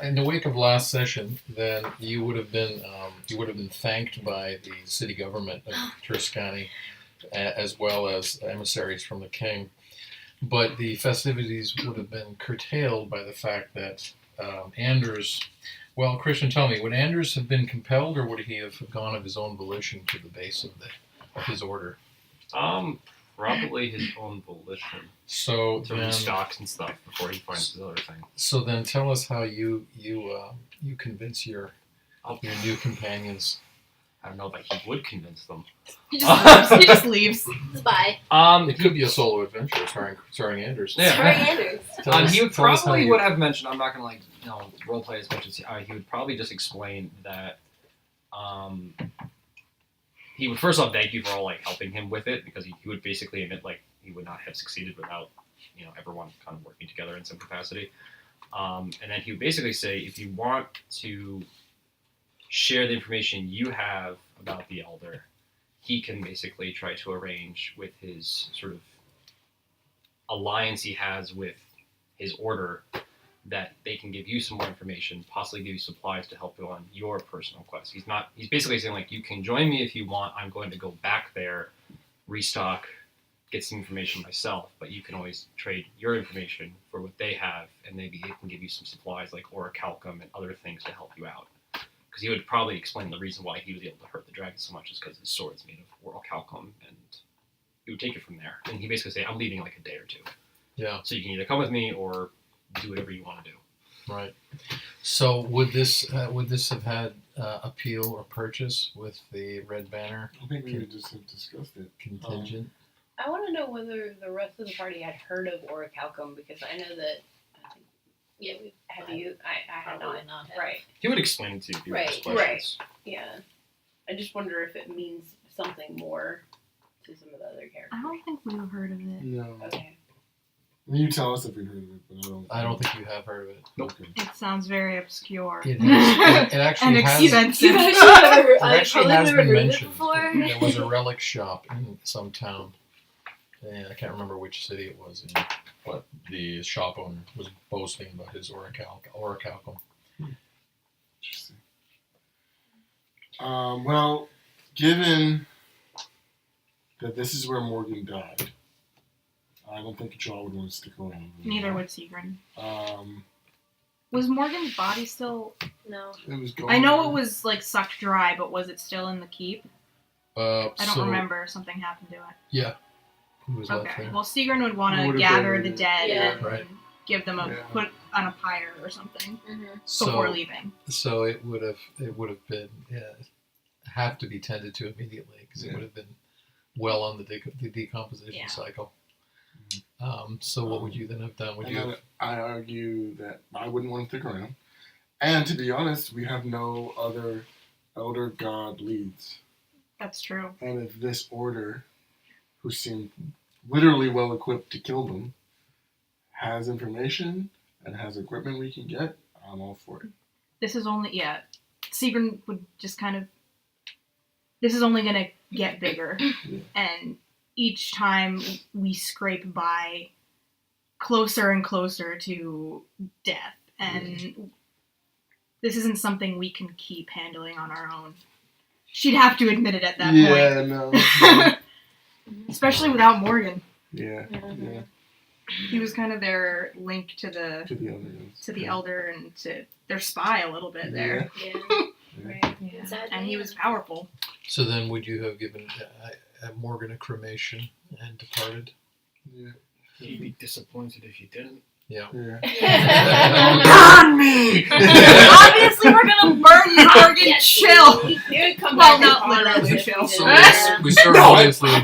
in the wake of last session, then you would have been thanked by the city government of Tuscany, as well as emissaries from the king. But the festivities would have been curtailed by the fact that Anders. Well, Christian, tell me, would Anders have been compelled, or would he have gone of his own volition to the base of his order? Probably his own volition. So to restock and stuff before he finds his other thing. So then, tell us how you convince your new companions. I don't know if he would convince them. He just leaves. Bye. It could be a solo adventure starring Anders. Yeah. Starring Anders. He would probably would have mentioned. I'm not gonna role play as much as he would probably just explain that. He would first off thank you for all helping him with it, because he would basically admit he would not have succeeded without everyone kind of working together in some capacity. And then he would basically say, if you want to share the information you have about the Elder, he can basically try to arrange with his sort of alliance he has with his order that they can give you some more information, possibly give you supplies to help you on your personal quest. He's basically saying you can join me if you want. I'm going to go back there, restock, get some information myself, but you can always trade your information for what they have, and maybe they can give you some supplies like orichalcum and other things to help you out. Because he would probably explain the reason why he was able to hurt the dragon so much is because his sword's made of orichalcum, and he would take it from there. And he basically say, I'm leaving a day or two. Yeah. So you can either come with me or do whatever you want to do. Right. So would this have had appeal or purchase with the Red Banner? I think we just have discussed it. Contingent. I want to know whether the rest of the party had heard of orichalcum, because I know that. Yeah, I had not. Right. He would explain it to you if you asked questions. Right. Yeah. I just wonder if it means something more to some of the other characters. I don't think we've heard of it. No. Okay. You tell us if you've heard of it, but I don't think you have heard of it. Nope. Okay. It sounds very obscure. It actually and has. expensive. It actually has never been heard of it mentioned. before. There was a relic shop in some town. And I can't remember which city it was in, but the shop owner was boasting about his orichalcum. Interesting. Well, given that this is where Morgan died, I don't think Jaw would want to stick around. Neither would Sigrun. Um, Was Morgan's body still? No. it was gone. I know it was sucked dry, but was it still in the keep? I I don't remember. Something happened to it. Yeah. He was left Okay. there. Well, Sigrun would want to Would've gather been- the dead Yeah. and Right. give them put on a pyre or something before leaving. So it would have been have to be tended to immediately, because it would have been well on the decomposition cycle. So what would you then have done? I argue that I wouldn't want to stick around. And to be honest, we have no other Elder God leads. That's true. And if this order, who seem literally well equipped to kill them, has information and has equipment we can get, I'm all for it. This is only Sigrun would just kind of. This is only gonna get bigger, and each time we scrape by, closer and closer to death, and this isn't something we can keep handling on our own. She'd have to admit it at that point. Yeah, no. Especially without Morgan. Yeah. He was kind of their link to the Elder and to their spy a little bit there. Yeah. Right. Yeah. And he was powerful. So then would you have given Morgan a cremation and departed? Yeah. He'd be disappointed if you didn't. Yeah. Burn me! Obviously, we're gonna burn you, Morgan. Chill. He would come Well, back not and honor literally us if chill. he So didn't. we start obviously I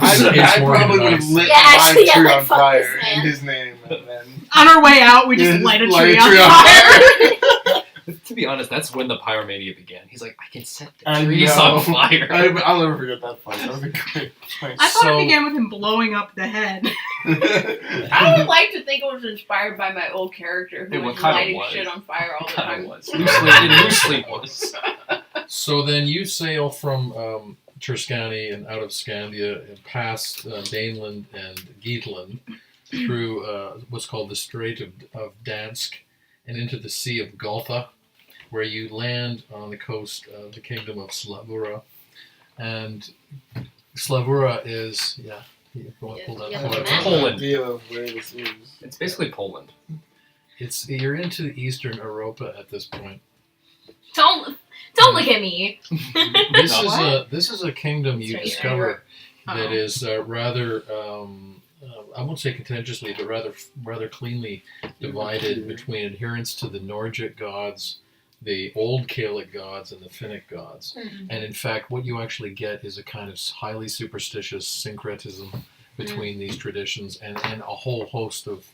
probably would have lit Yeah, my actually, tree like, on fuck fire this man. in his name, and then On our way out, we just light a tree on fire. To be honest, that's when the pyromania began. He's like, I can set the I trees know. on fire. I'll never forget that fight. That was a great fight. I thought So- it began with him blowing up the head. I would like to think it was inspired by my old character who It was kinda lighting was. shit on fire all the Kind time. of was. Loosely was. So then you sail from Tuscany and out of Scandia and past Daneland and Geatland through what's called the Strait of Dansk and into the Sea of Gulfa, where you land on the coast of the kingdom of Slavura. And Slavura is, pull that Yeah, pull the that- map. Poland. Idea of where this is. It's basically Poland. You're into Eastern Europa at this point. Don't look at me. This is a kingdom you Straight discover that Oh. is rather I won't say contentiously, but rather cleanly divided between adherents to the Nordic gods, the old Gaelic gods, and the Finnic gods. And in fact, what you actually get is a kind of highly superstitious syncretism between these traditions and a whole host of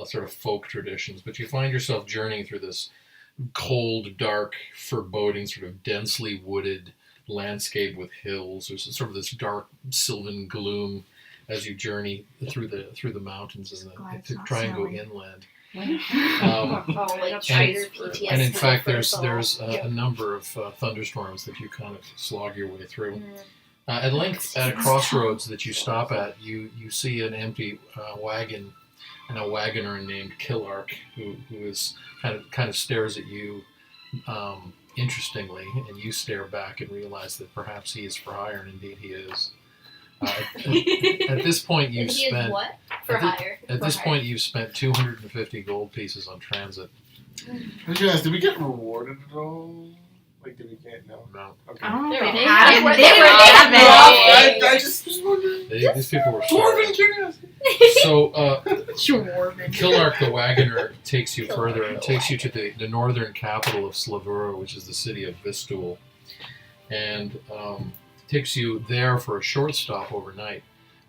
sort of folk traditions. But you find yourself journeying through this cold, dark, foreboding, sort of densely wooded landscape with hills. There's sort of this dark sylvan gloom as you journey through the mountains Glad it's to not try and go snowing. inland. Like Trader PTSD. And in fact, for there's us all. a number of thunderstorms that you kind of slog your way through. At length, at a crossroads that you stop at, you see an empty wagon and a wagoner named Killark, who is kind of stares at you interestingly, and you stare back and realize that perhaps he is for hire, and indeed he is. At this point, you've And he is spent what? For hire. at For this hire. point you've spent 250 gold pieces on transit. I was gonna ask, did we get rewarded at all? Like, did we get no? No, Okay. I don't know They if were- they they had were- it. they They were have rough. it. I just was wondering. these people were Morbid starving. curiosity. So Sure. Killark the wagoner takes you Killark further and the takes you to the northern capital of Slavura, which is the city of Vistul, and takes you there for a short stop overnight,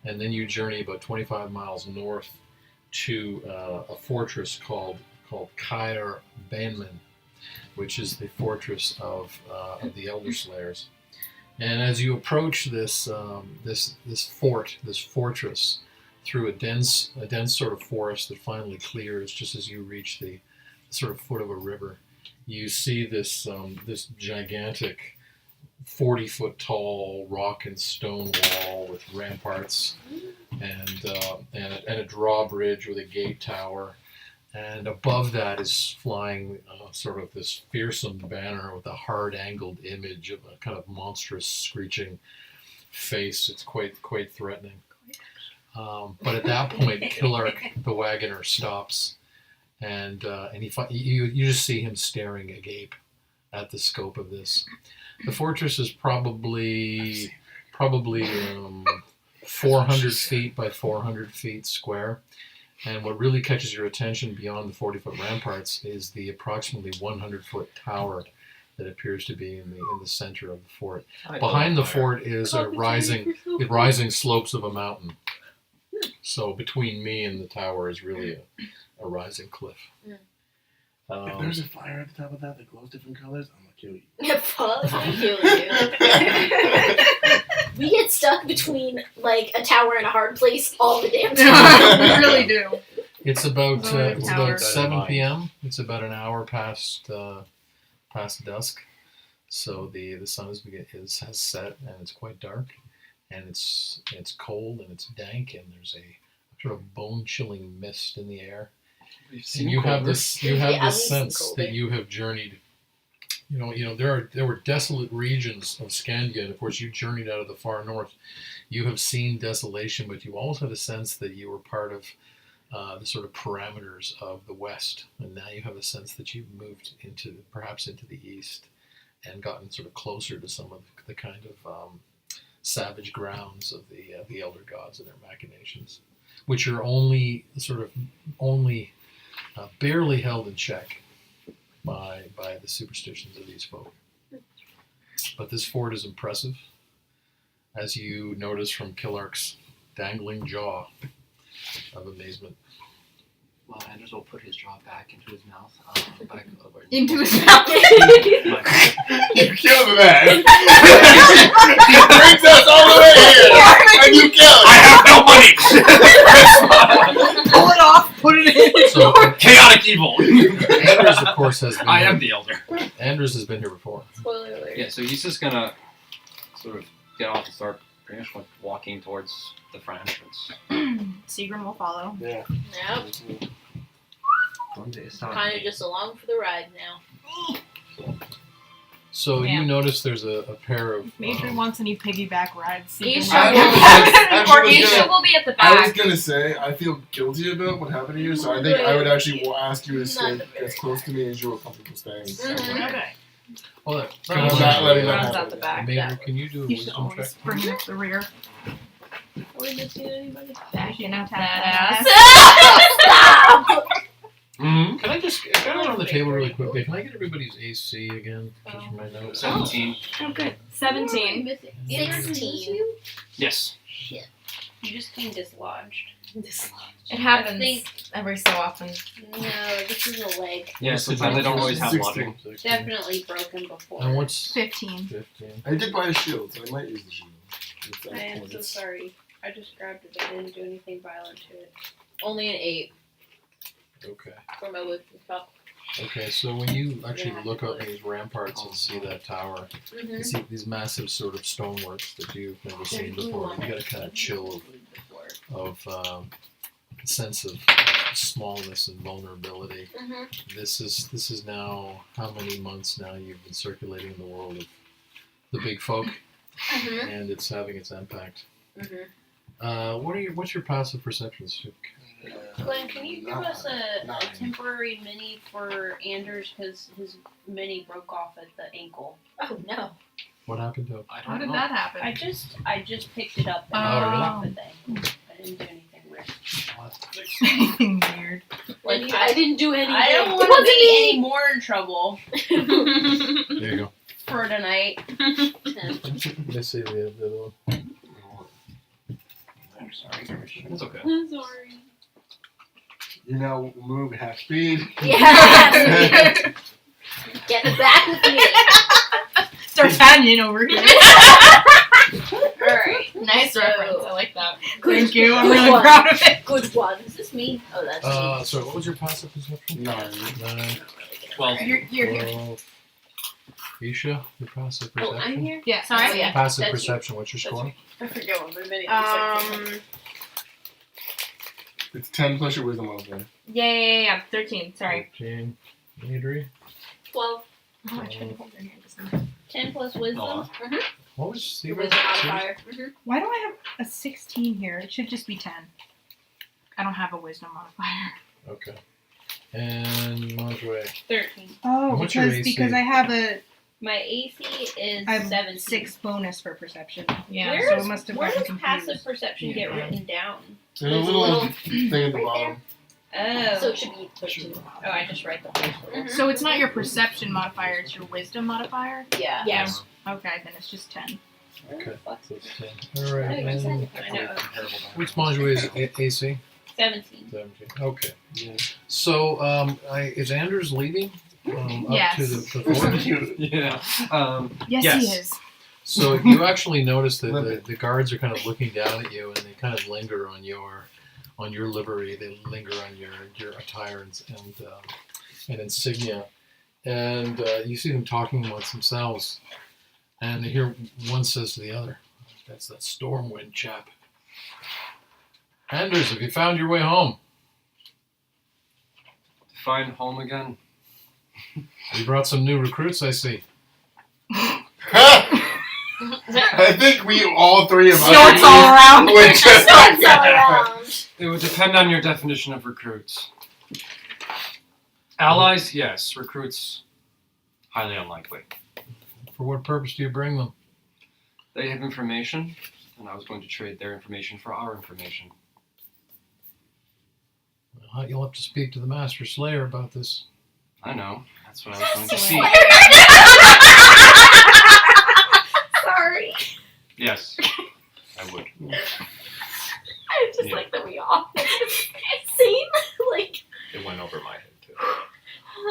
and then you journey about 25 miles north to a fortress called Kair Banman, which is the fortress of the Elder Slayers. And as you approach this fortress through a dense sort of forest that finally clears just as you reach the sort of foot of a river, you see this gigantic 40-foot tall rock and stone wall with ramparts and a drawbridge with a gate tower. And above that is flying sort of this fearsome banner with a hard angled image of a kind of monstrous screeching face. It's quite threatening. But at that point, Killark the wagoner stops, and you just see him staring agape at the scope of this. The fortress is probably 400 feet by 400 feet square. And what really catches your attention beyond the 40-foot ramparts is the approximately 100-foot tower that appears to be in the center of the fort. Behind the fort is a rising slopes of a mountain. So between me and the tower is really a rising cliff. If there's a fire at the top of that glows different colors, I'm gonna kill you. Fuck, I kill you. We get stuck between like a tower and a hard place all the damn time. We really do. It's about Tower. 7 p.m. It's about an hour past dusk, so the sun has set and it's quite dark, and it's cold and it's dank, and there's a sort of bone-chilling mist in the air. And you have this Yeah, I've seen sense colder. that you have journeyed. You know there were desolate regions of Scandia, and of course you journeyed out of the far north. You have seen desolation, but you always had a sense that you were part of the sort of parameters of the West, and now you have a sense that you've moved perhaps into the East and gotten sort of closer to some of the kind of savage grounds of the elder gods and their machinations, which are only barely held in check by the superstitions of these folk. But this fort is impressive, as you notice from Killark's dangling jaw of amazement. Well, Anders will put his jaw back into his mouth. Back over. Into his mouth. You killed that! He brings us all the way here, and you kill it. I have no money. Pull it off. Put it in. So Chaotic evil. Anders, of course, has been I am the elder. Anders has been here before. Spoiler alert. Yeah, so he's just gonna sort of get off and start pretty much walking towards the front entrance. Seagrim will follow. Yeah. Yep. Kind of just along for the ride now. So Yeah. you notice there's a pair of Major wants any piggyback rides. Geisha I will- actually Or was Geisha gonna- will be at the I was back. gonna say I feel guilty about what happened to you, so I think I would actually ask you to Not stay the very as close to me as you were comfortable staying. Mhm. Okay. Well, I'm not letting that Runs happen. out the back. Major, can you do a You should wisdom always check? bring it up the rear. Are we missing anybody? Backing up Tap that that ass. Mm-hmm. Can I just get around the table really quickly? Can I get everybody's AC again? Just for my notes. 17. Oh, good. Who are we 17. missing? 16. Yes. Shit. You just came dislodged. It happens I think- every so often. No, this is a leg. Yeah, sometimes I don't always have 16. logic. Definitely broken before. And what's 15. 15? I did buy a shield, so I might use the shield. If that I am so points. sorry. I just grabbed it, but I didn't do anything violent to it. Only an 8 Okay. for my wisdom cup. Okay, so when you actually Yeah, look up really. these ramparts and see that tower, Mm-hmm. you see these massive sort of stoneworks that you've never seen before. You get a kind of chill of a sense of smallness and vulnerability. Mhm. This is now how many months now you've been circulating in the world of the big folk, Mhm. and it's having its impact. Mhm. What's your passive perceptions? Glenn, can you give us a 9. temporary mini for Anders because his mini broke off at the ankle? Oh no. What happened to him? I don't How did know. that happen? I just picked it up and Oh, broke really? off at the ankle. I didn't do anything weird. Anything weird. Like I didn't do anything. I don't It want to wasn't be me. any more in trouble There you go. for tonight. Let me see the other one. I'm sorry. It's okay. I'm sorry. You now move half speed. Yeah. Get back with me. D'Artagnan over here. Alright. Nice So- reference. I like that. Thank you. I'm Good really one. proud of it. Good one. Is this me? Oh, that's me. So what was your passive perception? 9. 9, 12. You're here. 12. Isha, your passive perception? Oh, I'm here? Yeah. Sorry? Oh, yeah. Passive That's you. perception, what's your That's score? I forget what my mini It's 10 plus your wisdom modifier. Yeah. 13. Sorry. 13. Adri? 12. Oh, I tried to hold her hand just now. 10 plus wisdom. Oh. What was Your Seaver? wisdom modifier. Mhm. Why do I have a 16 here? It should just be 10. I don't have a wisdom modifier. Okay. And Monjoy. 13. Oh, And what's your AC? because I have My AC is I have 17. 6 bonus for perception. Yeah. Where so is- it must have where gotten does confused. passive perception get written down? There's a It's a little little thing at the right bottom. Oh. So it should be 13. Oh, I just write the place. Mhm. So it's not your perception modifier, it's your wisdom modifier? Yeah. Yes. Okay, then it's just 10. Okay. Fuck. So it's 10. Alright. I said And it. I know. what's Monjoy's AC? 17. 17. Okay. Yeah. So, is Anders leading? Up Yes. to the fort? Yeah. Yes, Yes. he is. So you actually notice that the guards are kind of looking down at you, and they kind of linger on your livery. They linger on your attire and insignia, and you see them talking amongst themselves. And they hear one says to the other, "That's that Stormwind chap." Anders, have you found your way home? Find home again. You brought some new recruits, I see. I think we all three of us Snorts all around. would just Snorts all around. It would depend on your definition of recruits. Allies, yes. Recruits, highly unlikely. For what purpose do you bring them? They have information, and I was going to trade their information for our information. Well, you'll have to speak to the Master Slayer about this. I know. That's what I was going to see. Sorry. Yes, I would. I just Yeah. like that we all same like It went over my head too.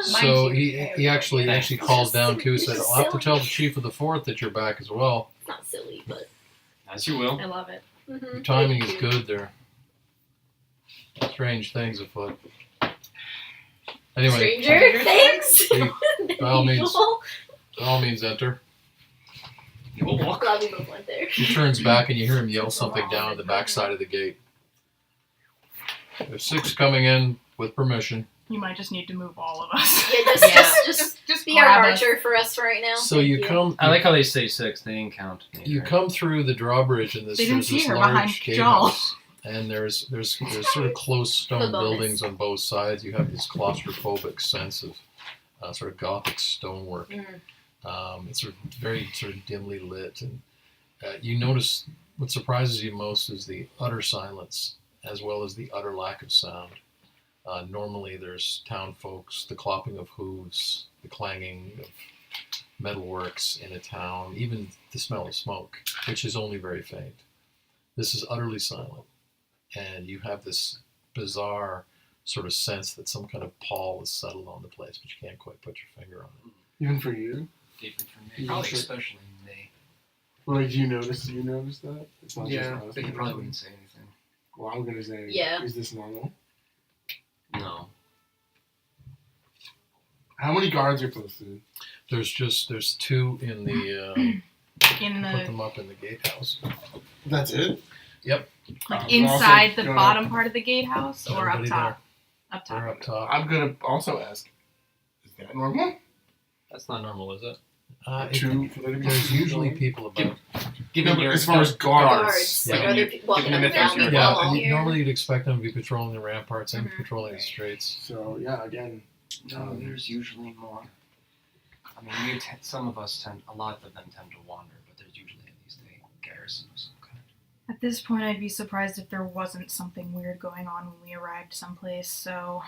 So he actually Thanks. calls down It's too. just Said, "I'll have to silly. tell the chief of the fort that you're back as well. it's not silly, but As you will. I love it. Your timing is good there. Strange things afoot. Anyway, stranger, thanks. Hey, by all means. Usual. by all means, enter." You will walk. Glad we both went there. He turns back and you hear him yell something down at the back side of the gate. "There's 6 coming in with permission. You might just need to move all of us. Yeah, just be our grab us. marcher for us for right now. So Thank you come. I like how they say 6. They didn't count. You come through the drawbridge, and They didn't there's see this her large behind gatehouse, and there's sort of close stone The bonus. buildings on both sides. You have this claustrophobic sense of sort of Gothic stonework. It's very dimly lit, and you notice what surprises you most is the utter silence, as well as the utter lack of sound. Normally, there's town folks, the clopping of hooves, the clanging of metalworks in a town, even the smell of smoke, which is only very faint. This is utterly silent, and you have this bizarre sort of sense that some kind of pall is settled on the place, but you can't quite put your finger on it. Even for you? Even for me. Yeah, Probably sure. especially me. Well, like, do you notice that? It's not Yeah, just us. but he probably wouldn't say anything. Well, I'm gonna say, Yeah. is this normal? No. How many guards are posted? There's two in the In put the them up in the gatehouse. That's it? like I'm inside also the gonna- bottom part of the gatehouse or up Everybody top? Up top. They're up top. I'm gonna also ask, is that normal? That's not normal, is it? Two for there to be There's two usually normal? people about. No, Given but your as far as guards. Guards. Like, Yeah. are there people walking Given up and them if down there's the no- wall? Normally you'd expect them to be patrolling the ramparts and Mhm. patrolling the streets. So yeah, again, No, there's usually more. I mean, some of us a lot of them tend to wander, but there's usually at least a garrison of some kind. At this point, I'd be surprised if there wasn't something weird going on when we arrived someplace. So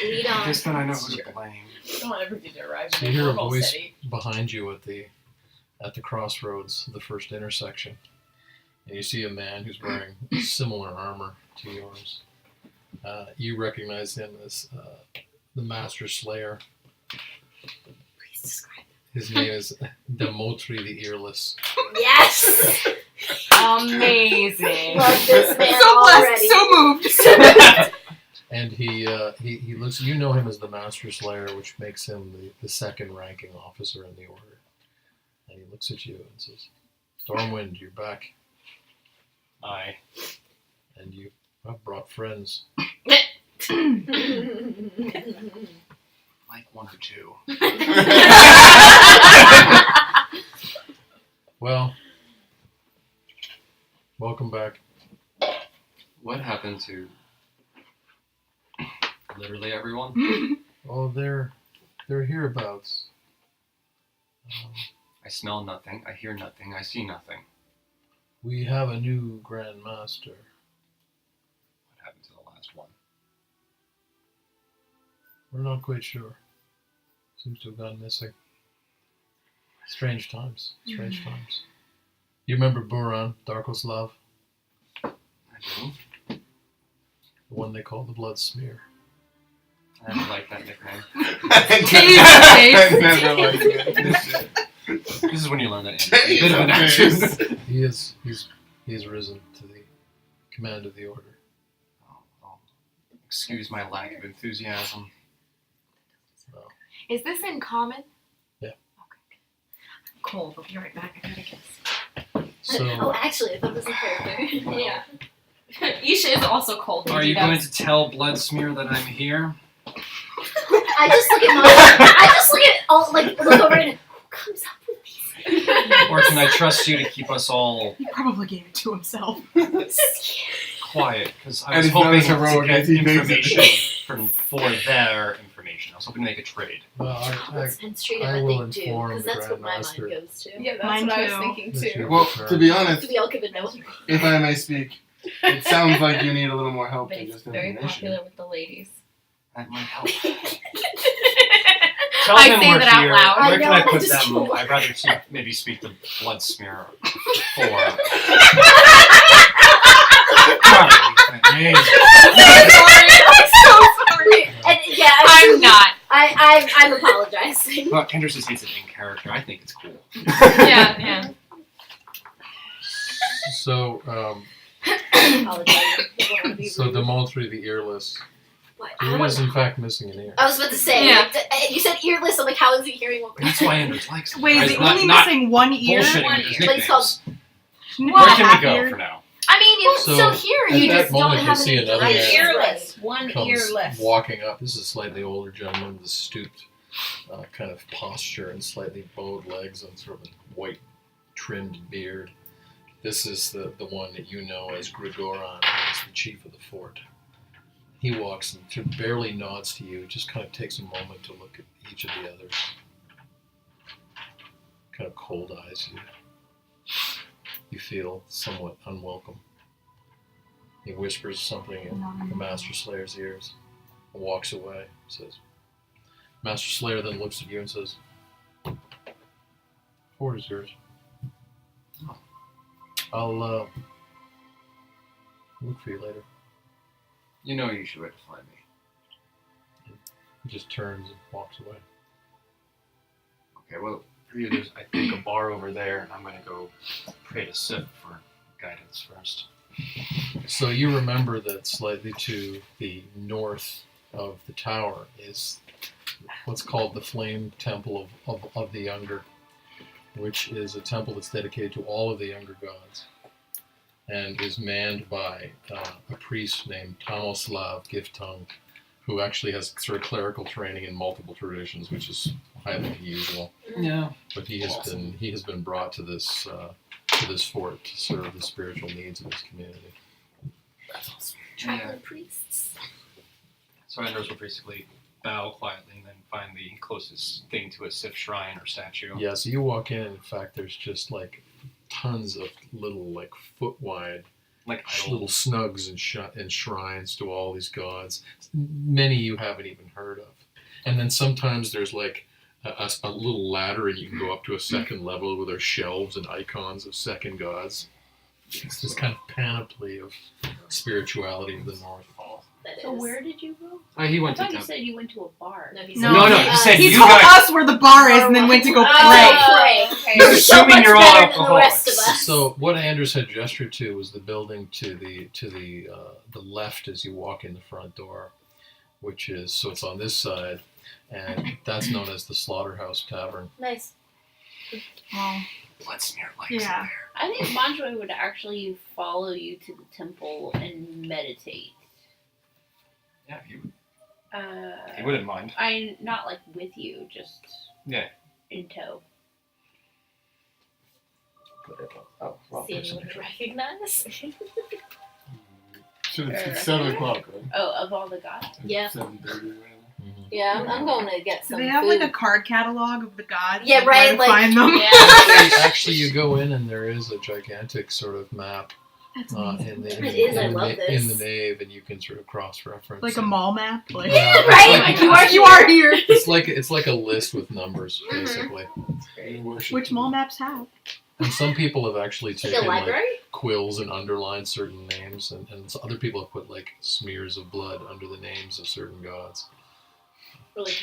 Lead on. This then I know who to blame. You don't want everybody to arrive So in you a hear a normal voice city. behind you at the crossroads, the first intersection, and you see a man who's wearing similar armor to yours. You recognize him as the Master Slayer. Please describe. His name is Demotri the Earless. Yes! Amazing. Love this man so already. blessed, so moved. And he looks. You know him as the Master Slayer, which makes him the second ranking officer in the order. And he looks at you and says, "Stormwind, you're back, Aye. and you have brought friends." Like one or two. Well, welcome back. What happened to literally everyone? Oh, they're hereabouts. I smell nothing, I hear nothing, I see nothing. We have a new Grand Master. What happened to the last one? We're not quite sure. Seems to have gone missing. Strange times. Strange times. You remember Buran, Darkoslav? I do. The one they call the Blood Smear. I never liked that nickname. I never liked it. This is when you learn that a bit of an action. He's risen to the command of the order. Oh, excuse my lack of enthusiasm. Is this in common? Yeah. Okay. Cool. We'll be right back. I gotta guess. Oh, So actually, I thought it was a character. Yeah. Isha is also cold. Are you going to tell Bloodsmear that I'm here? I just look at mine. I just look at all, like, look over and who comes up with these? Or can I trust you to keep us all He probably gave it to himself. quiet? Because I And was it's not hoping as heroic to as get he makes it. information for their information. I was hoping to make a trade. well, Let's treat him, I I will think, too, inform because the that's what my mind Grandmaster. goes to. Yeah, that's Mine what I was too. thinking That too. you- Well, to be honest, Do we all give a no? if I may speak, it sounds like you need a little more help But than it's just very information. popular with the ladies. That might help. Tell I them say we're that out here. loud. Where I can know, I I put just them? can't. I'd rather maybe speak to Bloodsmear for. I'm so sorry. And yeah, I'm not. I'm apologizing. Well, Kendra just hates it in character. I think it's cool. Yeah, yeah. So Apologizing. so Demoltri the Earless, What? who is in fact missing an ear. I was about to say, Yeah. like, you said earless. I'm like, how is he hearing what we're That's why Anders likes them. Wait, is Guys, he not- only not missing one ear? bullshitting One with his ear. Like, it's called- nicknames. Shouldn't it be Where a can we go half-eared? for now? I mean, you So here at you that just don't moment, you have see any another guidance. man Earless. One comes earless. walking up. This is a slightly older gentleman with a stooped kind of posture and slightly bowed legs and sort of a white trimmed beard. This is the one that you know as Grigoron, as the chief of the fort. He walks and sort of barely nods to you, just kind of takes a moment to look at each of the others. Kind of cold eyes you. You feel somewhat unwelcome. He whispers something in the Master Slayer's ears and walks away. Says, Master Slayer then looks at you and says, "Fort is yours. I'll look for you later." You know you should wait to find me. He just turns and walks away. Okay, well, for you, there's, I think, a bar over there. I'm going to go pray to Sif for guidance first. So you remember that slightly to the north of the tower is what's called the Flame Temple of the Younger, which is a temple that's dedicated to all of the younger gods and is manned by a priest named Tamoslav Giftong, who actually has sort of clerical training in multiple traditions, which is highly unusual. Yeah. But he has been brought to this fort to serve the spiritual needs of his community. Traveling priests. So Andros will basically bow quietly and then find the closest thing to a Sif shrine or statue. Yeah, so you walk in, and in fact, there's just like tons of little, like foot wide, Like little snugs and shrines to all these gods. Many you haven't even heard of. And then sometimes there's like a little ladder, and you can go up to a second level where there's shelves and icons of second gods. It's this kind of panoply of spirituality of the north. That So is. where did you go? He I went to thought you temple. said you went to a bar. No, he No, No, said, he said He you told guys- us where the bar is and then went to go pray. pray. Okay. You're He's so assuming much you're all better than the rest of alcoholics. us. So what Anders had gestured to was the building to the left as you walk in the front door, which is so it's on this side, and that's known as the Slaughterhouse Tavern. Nice. Well, Blood smear likes yeah. I think Montjoy would actually follow you to the temple and meditate. Yeah, he wouldn't mind. I not like with you, just Yeah. in tow. Oh, well. See anyone to recognize? So it's 7 o'clock, right? Oh, of all the gods. Yeah. 7:30 right Yeah, I'm going to get Do some they have food. like a card catalog of the gods? Yeah, like, right, Where to like- find them. Actually, you go in and there is a gigantic sort of map That's in amazing. the It is, I love in the this. nave, and you can sort of cross-reference. Like a it. mall map. Like, Yeah, it's right, like- like you are here. It's like a list with numbers, basically. now. Which mall maps have? And some people have actually Like a taken like library? quills and underlined certain names, and so other people have put like smears of blood under the names of certain gods. Really,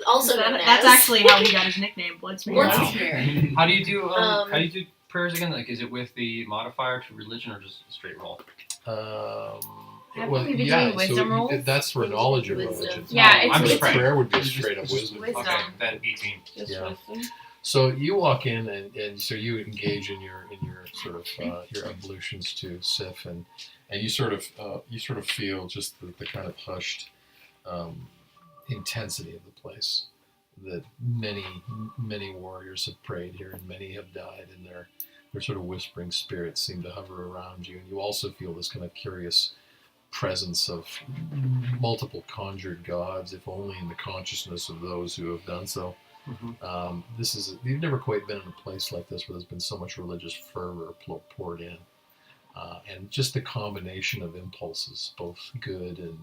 also known That's as. actually how he got his nickname, Bloodsmear. Blood Wow. Smear. How do you do Um, how do you do prayers again? Like, is it with the modifier to religion or just a straight roll? Haven't we been yeah, doing wisdom rolls? that's for knowledge of Wisdom. religion. Yeah, it's I'm just wisdom. praying. Prayer would be Just- straight up just wisdom. wisdom. Okay, then 18. Just Yeah. wisdom. So you walk in, and so you engage in your sort of your ablutions to Sif, and you sort of feel just the kind of hushed intensity of the place. That many warriors have prayed here, and many have died, and their sort of whispering spirits seem to hover around you. And you also feel this kind of curious presence of multiple conjured gods, if only in the consciousness of those who have done so. You've never quite been in a place like this where there's been so much religious fervor poured in, and just the combination of impulses, both good and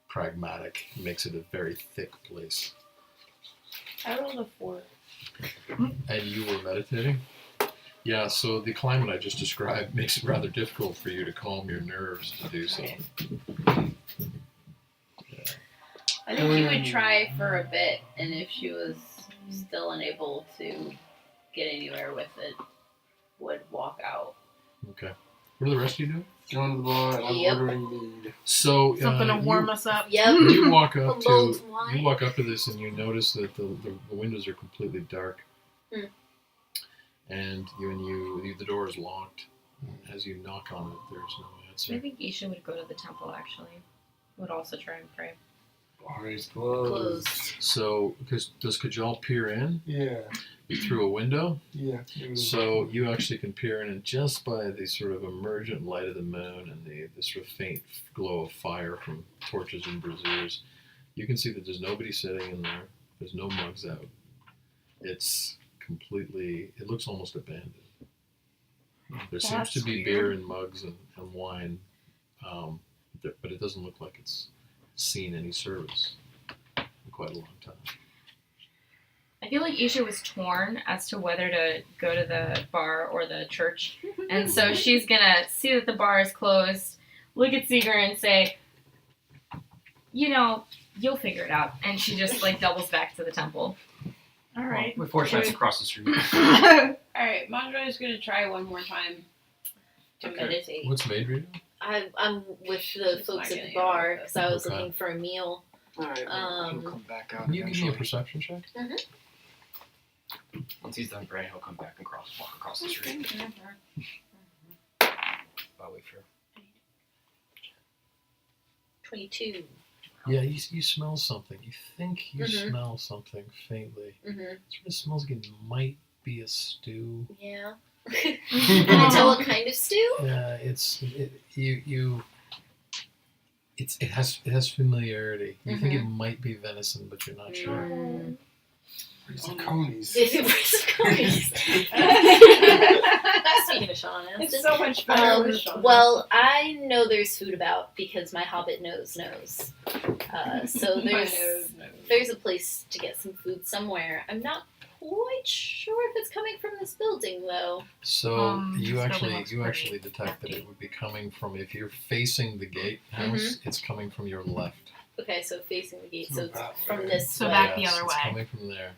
pragmatic, makes it a very thick place. I rolled a 4. And you were meditating? Yeah, so the climate I just described makes it rather difficult for you to calm your nerves to do so. I think she would try for a bit, and if she was still unable to get anywhere with it, would walk out. Okay. What are the rest of you doing? Going to the bar and I'm Yep. ordering mead. So Something to warm us up. Yep. you walk up A to mulled wine. you walk up to this, and you notice that the windows are completely dark, Hmm. and the door is locked. As you knock on it, there's no I answer. think Isha would go to the temple, actually. Would also try and pray. Bar is closed. So, does Kajal peer in Yeah, through a window? yeah. It was- So you actually can peer in, and just by the sort of emergent light of the moon and the sort of faint glow of fire from torches and braziers, you can see that there's nobody sitting in there. There's no mugs out. It's completely. It looks almost abandoned. There seems to That's be weird. beer and mugs and wine, but it doesn't look like it's seen any service in quite a long time. I feel like Isha was torn as to whether to go to the bar or the church. And so she's gonna see that the bar is closed, look at Seeger and say, you know, you'll figure it out. And she just like doubles back to the temple. All right. Well, fortunately, it's across the street. Alright, Manjoy's gonna try one more time to Okay. meditate. What's Maidry? I'm with the Just folks not at the getting bar it. because I was Okay. looking for a meal. Alright, Um, he'll come back out Can you give me a eventually. perception check? Once he's done praying, he'll come back and walk across the street. I'll wait for 22. Yeah, you smell something. You think you Mhm. smell something faintly. Mm-hmm. It sort of smells like it might be a stew. Yeah. Can I tell what kind of stew? Yeah, it has familiarity. You think it might be venison, but you're not sure. Mm. Rizziconi's. Speaking of Sean It's Astin. so much better with Sean. Well, I know there's food about because my Hobbit knows. So My nose. there's a place to get some food somewhere. I'm not quite sure if it's coming from this building though. So you this actually building looks you pretty actually detect that empty. it would be coming from, if you're facing the gatehouse, it's coming from your left. Okay, so facing the gate, so it's Back from there. this So way. back the Yes, other it's way. coming from there.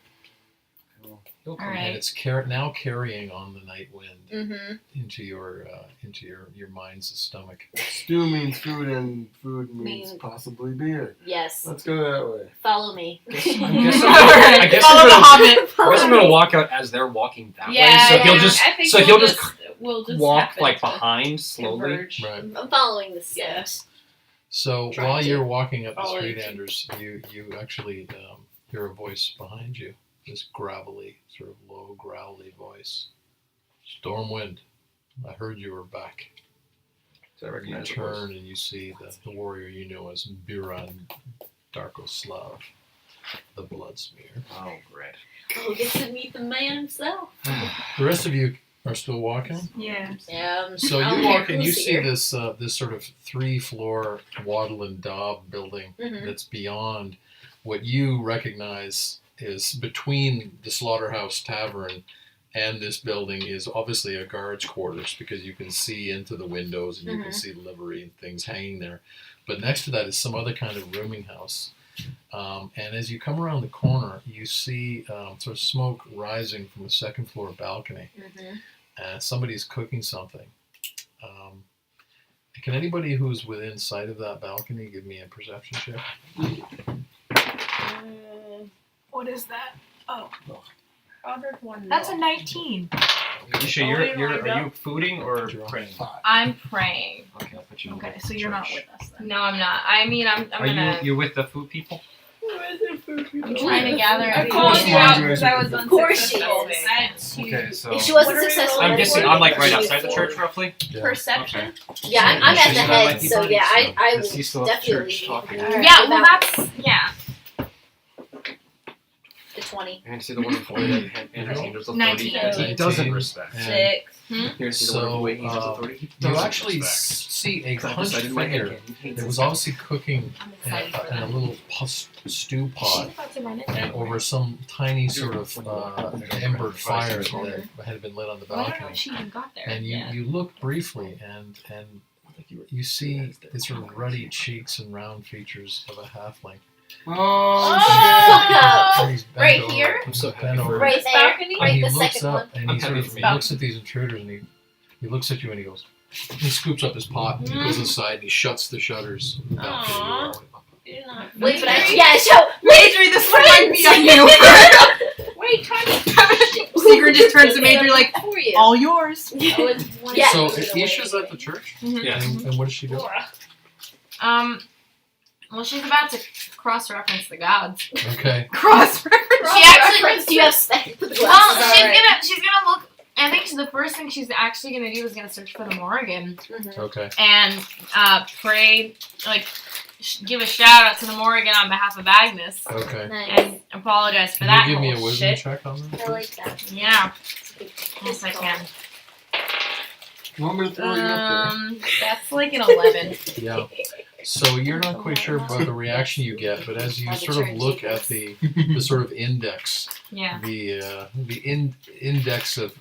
He'll All come right. And it's now carrying on the night wind Mm-hmm. into your mind's stomach. Stew means food, and food means Mean- possibly beer. Yes. Let's go that way. Follow me. I guess I'm Follow the gonna, Hobbit. I guess I'm gonna walk out as they're walking that Yeah, way. So yeah. he'll just I think so we'll he'll just we'll just walk happen like to behind slowly. converge. Right. I'm following the Yeah. scent. So Trying while to you're walking up the follow street, you. Anders, you actually hear a voice behind you. This gravelly, sort of low, growly voice. Stormwind, I heard you were back. So I You recognize the turn voice. and you see the warrior you know as Biran Darkoslav, the Bloodsmear. Oh, great. Oh, get to meet the man himself. The rest of you are still walking. Yeah. Yeah. So I don't you care walk and you who's see here. this sort of 3-floor wattle and daub building Mhm. that's beyond what you recognize is between the Slaughterhouse Tavern and this building is obviously a guard's quarters because you can see into the windows and you can see livery and things hanging there. But next to that is some other kind of rooming house. And as you come around the corner, you see sort of smoke rising from a second floor balcony. Mhm. Somebody's cooking something. Can anybody who's within sight of that balcony give me a perception check? What is that? Robert won. That's a 19. Isha, Oh, are wait, you lined up. fooding or You're on praying? 5. I'm praying. Okay, I'll put you in Okay, the so you're not church. with us then. No, I'm not. I mean, I'm Are gonna. you with the food people? I'm trying to gather. I everything. called you out because I was Of course she unsuccessful. is. I had two. Okay, so If she wasn't What are we successful, rolling I'm in guessing it, I'm like right she outside was the for- church, roughly. Perception. Yeah, I'm at She's the not head, like so you, yeah, so I is will he still at definitely church talking? leave. Yeah, well, About that's yeah. the 20. And see the one before that and her handles authority. 19. He doesn't respect. And 6. Here's the So, one where he handles authority. He you doesn't actually respect. see a Because I hunched decided in my head, figure he hates that was it. obviously cooking I'm in excited for a that. little stew pot. about to run it. And over some tiny sort of ember fire that had been lit on the Well, I don't know balcony. if she even got there. And you look briefly and you see the sort of ruddy cheeks and round features of a halfling. Oh, Oh! And he's bent Right over- here? I'm so bent happy for over. you. Right there. balcony? And Right, he the looks second up one. and I'm he sort happy of for he you. looks at these intruders and he looks at you and he goes, he scoops up his pot and he goes inside and he shuts the shutters. of the balcony door. You're not. Wait, but I, yeah, so, Adri, this might be on you. Wait, many times? Sigrun just turns to Majory like, For you. all yours. Yeah. So Isha's at the church, Yes. and what does she do? Well, she's about to cross-reference the gods. Okay. Cross-reference. She actually. Do you have spec? Put the Well, glasses she's on. gonna look. I think the first thing she's actually gonna do is gonna search for the Morrigan Okay. and pray, like, give a shout out to the Morrigan on behalf of Agnes Okay. Nice. and apologize for that Can you give me a whole wisdom shit. check on that? I like that. Yeah, yes I can. You want me to throw you up That's like an 11. Yeah. So you're not quite sure about the reaction you get, but as you sort of look at the sort of index, Yeah. the index of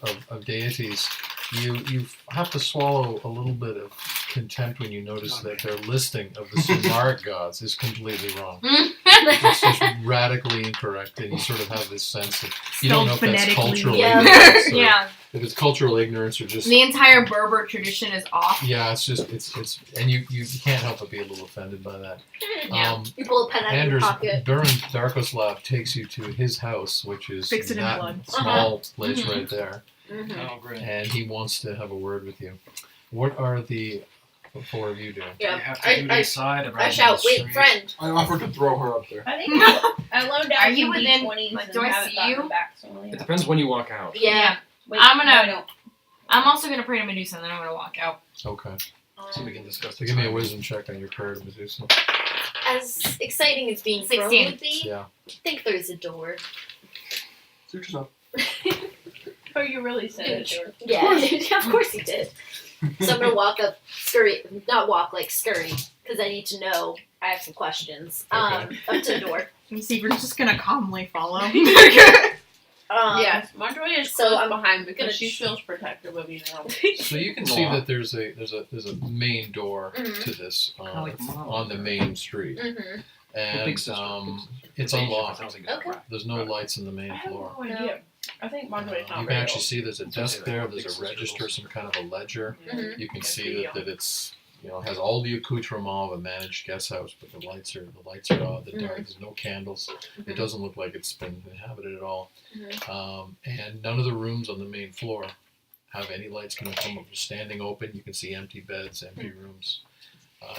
deities, you have to swallow a little bit of contempt when you notice that their listing of the Sumeric gods is completely wrong. It's just radically incorrect, and you sort of have this sense of you don't know if that's Spelled cultural Yeah. ignorance, or Yeah. if it's cultural ignorance or just The entire Berber tradition is off. yeah, it's just it's and you can't help but be a little offended by that. Yeah. You pull a pen out of your Anders pocket. Durin Darkoslav takes you to his house, which is Fix it in that blood. small place Mhm. right there, Mm-hmm. Oh, great. and he wants to have a word with you. What are the four of you doing? Yeah. You have to do it inside. I shout, wait, friend. there? I offered to throw her up there. I think I loaned out Are you some within- D20s like, and do I haven't see gotten you? them back, so only It have- depends when you walk out. Yeah. Wait, I'm gonna- no, I don't. I'm also gonna pray to Medusa and then I'm gonna walk out. Okay, So we can discuss so the give me a timing. wisdom check on your prayer to Medusa. As exciting as being thrown 16. would be, Yeah. I think there's a door. Suit yourself. Oh, you really said it. Yeah, of course he did. So I'm gonna walk up, scurry, not walk, like scurry, because I need to know. I have some questions. Up to the door. And Sigrun's just gonna calmly follow. Yes, Montoya is so close I'm behind because gonna she feels protective of you now. So you can see that there's a main door Mhm. to this like Mom. on the main street, Mm-hmm. and Big sister. it's Big unlocked. sounds like Okay. There's no lights on the main I have floor. no idea. I think Montoya's not You can very actually old. see there's a desk there. There's a Big register, sister. some kind of a ledger. Mhm. You can That's see pretty that it's has all the accoutrement of a managed guest house, but the lights are out. The dark. There's no candles. It doesn't look like it's been inhabited at all. And none of the rooms on the main floor have any lights coming from them. Standing open, you can see empty beds, empty rooms.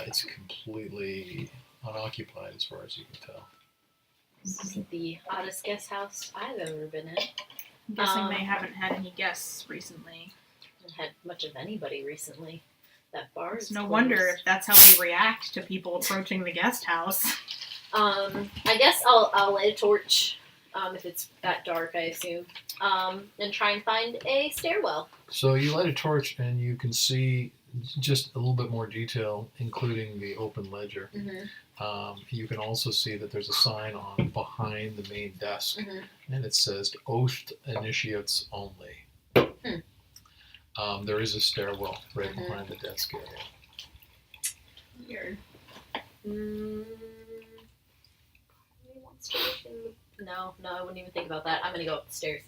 It's completely unoccupied as far as you can tell. This is the oddest guest house I've ever been in. I'm guessing they haven't had any guests recently. Haven't had much of anybody recently. That bar is It's no closed. wonder if that's how we react to people approaching the guest house. I guess I'll light a torch. If it's that dark, I assume. And try and find a stairwell. So you light a torch and you can see just a little bit more detail, including the open ledger. You can also see that there's a sign on behind the main desk, and it says "Oath Initiates Only." There is a stairwell right behind the desk area. Weird. No, I wouldn't even think about that. I'm gonna go up the stairs.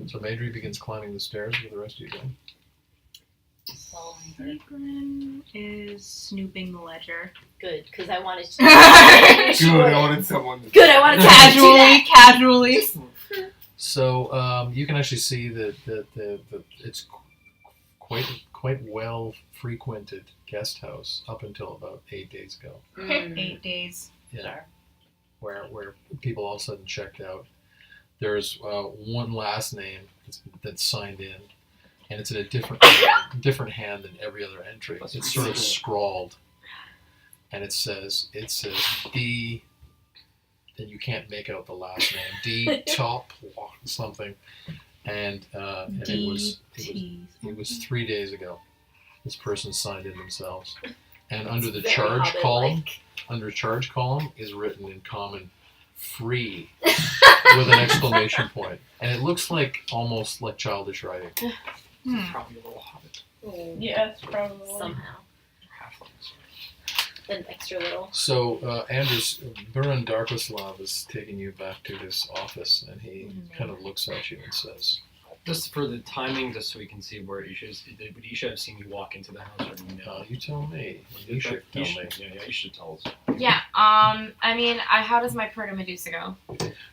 So Majory begins climbing the stairs with the rest of you doing. Sigrun is snooping the ledger. Good, because I wanted to. Good, I wanted someone. Good, I wanted to do that. Casually. So you can actually see that it's quite well frequented guest house up until about 8 days ago. 8 days. Yeah, where people all of a sudden checked out. There's one last name that's signed in, and it's in a different hand than every other entry. It's sort of scrawled, and it says D. Then you can't make out the last name. D top something, and it was 3 days ago. This person signed in themselves, and under the Very charge Hobbit-like. column. Under charge column is written in common "free" with an exclamation point, and it looks like almost like childish writing. Probably a little hobbit. Yes, probably. Somehow. Halflings. An extra little. So Anders Buran Darkoslav is taking you back to his office, and he kind of looks at you and says, Just for the timing, just so we can see where Isha is. Would Isha have seen you walk into the house or no? You tell me. You should tell me. Yeah, you should tell us. Yeah. I mean, how does my prayer to Medusa go?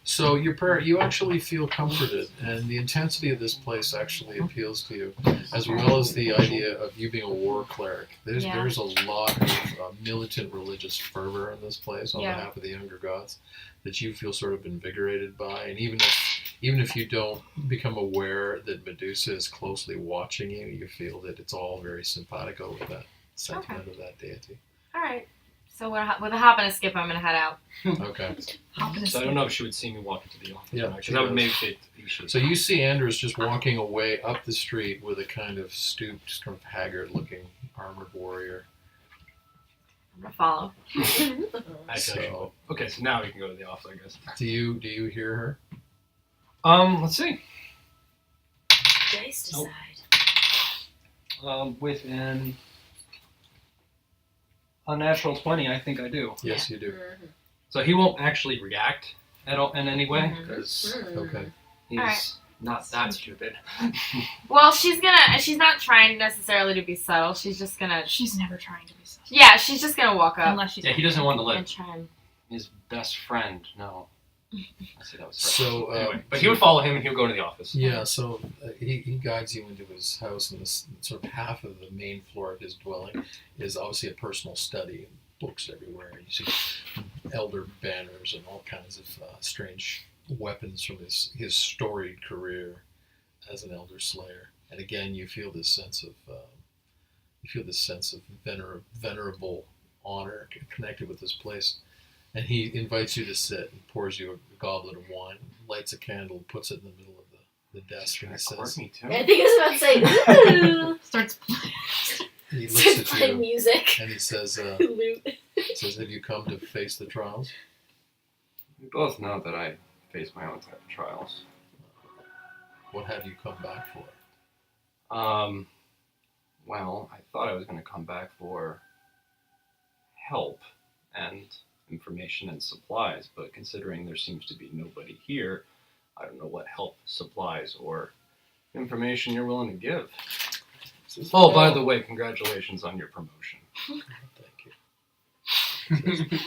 So your prayer, you actually feel comforted, and the intensity of this place actually appeals to you, as well as the idea of you being a war cleric. There's a lot of militant religious fervor in this place on behalf of the younger gods that you feel sort of invigorated by, and even if you don't become aware that Medusa is closely watching you, you feel that it's all very simpatico with that sentiment of that deity. All right. So with a hop and a skip, I'm gonna head out. Okay. Hop and a So I skip. don't know if she would see me walk into the office. Yeah, because she that would does. make it Isha. So you see Andrews just walking away up the street with a kind of stooped, sort of haggard-looking armored warrior. I'm gonna follow. So, Okay, so now we can go to the office, I guess. do you hear her? Let's see. Dice decide. Within a natural 20, I think I do. Yes, you do. So he won't actually react at all in any way Mhm. because Okay. he's Alright. not that stupid. Well, she's not trying necessarily to be subtle. She's just gonna. She's never trying to be subtle. Yeah, she's just gonna walk up Unless she's. Yeah, he doesn't want to and let try and. his best friend know. I see that was So, anyway, but he would follow him and he would go to the office. Yeah, so he guides you into his house, and this sort of half of the main floor of his dwelling is obviously a personal study, books everywhere. You see elder banners and all kinds of strange weapons from his storied career as an elder slayer. And again, you feel this sense of venerable honor connected with this place. And he invites you to sit and pours you a goblet of wine, lights a candle, puts it in the middle of the desk, and he says, Me too. I think I was about to say, ooh. Starts. he looks Starts at playing you music. and he says, Loot. have you come to face the trials? We both know that I face my own type of trials. What have you come back for? Well, I thought I was going to come back for help and information and supplies, but considering there seems to be nobody here, I don't know what help, supplies, or information you're willing to give. Oh, by the way, congratulations on your promotion. Thank you.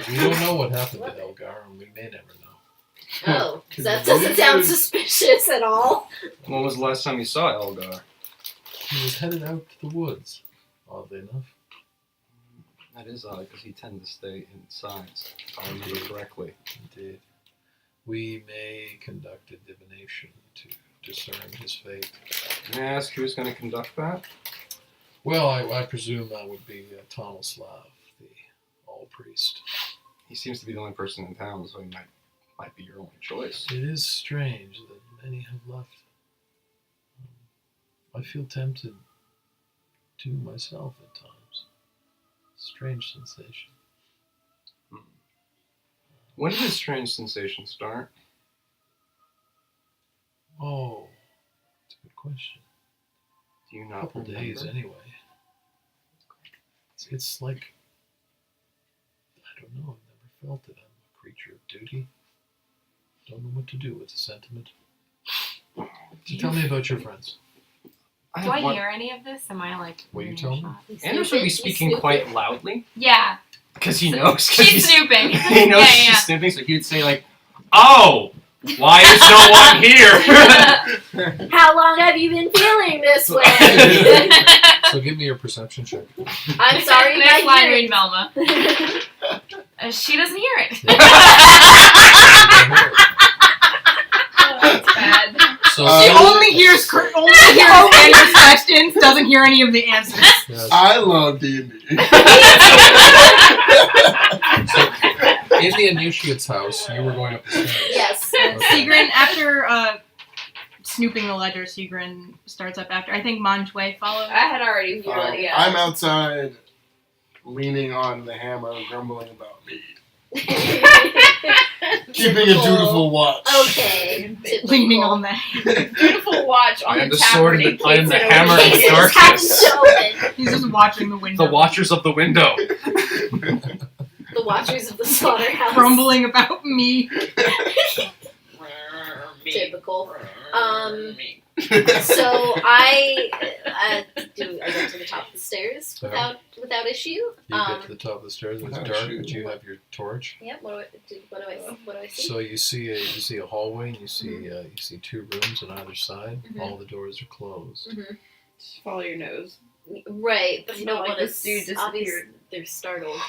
We don't know what happened to Elgar, and we may never know. Oh, that doesn't sound suspicious at all. When was the last time you saw Elgar? He was headed out to the woods, oddly enough. That is odd, because he tended to stay inside, if I remember correctly. Indeed. We may conduct a divination to discern his fate. May I ask who's going to conduct that? Well, I presume that would be Tomislav, the all-priest. He seems to be the only person in town, so he might be your only choice. It is strange that many have left. I feel tempted to myself at times. Strange sensation. When did this strange sensation start? Oh, that's a good question. Do you A not couple remember? days anyway. It's like, I don't know, I've never felt it. I'm a creature of duty. Don't know what to do with the sentiment. So tell me about your friends. Do I hear any of this? Am I like? Will you in tell me? earshot? Anders would be speaking quite loudly Yeah. because he knows. She's snooping. He knows Yeah, she's yeah. snooping, so he would say like, "Oh, why is no one here?" How long have you been feeling this way? So give me your perception check. I'm sorry, Next my line, read ears. Velma. She doesn't hear it. Oh, that's bad. So She only hears Andrew's questions, doesn't hear any of the answers. yes. I love D&D. In the initiate's house, you were going up the stairs. Yes. Sigrid, after snooping the ledger, Sigrid starts up after. I think Manjue follows. I had already followed, yeah. I'm outside, leaning on the hammer, grumbling about me. Keeping a dutiful watch. Okay. Leaning on that. Beautiful watch on I am the the sword tavern and I am in the case it hammer opens. in Jesus, darkness. haven't shown. He's just watching the window. The Watchers of the Window. The Watchers of the Slaughterhouse. Grumbling about me. roll. So I do. I go to the top of the stairs without issue. You get to the top of the stairs. It's Without dark, issue. but you have your torch. Yeah. What do I see? So you see a hallway, and you see 2 rooms on either side. Mhm. All the doors are closed. Just follow your nose. Right, but you Not don't like want this dude to. Obviously, disappeared. they're startled.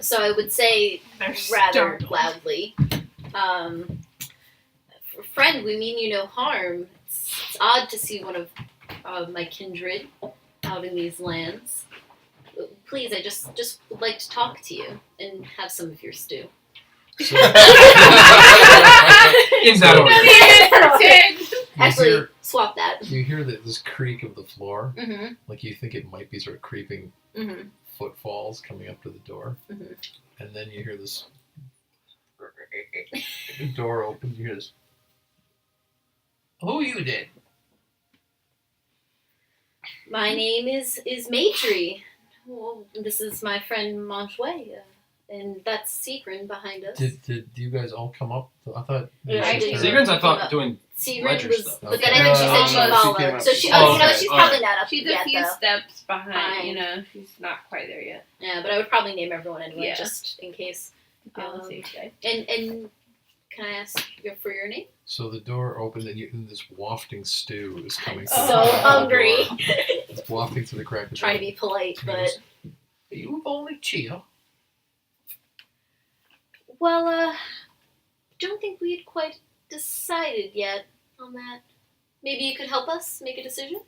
So I would say They're rather startled. loudly. Friend, we mean you no harm. It's odd to see one of my kindred out in these lands. Please, I just would like to talk to you and have some of your stew. So, In that order. Actually, swap that. you hear this creak of the floor, Mm-hmm. like you think it might be sort of creeping Mm-hmm. footfalls coming up to the door, Mhm. and then you hear this. The door opens. You hear this. Who you did? My name is Matri. Well, this is my friend Manjue, and that's Sigrid behind us. Did you guys all come up? I thought. Yeah, I did. Sigrun's, I thought, doing Sigrid ledger was, stuff. but then I think she said she Okay. followed. She came up. So she, Oh, you know, okay. she's All probably right. not up She's a yet, few though. steps behind. You Fine. know, she's not quite there yet. Yeah, but I would probably name everyone anyway, Yeah. just in case. Be on the safe side. And can I ask for your name? So the door opened, and this wafting stew is coming. So through the crack of the hungry. door. It's wafting through the crack of the Trying to door. be polite, He but goes, "Are you a volunteer?" well, don't think we had quite decided yet on that. Maybe you could help us make a decision.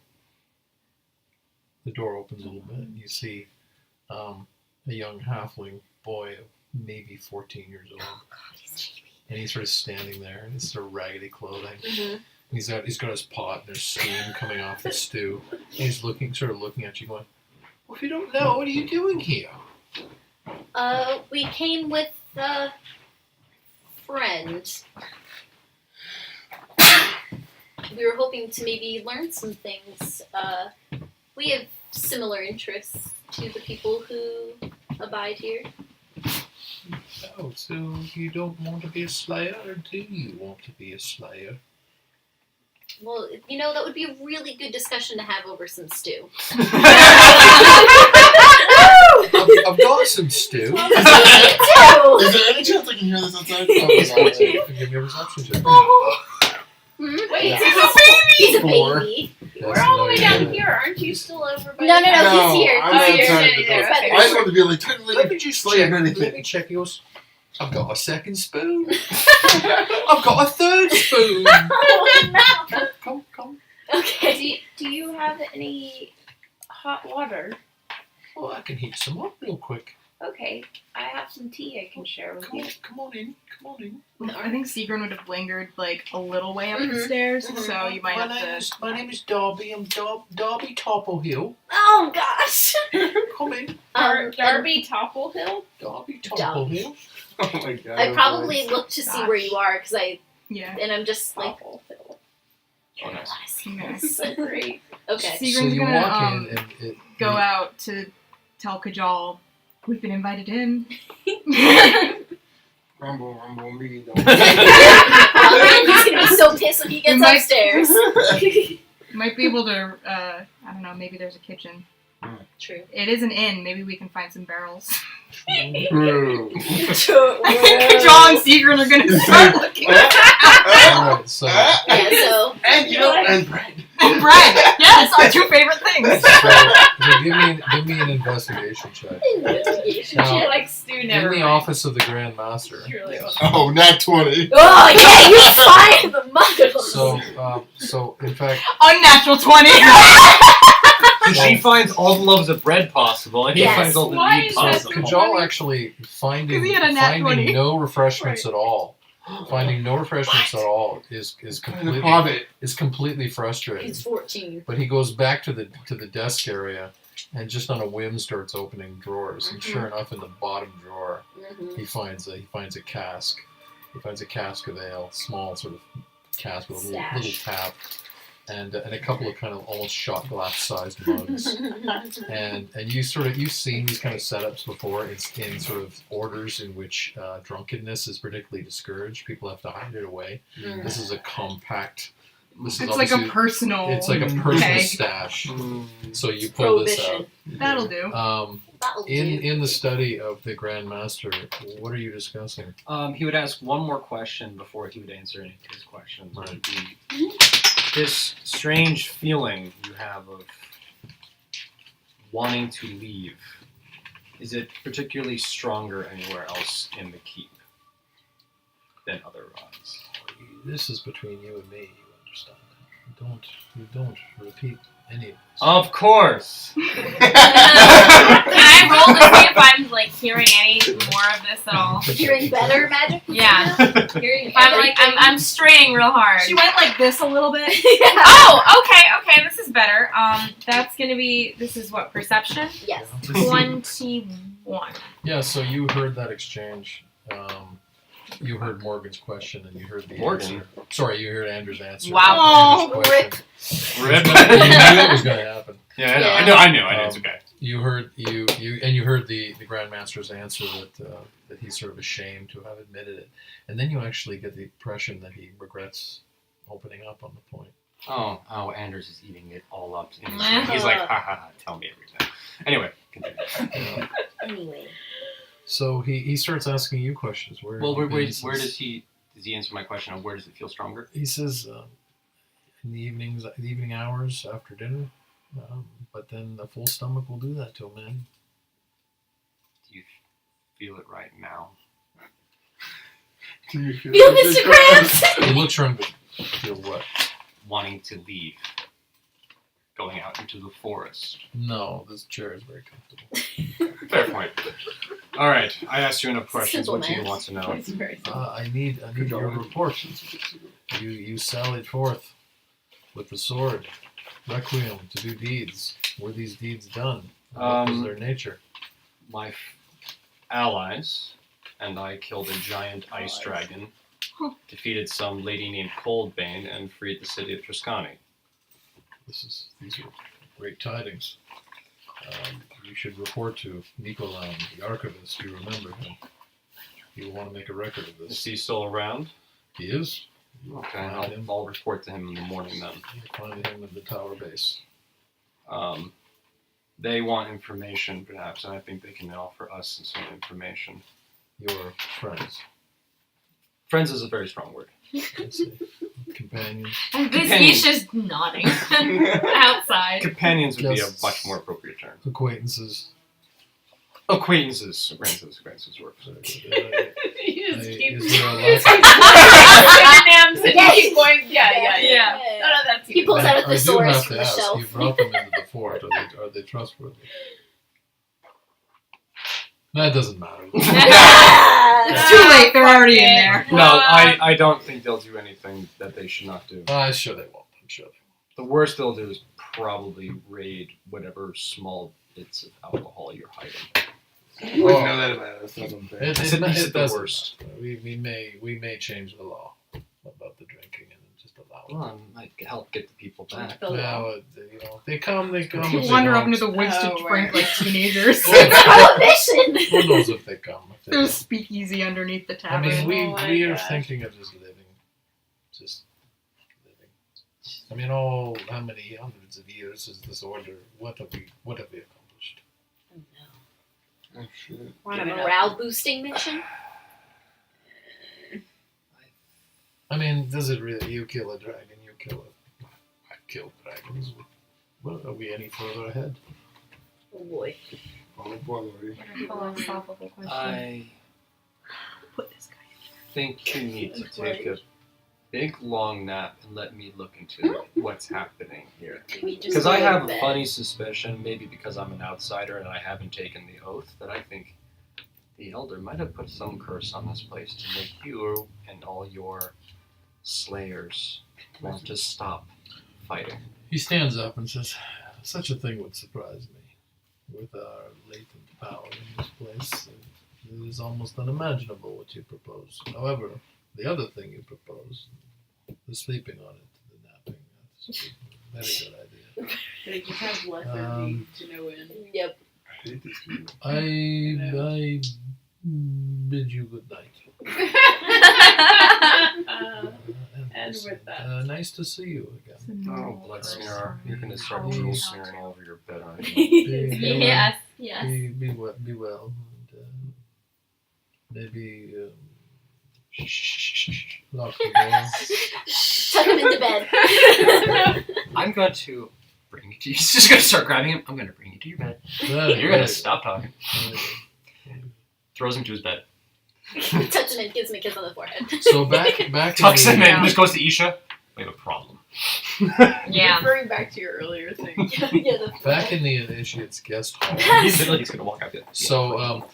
The door opens a little bit, and you see a young halfling boy of maybe 14 years old. Oh God, he's cheapy. And he's sort of standing there in his sort of raggedy clothing. Mm-hmm. He's got his pot and there's steam coming off the stew. And he's looking at you going, "Well, if you don't know, what are you doing here?" We came with a friend. We were hoping to maybe learn some things. We have similar interests to the people who abide here. Oh, so you don't want to be a slayer, or do you want to be a slayer? Well, you know, that would be a really good discussion to have over some stew. I've got some stew. Me too! Is there any chance I can hear this outside? Give me a reception check. Wait, Yeah. he's a Four. baby. We're all the way down here. Aren't you still over by No, the no, he's here. I'm Oh, He's you're outside standing the there. door. Okay. I just wanted to be like, Let totally me just slay check. anything. Let me check yours. I've got a second spoon. I've got a third spoon. Come. Okay. Do you have any hot water? Well, I can heat some up real quick. Okay, I have some tea I can share with you. Come on in. I think Sigrun would have lingered like a little way up the Mhm. stairs, Mhm. so you might have to. My name is Darby. I'm Darby Topplehill. Oh gosh. Come in, Darby Topplehill? Darby Topplehill. Oh my god. I probably look to see where you are because Yeah. I'm just like, Topplehill. Oh, nice. Nice. So great. okay. So Sigrun's you gonna walk in and go out to tell Kajal we've been invited in. Rumble, me. Oh man, he's gonna be so pissed when he gets might- upstairs. Might be able to. I don't know. Maybe there's a kitchen. True. It is an inn. Maybe we can find some barrels. True. Kajal and Sigrun are gonna start looking. Alright, so Yeah, so And you know, and bread. And bread. Yes, our 2 favorite things. so give me an investigation check. investigation. Now, She likes stew in never the mind. office of the Grand Master. She really was. Oh, nat 20. Oh yeah, you find the muggles. So in fact, Unnatural 20. She finds all the loaves of bread possible, and he Yes. finds all the Why meat is so that possible. Kajal actually finding 'Cause he had a nat 20. no refreshments at all. Finding no refreshments at all is Kind of completely hobbit. completely frustrating. He's 14. But he goes back to the desk area and just on a whim starts opening drawers. And sure enough, in the bottom drawer, Mm-hmm. he finds a cask. He finds a cask of ale, small sort of cask with a little Stash. tap. and a couple of kind of almost shot glass sized mugs. And you've seen these kind of setups before in sort of orders in which drunkenness is particularly discouraged. People have to hide it away. This is a compact. It's like a personal. It's like a personal keg. stash. So you pull this out. That'll do. In the study of the Grand Master, what are you discussing? He would ask one more question before he would answer any of his questions. Right. Would be this strange feeling you have of wanting to leave. Is it particularly stronger anywhere else in the keep than otherwise? This is between you and me. You understand? You don't repeat any of this. Of course. Can I roll to see if I'm like hearing any more of this at all? Hearing better magic? Yeah. Hearing If I'm straining real hard. She went like this a little bit. Oh, okay, this is better. This is what, perception? Yes. 21. Yeah, so you heard that exchange. You heard Morgan's question, and you heard the Morgan? answer. Sorry, you heard Andrew's answer. Wow. Andrew's question. Rip. You knew it was going to happen. Yeah, I know. I knew. It's okay. You heard you heard the Grand Master's answer that he's sort of ashamed to have admitted it, and then you actually get the impression that he regrets opening up on the point. Oh, Anders is eating it all up. He's like, ha ha ha, tell me everything. Anyway, continue. Anyway. So he starts asking you questions. Where Does he answer my question on where does it feel stronger? He says in the evening hours after dinner, but then a full stomach will do that to a man. Do you feel it right now? Do you feel You, like Mr. you're Krabs! He looks around and feel what? Wanting to leave. Going out into the forest. No, this chair is very comfortable. Fair point. All right, I asked you enough questions. Simple, What do you man. want to know? It's very simple. I need your report. You sallied forth with the sword, requiem, to do deeds. Were these deeds done? What was their nature? My allies and I killed a giant ice dragon, defeated some lady named Coldbane, and freed the city of Tuscany. These are great tidings. You should report to Nicolan, the archivist. You remember him. He will want to make a record of Is this. he still around? He is. Okay, I'll report to him in the morning then. You'll find him at the tower base. They want information, perhaps, and I think they can offer us some information. Your friends. Friends is a very strong word. Let's see. Companions. And this Companions. Isha's nodding outside. Companions would be a Just- much more appropriate term. Acquaintances. Acquaintances works. You just keep Is there a you just lack keep synonyms and you keep going. Yeah. Yeah. No, that's He pulls out a I do thesaurus have from to the ask, shelf. you brought them into the fort. Are they trustworthy? That doesn't matter. It's too late. They're already in there. No, I don't think they'll do anything that they should not do. I'm sure they won't. I'm sure they The worst they'll do is probably raid whatever small bits of alcohol you're hiding. You wouldn't know that about us. That's won't. unfair. It's the doesn't worst. matter. We may change the law about the drinking and just allow it. Well, it might help get the people back. Now, they come. People if they wander up don't. into the woods to Oh, drink right. like teenagers. Prohibition! Who knows if they come? If they There's don't. speakeasy underneath the I tavern. mean, Oh my we are gosh. thinking of just living. I mean, how many hundreds of years is this order? What have we accomplished? Oh, shit. On a morale boosting mission? I mean, does it really? You kill a dragon, you kill I kill dragons. What are we any further ahead? Oh boy. Oh, boy. Philosophical question. I Put this guy. think you need to take a big long nap and let me look into what's happening here. Maybe just Because I go to have a bed. funny suspicion, maybe because I'm an outsider and I haven't taken the oath, that I think the Elder might have put some curse on this place to make you and all your slayers want to stop fighting. He stands up and says, "Such a thing would surprise me. With our latent power in this place, it is almost unimaginable what you propose. However, the other thing you propose, the sleeping on it, the napping, Very good idea. They just have less to no end. Yep. I hate these people. I bid you good night. And with that. Nice to see you again. Oh, blood smear. You're going to start drool smearing all over your bed, aren't you? Yes, yes. Be well. And, maybe lock the door. Tuck him into bed. I'm going to bring you to... He's just going to start grabbing him. I'm going to bring you to your bed. You're going to stop talking. Throws him to his bed. Touches him and gives him a kiss on the forehead. So back Tucks in him the, in. Just goes to Isha. We have a problem. Yeah. Referring back to your earlier thing. back in the initiate's guest hall. He's going to walk out there. So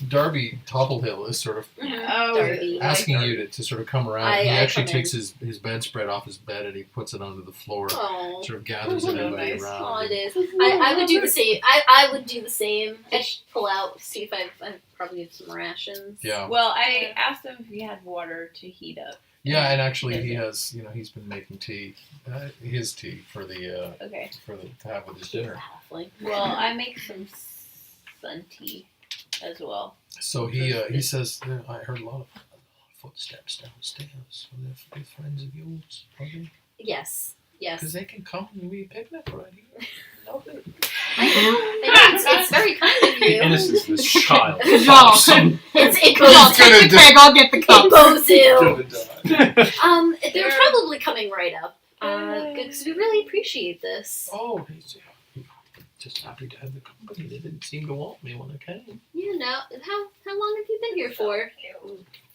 Darby Topplehill is sort of Oh, Darby. asking you to sort of come around. I He actually come takes his bedspread off his bed and he puts it onto the floor. Oh. Sort of gathers everybody nice. around. Oh, it is. I would do the same. I would do the same. I'd pull out, see if I probably have some rations. Yeah. Well, I asked him if he had water to heat up. Yeah, and actually he has, he's been making tea, his tea for the Okay. to have with his dinner. Hopefully. Well, I make some sun tea as well. So he says, I heard a lot of footsteps downstairs. Are they friends of yours? Are they? Yes. Because Yes. they can come and we picnic right here. Lovely. I know. It's very kind of The you. innocence of this child. Y'all. It Y'all goes. take the keg, I'll get the It cup. goes ill. Gonna die. They're probably coming right up. Because we really appreciate this. Oh, he's just happy to have the company. They didn't seem to want me when I came. Yeah. Now, how long have you been here for?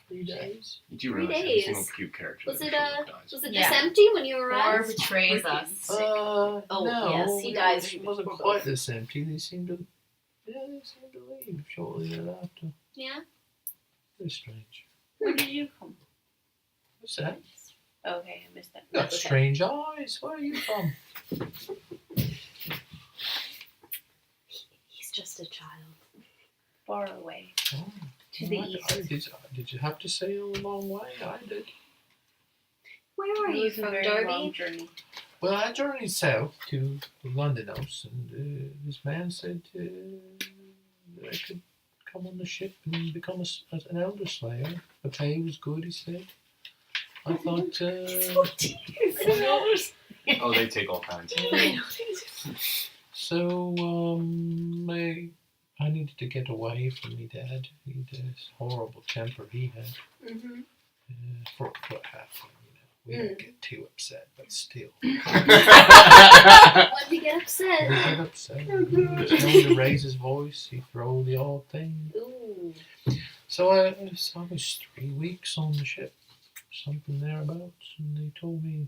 3 days. You do 3 realize every days. single cute character. Was in it the show dies. Was it Yeah. just empty when you Or arrived? betrays us. Oh, no, yes, he dies. It wasn't quite this empty. They seemed to leave shortly thereafter. Yeah. Very strange. Where did you come What's that? from? Okay, I missed that. Got That's okay. strange eyes. Where are you from? He's just a child. Far away. Oh, To the what? east. Did you have to sail a long way? I did. Where are It you was a from, very Darby? long journey. Well, I journeyed south to London House, and this man said that I could come on the ship and become an elder slayer. The pay was good, he said. I thought, Oh, they take all kinds. so I needed to get away from my dad. He had this horrible temper he had. Mm-hmm. For half, we don't get too upset, but still. When you get upset. We get upset. He was known to raise his voice. He throw the odd thing. Ooh. So I was 3 weeks on the ship, something thereabouts, and they told me,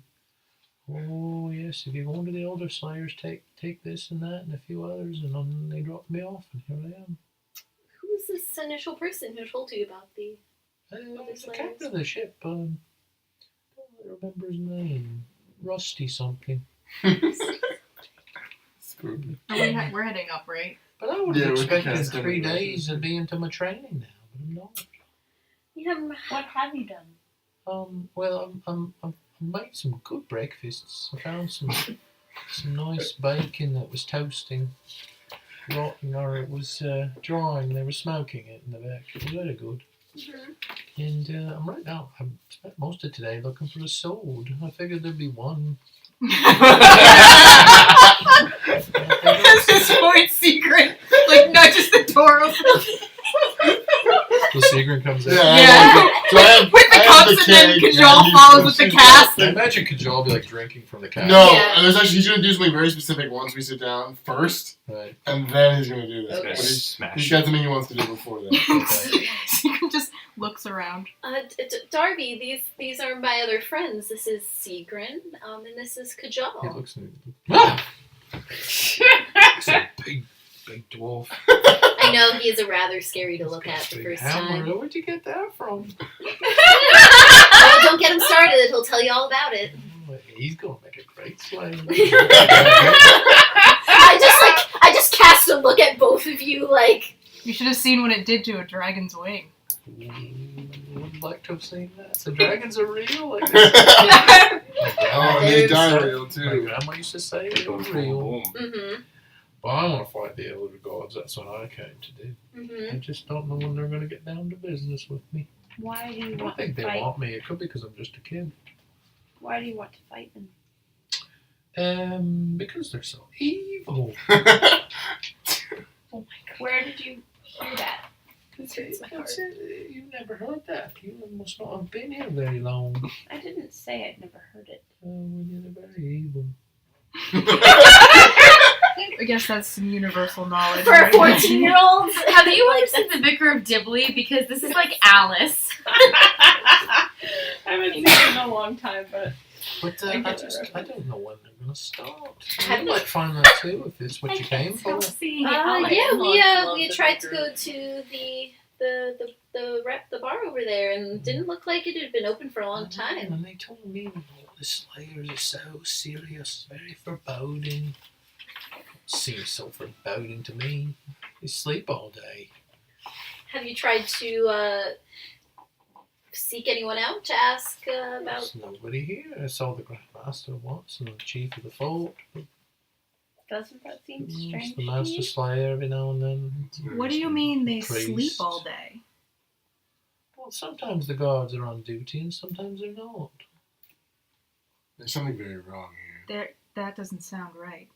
oh yes, if you're going to the Elder Slayers, take this and that and a few others, and then they dropped me off, and here I am. Who was this initial person who told you about the... The captain of the ship, I don't remember his name. Rusty something. Spooky. We're heading up, right? But I would Yeah, have we're expected casting 3 it. days to be into my training now, but I'm not. Yeah, What have you done? Well, I made some good breakfasts. I found some nice bacon that was toasting, rotten, or it was drying. They were smoking it in the back. It was very good. And I'm right now. I've spent most of today looking for a sword. I figured there'd be one. That's his point secret. Like, nudges the door open. The Seagrin comes in. Yeah. So I have, With the I have cups and then keg, Kajal he's follows gonna with the sit cast. I imagine Kajal be like drinking from the cask. No, Yeah. and there's actually he's gonna do something very specific once we sit down first, Right. and then he's gonna do this. Okay. But he's Smash. got something he wants to do before that. Okay. Seagrin just looks around. Darby, these are my other friends. This is Seagrin, and this is He Kajal. looks at me. Ah! He's a big dwarf. I know he is a rather scary to look at the Big first hammer. time. Where'd you get that from? Oh, don't get him started. He'll tell you all about it. Oh, he's gonna make a great slave. I just cast a look at both of you like, You should have seen what it did to a dragon's wing. What would like to have seen that. The dragons are real. Like Oh, and they die real My too. grandma used to say they were Boom, real. boom. Mm-hmm. Well, I want to fight the elder gods. That's what I came to do. Mm-hmm. I just don't know when they're going to get down to business with me. Why do I you don't want think to they fight? want me. It could be because I'm just a kid. Why do you want to fight them? Because they're so evil. Oh my god. Where did you hear that? This hurts my heart. You've never heard that. You must not have been here very long. I didn't say I'd never heard it. You're very evil. I guess that's some universal knowledge. For right? 14-year-olds. Have you ever seen The Vicar of Dibley? Because this is like Alice. I haven't seen it in a long time, but But I I get don't know when they're going to start. Have You you- might find that too if it's what you came for. Seeing Yeah, Alice. we tried to go to the bar over there, and it didn't look like it had been open for a long time. And they told me that the Slayers are so serious, very foreboding. Seems so foreboding to me. They sleep all day. Have you tried to seek anyone out to ask about? There's nobody here. I saw the Grand Master once and the Chief of the Fort. doesn't that seem It's strange the to Master you? Slayer every now and then. What do you mean they Priest. sleep all day? Well, sometimes the guards are on duty and sometimes they're not. There's something very wrong here. That doesn't sound right.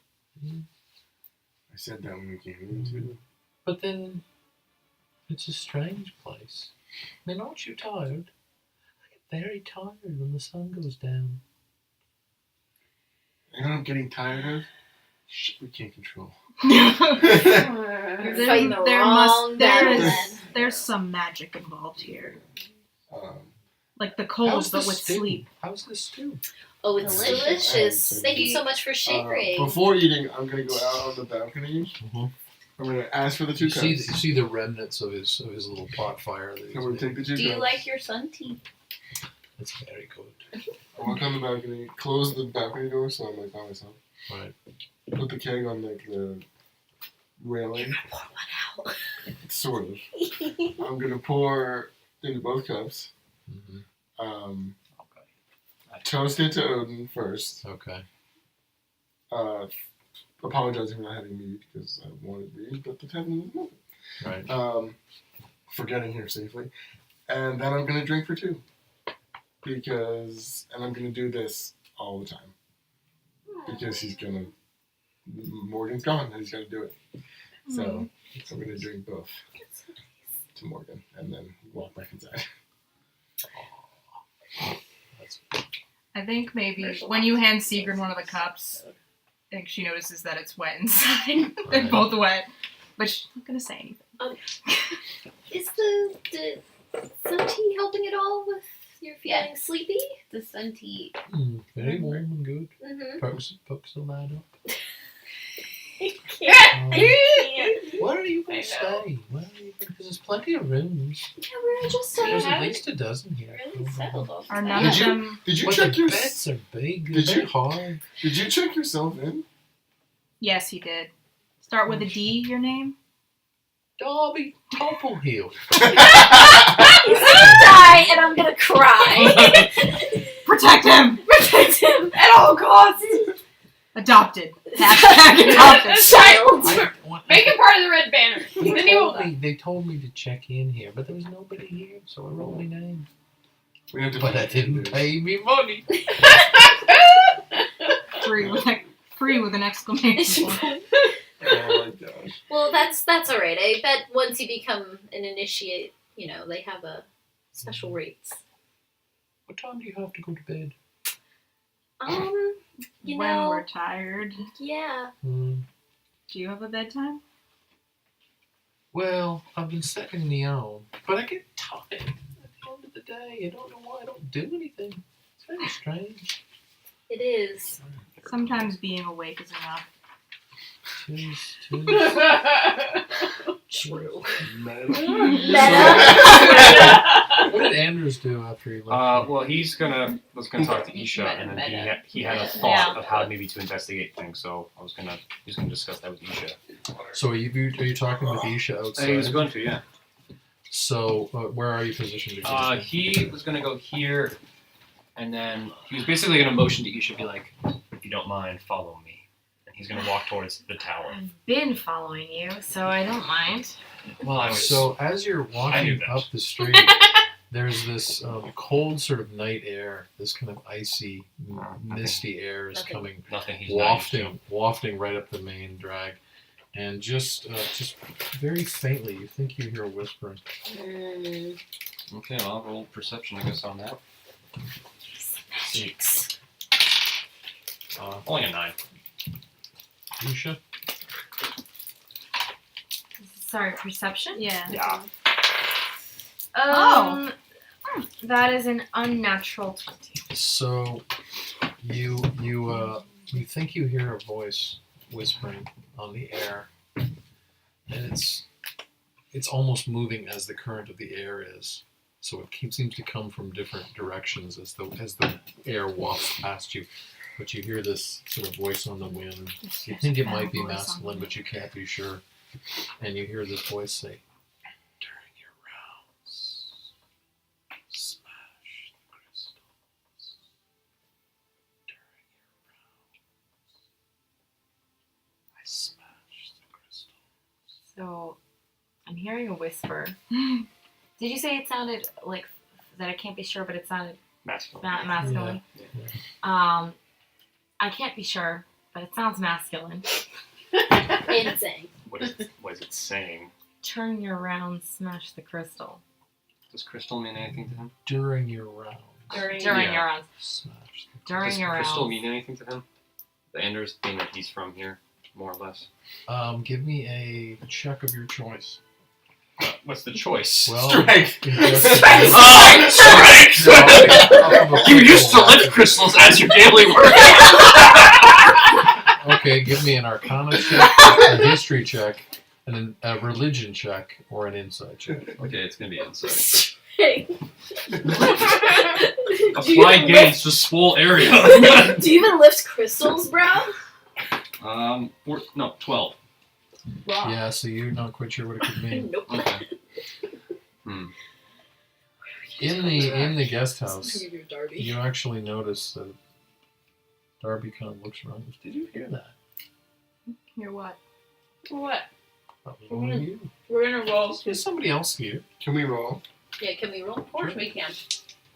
I said that when we came in too. But then, it's a strange place. I mean, aren't you tired? I get very tired when the sun goes down. You know what I'm getting tired of? Shit we can't control. You're fighting the wrong battle, then. There's some magic involved here, Um, like the cold, How's but the with stew? sleep. How's the stew? Oh, it's Delicious. delicious. Thank you so much for sharing. before eating, I'm gonna go out on the balcony. Mhm. I'm gonna ask for the 2 You cups. see the remnants of his little pot fire. That he's I'm gonna made. take the 2 Do cups. you like your sun tea? It's very good. Walk on the balcony, close the balcony door so I'm like by myself. Right. Put the keg on like the railing, Pour one out. sort of. I'm gonna pour into both cups. Mm-hmm. Toast it to Odin first. Okay. Apologizing for not having meat because I wanted meat, but the tavern was open. Right. For getting here safely. And then I'm gonna drink for 2. And I'm gonna do this all the time. Because Morgan's gone and he's gonna do it. So I'm gonna drink both to Morgan and then walk back inside. I think maybe There's a when lot you to hand this Sigrid one of the cups, episode. I think she notices that it's wet inside. They're Right. both wet, but she's not gonna say anything. Is the sun tea helping at all with your feeling sleepy? The sun tea. Very warm and good. Mm-hmm. Pokes the lad up. I Where are you I going to stay? Because there's plenty of rooms. Yeah, we're just There's at haven't least a dozen here. really settled all the Are time. none Did of you- them? Did you But check the your beds are big. Did They're you- hard. Did you check yourself in? Yes, he did. Start with a D. Your name? Darby Topplehill. He's gonna die, and I'm gonna cry. Protect him Protect him. at all costs. Adopted. Hashtag adopted. Child. Make him part of the Red Banner. Then you will die. They told me to check in here, but there was nobody here, so I wrote my name. We have to But I didn't pay me money. Free with an exclamation point. Oh my gosh. Well, that's all right. I bet once you become an initiate, they have a special rates. What time do you have to go to bed? You When know, we're tired. yeah. Do you have a bedtime? Well, I've been setting my own, but I get tired at the end of the day. I don't know why I don't do anything. It's very strange. It is. Sometimes being awake is enough. True. Meta. What did Andrews do after he left? Well, was gonna talk to Isha, and then he had a thought of how maybe to investigate things. So he's gonna discuss that with Isha. So are you talking with Isha outside? He was going to, yeah. So where are you positioned exactly? He was gonna go here, and then he was basically gonna motion to Isha, be like, "If you don't mind, follow me." And he's gonna walk towards the tower. I've been following you, so I don't mind. Well, I was. So as you're I walking knew that. up the street, there's this cold sort of night air, this kind of icy, misty air is Nothing. coming, Nothing he's not used to. wafting right up the main drag, and just very faintly, you think you hear whispering. Mm, Okay, well, I'll roll perception, I guess, on that. magics. Only a 9. Isha? Sorry, perception? Yeah. Yeah. That is an unnatural 20. So you think you hear a voice whispering on the air, and it's almost moving as the current of the air is. So it seems to come from different directions as the air wafts past you. But you hear this sort of voice on the wind. You think it might be masculine, but you can't be sure. And you hear this voice say, "During your rounds, smash the crystals. During your rounds, I smash the crystals." So, I'm hearing a whisper. Did you say it sounded like that? I can't be sure, but it sounded Masculine. masculine. I can't be sure, but it sounds masculine. Insane. What is it saying? Turn your round, smash the crystal. Does crystal mean anything to him? During your rounds, During Yeah. your rounds. smash the During Does your crystal rounds. mean anything to him? The Anders being that he's from here, more or less. Give me a check of your choice. What's the choice? Well, Strength. You used to lift crystals as your daily work. Okay, give me an Arcana check, a History check, and then a Religion check, or an Insight check. Okay, it's gonna be insight. Hey. Apply gains to swole area. Do you even lift crystals, bro? 12. Wow. Yeah, so you're not quite sure what it could mean. Nope. Okay. In the guest house, Give your Darby. you actually notice that Darby kind of looks around. Did you hear that? Hear what? What? That was one of you. We're gonna roll. Is somebody else here? Can we roll? Yeah, can we roll? Of course we can.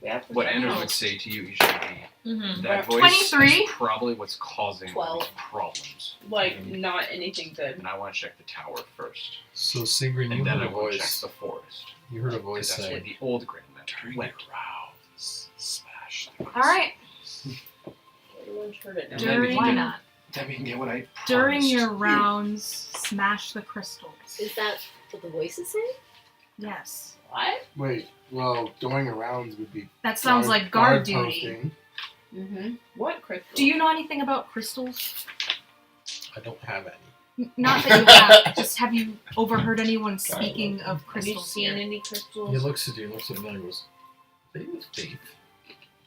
We have What perception. Anders would say to you, you should be. Mm-hmm. That voice 23? is probably what's causing 12. these problems. Like, not anything good. And I want to check the tower first. So Sigrid, you And then heard I a want to check voice. the forest. You heard a Because voice that's where say, the old Grandmaster went. rounds, smash the All right. Everyone's heard it now. And then we Why can not? Then we can get what I During promised. your rounds, smash the crystals. Is that what the voice is saying? Yes. What? Wait, well, going around would be That sounds like guard duty. posting. Mm-hmm. What crystal? Do you know anything about crystals? I don't have any. Not that you have. Just have you overheard anyone speaking of Have you crystals seen here? any crystals? He looks at you, looks at me, and goes, "Are you a thief?"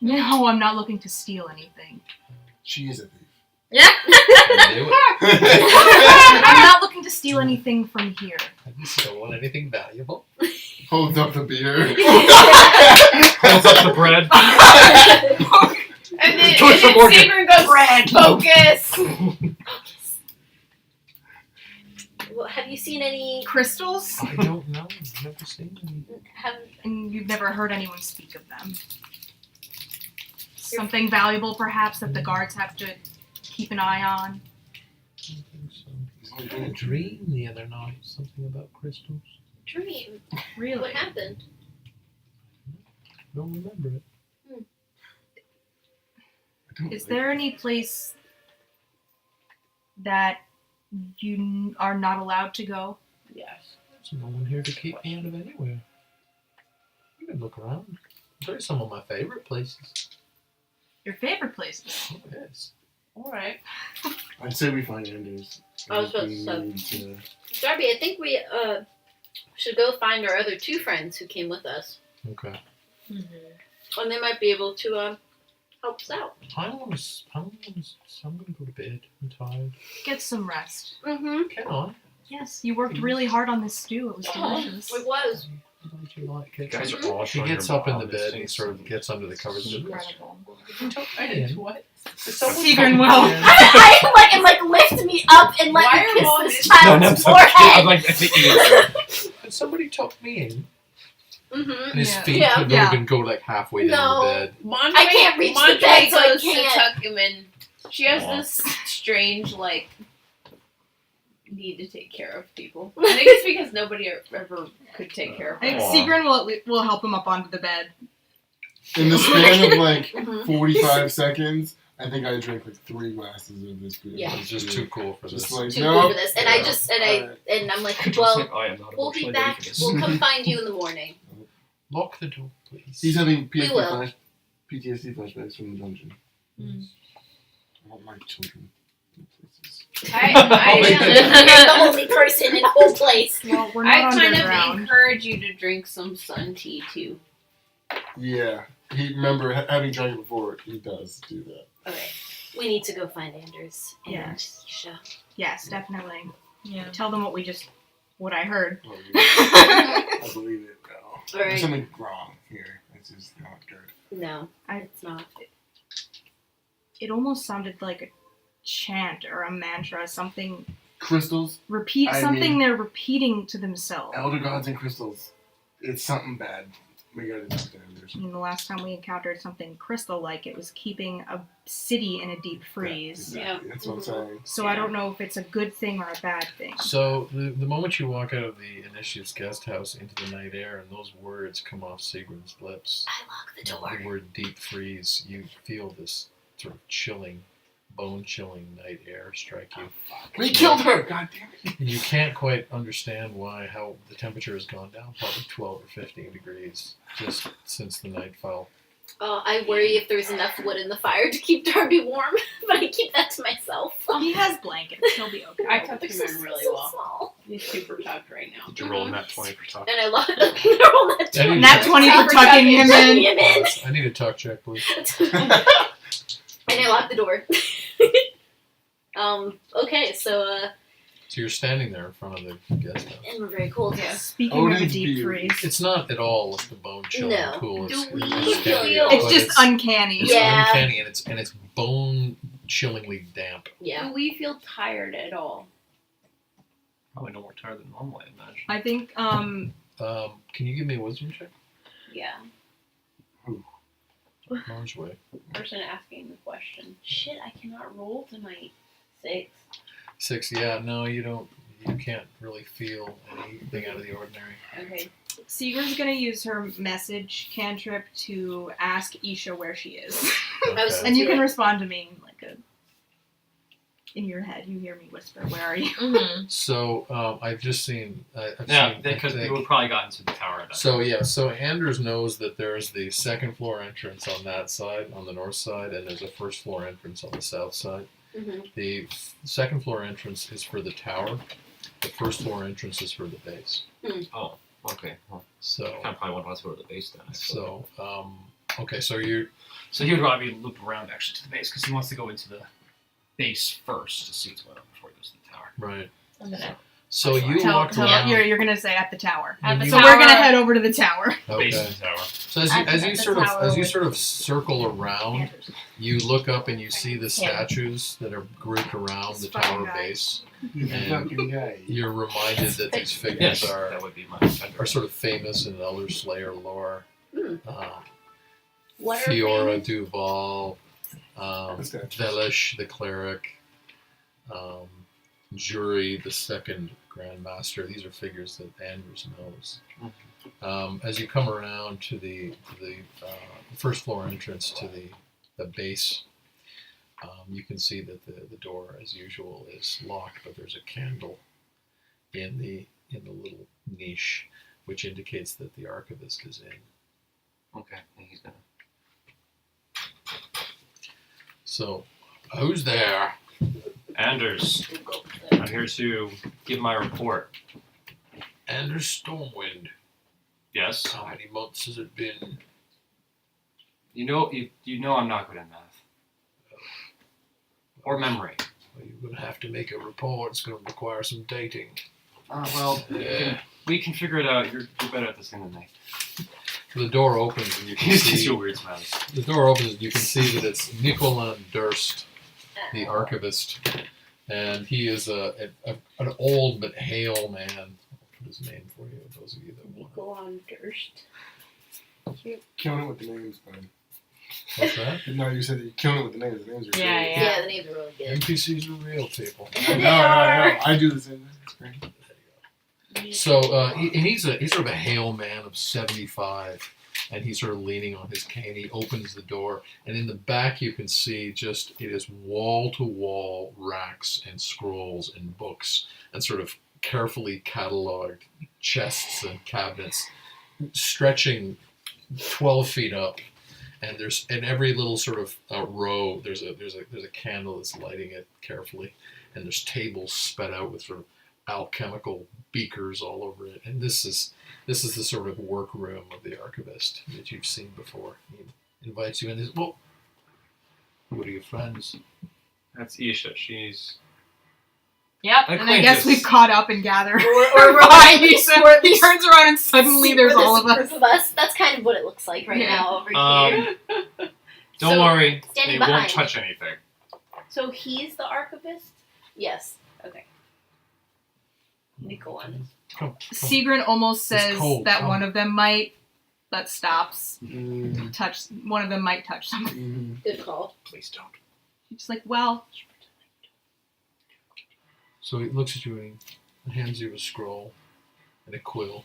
No, I'm not looking to steal anything. She is a thief. I knew it. I'm not looking to steal anything from here. Have you stolen anything valuable? Holds up the beer. Holds up the bread. And then, George and then Morgan. Saber goes, focus! Well, have you seen any? Crystals? I don't know. I've never seen any. And you've never heard anyone speak of them. Something valuable, perhaps, that the guards have to keep an eye on. I don't think so. I had a dream the other night. Something about crystals. Dream. Really? What happened? Don't remember it. Is there any place that you are not allowed to go? Yes. There's no one here to keep me out of anywhere. You can look around. There's some of my favorite places. Your favorite places? Oh, yes. Alright. I'd say we find Anders. I was about to We say. need to- Darby, I think we should go find our other two friends who came with us, Okay. and they might be able to help us out. I'm gonna go to bed. I'm tired. Get some rest. Mm-hmm. Can I? Yes, you worked really hard on this stew. It was Oh, delicious. it was. Somebody do like You it. guys are all He showing gets your up in the mom bed and he things. sort of gets under the covers. Incredible. I did what? Sigrun will. I like lift me up and let Why me are kiss all this this- child's I'm forehead. like thinking it. Can somebody tuck me in? Mm-hmm. And his Yeah. feet Yeah. don't Yeah. even go like halfway down No. the bed. Montre, I can't reach the Montre bed, so I goes can't. to tuck him in. She has Aw. this strange, like, need to take care of people. I think it's because nobody ever could take care of I think her. Aw. Sigrun will help him up onto the bed. In the span of like Mhm. 45 seconds, I think I drank like 3 glasses of this beer. Yeah. He's just too cool for Just this. like, Too no. cool for this. And Yeah. and I'm like, Just well, like, I am not we'll be emotionally ready back. for this. We'll come find you in the morning. Lock the door, please. He's having We will. PTSD flashbacks from the dungeon. Mm. I want my children in places. You're the only person in the whole place. Well, we're I not kind of underground. encourage you to drink some sun tea too. Yeah. He remember having drank it before. He does do that. Okay, we need to go find Anders and Yes. Isha. Yes, definitely. Yeah. Tell them what I heard. Oh, I believe it. No. All There's right. something wrong here. It's just not good. No, I- it's not. It almost sounded like a chant or a mantra, something Crystals, I something mean- they're repeating to themselves. elder gods, and crystals. It's something bad. We gotta talk to Anders. I mean, the last time we encountered something crystal-like, it was keeping a city in a deep freeze. Yeah, exactly. That's what I'm saying. So I don't know if it's a good thing or a bad thing. So the moment you walk out of the initiate's guest house into the night air, and those words come off Sigrun's lips, I lock the door. the word "deep freeze," you feel this sort of chilling, bone-chilling night air strike you. We killed her! God damn it! And you can't quite understand how the temperature has gone down, probably 12 or 15 degrees just since the night fell. I worry if there's enough wood in the fire to keep Darby warm, but I keep that to myself. He has blankets. He'll be okay. I tucked They're him in really well. small. He's super tucked right now. Did you roll in that 20 for talk? And I lock the roll that I need Nat 20 for tucking him in. him in. I need a tuck check, please. And I lock the door. Okay, so So you're standing there in front of the guest house. and we're very cold. Yeah. Speaking of a Odin's deep beard. freeze, It's not at all like the bone-chilling No. cool. Do It's, we it's feel- scary, it's but just uncanny. It's Yeah. uncanny and it's bone-chillingly damp. Yeah. Do we feel tired at all? Probably no more tired than normal, I imagine. I think Can you give me a wisdom check? Yeah. Mars way. Person asking the question. Shit, I cannot roll tonight. 6. 6. Yeah, no, you don't. You can't really feel anything out of the ordinary. Okay. Sigrun's gonna use her message cantrip to ask Isha where she is. I was- Okay. And you can respond to me in your head. You hear me whisper, "Where are you?" Mm-hmm. So I've just seen. I've Yeah, seen, because I we think- would probably gotten to the tower at that So yeah, so Anders knows that there's the second floor entrance on that side, on the north side, and there's a first floor entrance on the south side. Mhm. The second floor entrance is for the tower. The first floor entrance is for the base. Oh, okay. Well, So kind of probably want us to go to the base then. Actually. so okay, so you're So he would probably loop around actually to the base because he wants to go into the base first to see what's going on before he goes to the tower. right. I'm gonna. So you walked around. You're gonna say at the tower. At the So tower. we're gonna head over to the tower. Base Okay. of the tower. So as you, At as the you sort of tower as you with- sort of circle around, you look up and you see the Yeah. statues that are grouped around the Fucking tower guy. base. You And- fucking guy. You're reminded that these figures Yes, are that would be my offender. are sort of famous in Elder Slayer lore. Hmm. What are Fiora famous? Duval, The statues. Velish the cleric, Jury the second grandmaster. These are figures that Anders knows. As you come around to the first floor entrance to the base, you can see that the door, as usual, is locked, but there's a candle in the little niche, which indicates that the archivist is in. Okay, and he's gonna. So, who's there? Anders, I'm here to give my report. Anders Stormwind. Yes. How many months has it been? You know I'm not good at math or memory. Well, you're going to have to make a report. It's going to require some dating. Well, Yeah. we can figure it out. You're better at this thing than me. The door opens and you can He's just see. your weird smiles. The door opens and you can see that it's Nicolan Durst, the archivist, and he is an old but hale man. I'll put his name for you, those of you that want. Go on, Durst. Killing it with the names, man. What's that? No, you said that you're killing it with the names. The names are Yeah, great. Yeah, the names are really good. NPCs are real people. No, I do the same thing. It's great. So he's sort of a hale man of 75, and he's sort of leaning on his cane. He opens the door, and in the back you can see it is wall to wall racks and scrolls and books and sort of carefully cataloged chests and cabinets stretching 12 feet up. And there's in every little sort of row there's a candle that's lighting it carefully, and there's tables spread out with sort of alchemical beakers all over it. And this is the sort of workroom of the archivist that you've seen before. He invites you in. He says, "Well, what are your friends?" That's Isha. She's Yep. And I guess acquaintance. we've caught up and gathered Or we're behind you. So he turns around and suddenly there's all of us. Group of us. That's kind of what it looks like right now over here. Don't So, worry, standing they behind. won't touch anything. So he's the archivist? Yes. Nicolan. Come. Sigrun almost It's says cold, that come. one of them might, but stops. Mm, One of them might touch something. mm. Good call. Please don't. He's like, well, So he looks at you and he hands you a scroll and a quill.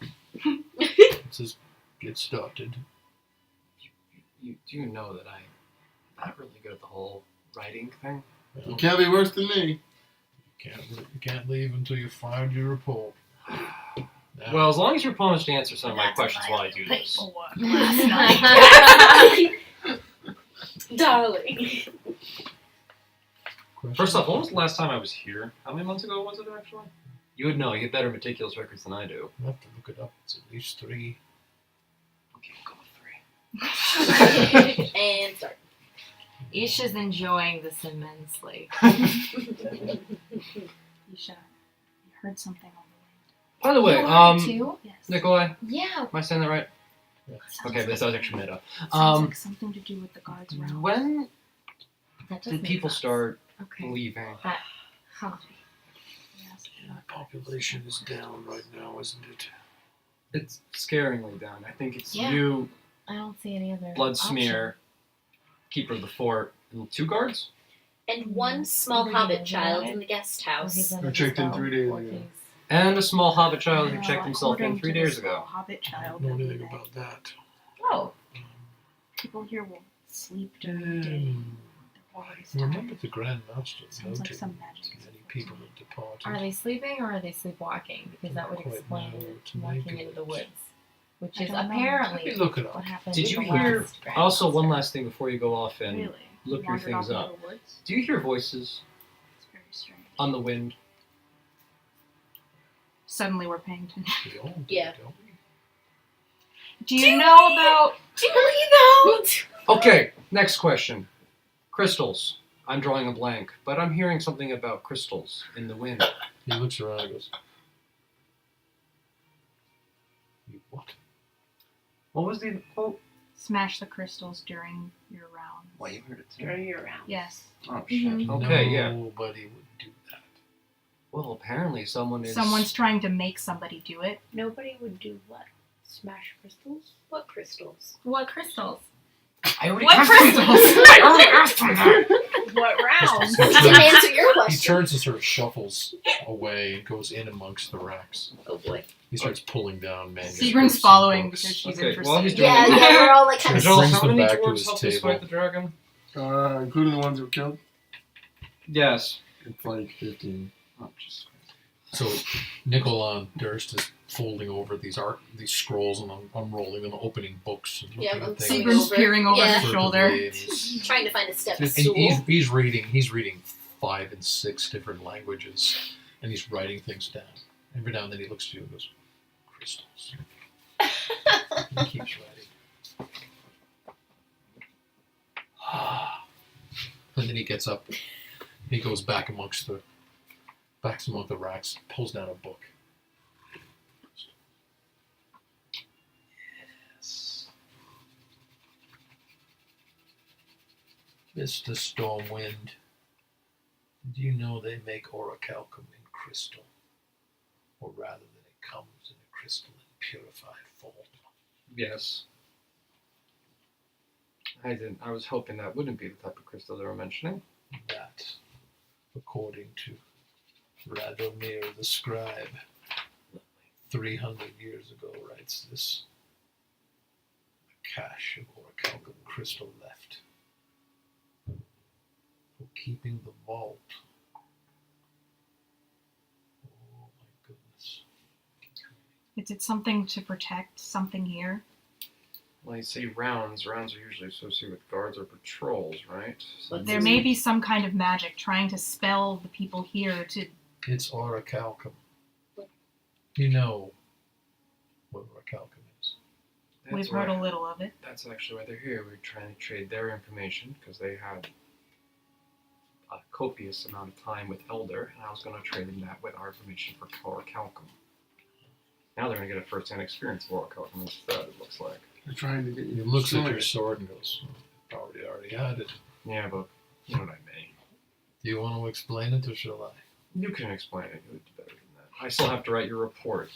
It says, "Get started." You do know that I'm not really good at the whole writing thing. You can't be worse than me. You can't leave until you find your report. Now, Well, as long as you're promised to answer some of my That's questions while I do this. paperwork last night. Darling. question? First off, when was the last time I was here? How many months ago was it actually? You would know. You have better meticulous records than I do. I'll have to look it up. It's at least 3. Okay, I'll go with 3. And start. Isha's enjoying this immensely. Isha, you heard something on By the way, Too? the way. Yes. Nikolai, Yeah. am I saying that right? Sounds Okay, but that was actually meta. sounds like something to do with the guards around. When That does did make people sense. start Okay. leaving? Huh. Yes. The population is down right now, isn't it? It's scaringly down. I think it's Yeah. you, I don't see any other Blood option. Smear, Keeper of the Fort, and 2 guards? And one small Maybe hobbit he child wanted- in the guest Or he's house. under I checked in spell, 3 days or ago. he's- And a small hobbit child who Well, checked himself in according 3 to the days small ago. Hobbit I child. don't know that we anything met, about that. Oh. People here will sleep during the day. They're always Remember tired. the Grand Master Sounds like noted some magic. many people have departed. Are they sleeping or are they sleepwalking? Because that would Quite explain know to walking make into it. the woods. Which I is don't know. Let me apparently look it what up. happened Did with you the hear- last Grand Also, one Master. last thing before you go off and Really? look your Wandered things off up. into the woods? Do you hear voices It's very strange. on the wind? Suddenly we're paying attention. We all do, Yeah. don't we? Do you know about... Do you know? Okay, next question. Crystals. I'm drawing a blank, but I'm hearing something about crystals in the wind. He looks around and goes, "You what?" What was the quote? Smash the crystals during your rounds. Well, you heard it too. During your round. Yes. Oh, shit. Mhm. Okay, yeah. Nobody would do that. Well, apparently someone is... Someone's trying to make somebody do it. Nobody would do what? Smash crystals? What crystals? What crystals? I already What asked crystals? him. I already asked him that. What round? He Didn't turns- answer your He question. turns and sort of shuffles away and goes in amongst the racks. Oh boy. He starts pulling down manuscripts. Sigrun's and following books. because she's Okay, interested. while he's doing Yeah, it- yeah, we're all like kind of. Sure. Joel, brings how them many back to dwarves his helped us table. fight the dragon? Including the ones who were killed, Yes. it's like 15. Oh, Jesus Christ. So Nicolan Durst is folding over these scrolls and unrolling them, opening books and Yeah, looking I'm at things. seeing Sigrun's peering over Yeah. his shoulder. furtively, and he's- Trying to find a step and stool. he's reading 5 and 6 different languages, and he's writing things down. Every now and then he looks at you and goes, "Crystals." And he keeps writing. And then he gets up. He goes back amongst the racks, pulls down a book. Mr. Stormwind, did you know they make orichalcum in crystal? Or rather that it comes in a crystalline purified form? Yes. I didn't. I was hoping that wouldn't be the type of crystal they were mentioning. That, according to Radomir the scribe, 300 years ago, writes this. A cache of orichalcum crystal left for keeping the vault. Oh my goodness. Is it something to protect something here? Well, you say rounds. Rounds are usually associated with guards or patrols, right? So There may be some kind of magic trying to spell the people here to... It's orichalcum. You know what orichalcum is. We've heard a little of it. That's actually why they're here. We're trying to trade their information because they had a copious amount of time with Elder, and I was going to trade them that with our information for orichalcum. Now they're going to get a first-hand experience of orichalcum instead, it looks like. They're trying to get you He to looks at destroy your it. sword and goes, already had it. Yeah, but you know what I mean. Do you want to explain it or shall I? You can explain it. You would do better than that. I still have to write your report.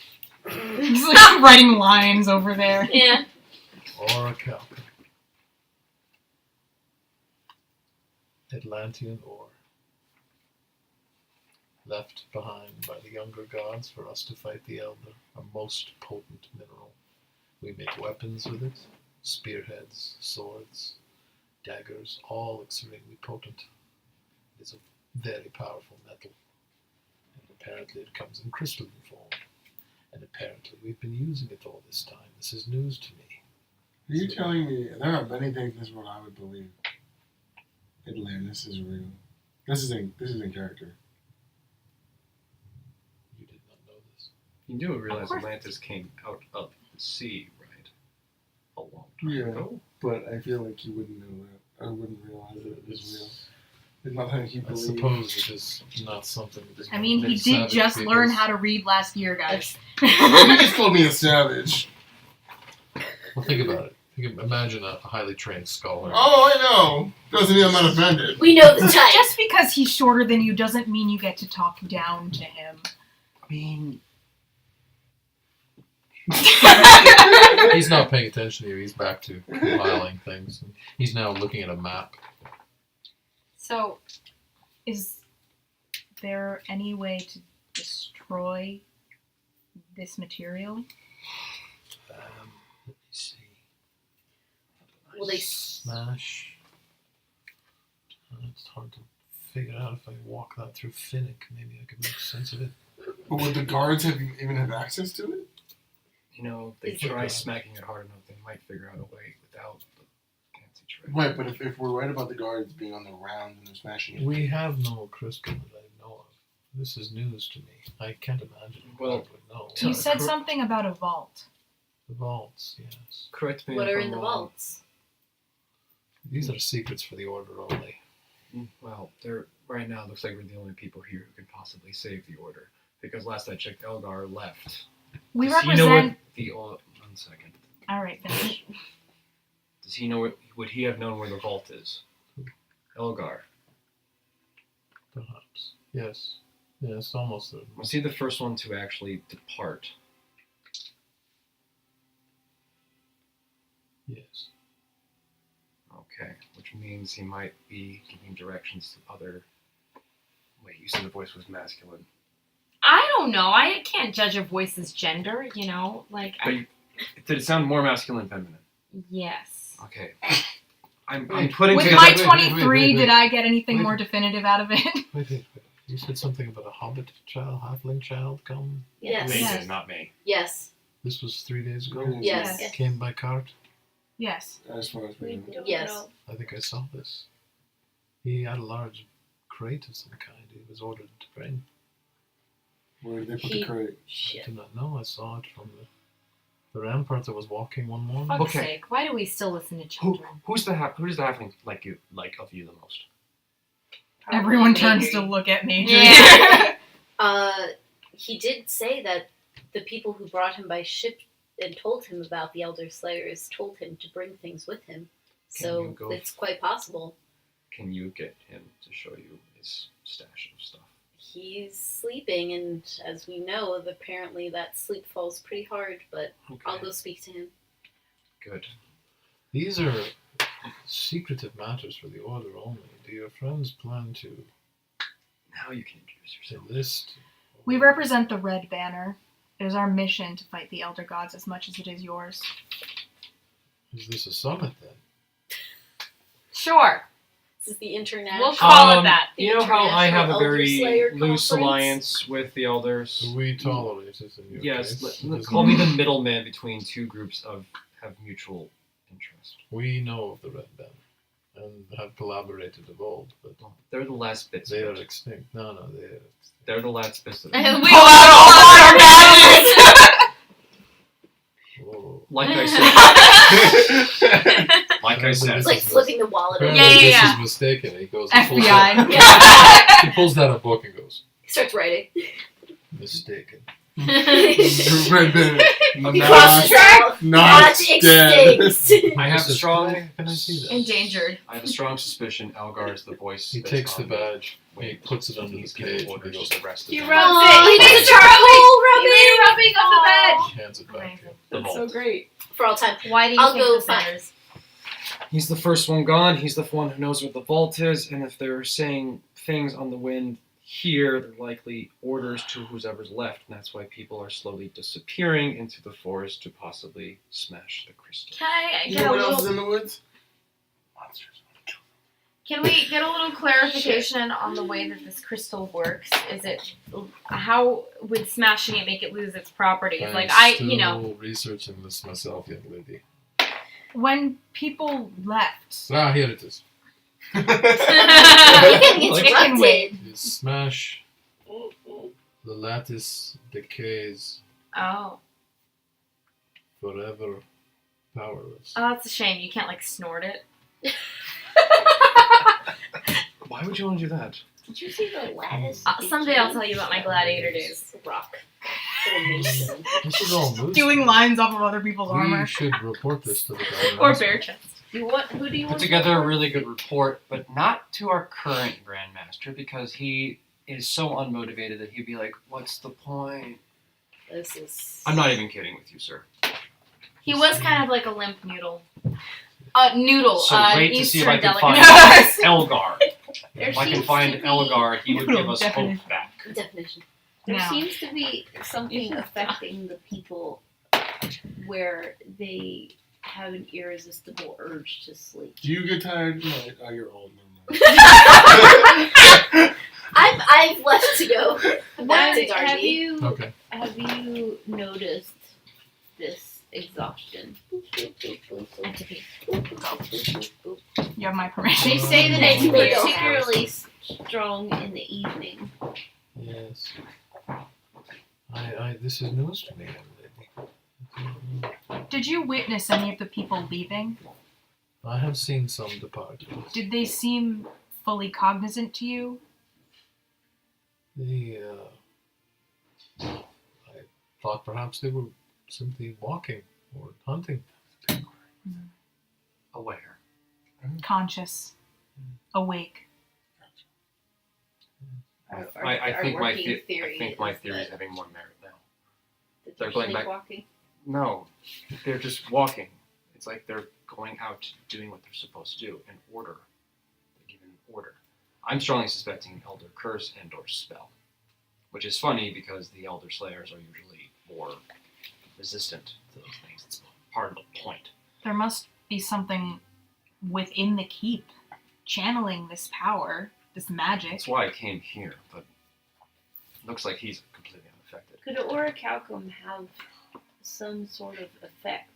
He's like writing lines over there. Yeah. Orichalcum. Atlantean ore. Left behind by the younger gods for us to fight the Elder. A most potent mineral. We make weapons with it. Spearheads, swords, daggers, all extremely potent. It is a very powerful metal. And apparently it comes in crystalline form. And apparently we've been using it all this time. This is news to me. Are you telling me there are many things in this world I would believe? Atlantis is real. This is in character. You did not know this. You do realize course. Atlantis came out of the sea, right? A long time Yeah. ago. But I feel like you wouldn't know that. I wouldn't realize that it was real. It's not something you I believe. suppose it is not something that is I mean, he that did savage just peoples- learn how to read last year, guys. You just called me a savage. Well, think about it. Imagine a highly trained scholar. Oh, I know. Doesn't mean I'm not offended. We know the type. Just because he's shorter than you doesn't mean you get to talk down to him. I mean, He's not paying attention to you. He's back to compiling things. He's now looking at a map. So, Is there any way to destroy this material? Let me see. Will they Smash. It's hard to figure out if I walk that through Finnick. Maybe I could make sense of it. But would the guards even have access to it? you know, if they Is it- try smacking it hard enough, they might figure out a way without the fancy trick. Right, but if we're right about the guards being on the round and they're smashing it, We have no crystal that I know of. This is news to me. I can't imagine a Well, guard would know. You said something about a vault. The vaults, yes. Correct me What if are I'm in the wrong. vaults? These are secrets for the Order only. Well, they're right now. It looks like we're the only people here who could possibly save the order. Because last I checked, Elgar left. We Does he know what represent. the? 1 second. All right, finish. Does he know what? Would he have known where the vault is? Elgar. Perhaps. Yes. Yes, almost there. Was he the first one to actually depart? Yes. Okay, which means he might be giving directions to other. Wait, you said the voice was masculine. I don't know. I can't judge a voice's gender, you know? Like, But did it sound more masculine, feminine? yes. Okay. I'm putting With together. my wait, 23, wait. did I get anything Wait. more definitive out of it? Wait. You said something about a hobbit child, halfling child come? Yes. They Yes. did, not me. Yes. This was 3 days ago? Yes. Yes. Came by cart? Yes. as far as we know. don't Yes. know. I think I saw this. He had a large crate of some kind he was ordered to bring. Where did they put He- the crate? I Shit. do not know. I saw it from the rampart that was walking one morning. Fuck's Okay. sake, why do we still listen to children? Who's the halfling like of you the most? Everyone Probably turns me. to look at me. Yeah. He did say that the people who brought him by ship and told him about the Elder Slayers told him to bring things with him. Can So you go- it's quite possible. Can you get him to show you his stash of stuff? He's sleeping, and as we know, apparently that sleep falls pretty hard, but Okay. I'll go speak to him. Good. These are secretive matters for the Order only. Do your friends plan to Now you can introduce yourself. enlist? We represent the Red Banner. It is our mission to fight the Elder Gods as much as it is yours. Is this a summit then? Sure. This is the international. We'll call it that. You know how I have a International very Elder Slayer loose Conference? alliance with the elders? Do we tolerate it in your Yes, case? call me the middleman between two groups of have mutual interest. We know of the Red Banner and have collaborated of old, but They're the last bits they of are it. extinct. No, they are extinct. They're the last bits of We it. all our badges. Oh. Like I said. Like I said. It's like flipping the wallet over. Apparently Yeah. this is mistaken. He goes and pulls FBI. out, he pulls out a book and goes, He starts writing. mistaken. Red Banner. He crosses Not, track. not dead. extinct. I have This a is- strong Can I see that? Endangered. I have a strong suspicion Elgar is the voice. He that's takes the on badge, he puts it under the these page, people and he orders goes, to arrest He them. rubs Aw, it. he He makes makes a charcoal rubbing. rubbing of the badge. hands it back to him. The That's so vault. great. For all time. Why do you I'll think go this find- matters? He's the first one gone. He's the one who knows where the vault is, and if they're saying things on the wind here, they're likely orders to whoever's left, and that's why people are slowly disappearing into the forest to possibly smash the crystal. Can I You get know a what else is little? in the woods? Monsters. Can we get a little clarification on the way that this crystal works? Is it how would smashing it make it lose its properties? I'm Like still researching this myself, young lady. When people left, Ah, here it is. You're getting Like- interrupted. You smash, the lattice decays, Oh, forever powerless. that's a shame. You can't like snort it. Why would you want to do that? Did you see the lattice? Someday I'll tell you about my gladiator days. Rock. Formation. This is all moose. stealing lines off of other people's We armor. should report this to the government. Or bear chest. Who do you Put want together to a really good report, but not to our current Grandmaster, because he is so unmotivated that he'd be like, what's the point? This is. I'm not even kidding with you, sir. He was kind of like a limp noodle. Noodle. So wait to see if I Eastern can find delicacy. Elgar. There If I can seems find to be- Elgar, he would give us Definition. hope back. Definition. There No. seems to be something affecting the people where they have an irresistible urge to sleep. Do you get tired? No, you're old. I've left to go back to Have Darby. you Okay. have you noticed this exhaustion? You have my permission. They say that it's Really don't. particularly strong in the evening. Yes. This is news to me, young lady. Did you witness any of the people leaving? I have seen some depart. Did they seem fully cognizant to you? I thought perhaps they were simply walking or hunting. Aware. Conscious, awake. I think my working theory I think my is theory is that- having more merit now. that They're going back- sleepwalking. No, they're just walking. It's like they're going out doing what they're supposed to do in order. They're given order. I'm strongly suspecting an Elder Curse and or spell. Which is funny because the Elder Slayers are usually more resistant to those things. It's part of the point. There must be something within the keep channeling this power, this magic. That's why I came here, but it looks like he's completely unaffected. Could orichalcum have some sort of effect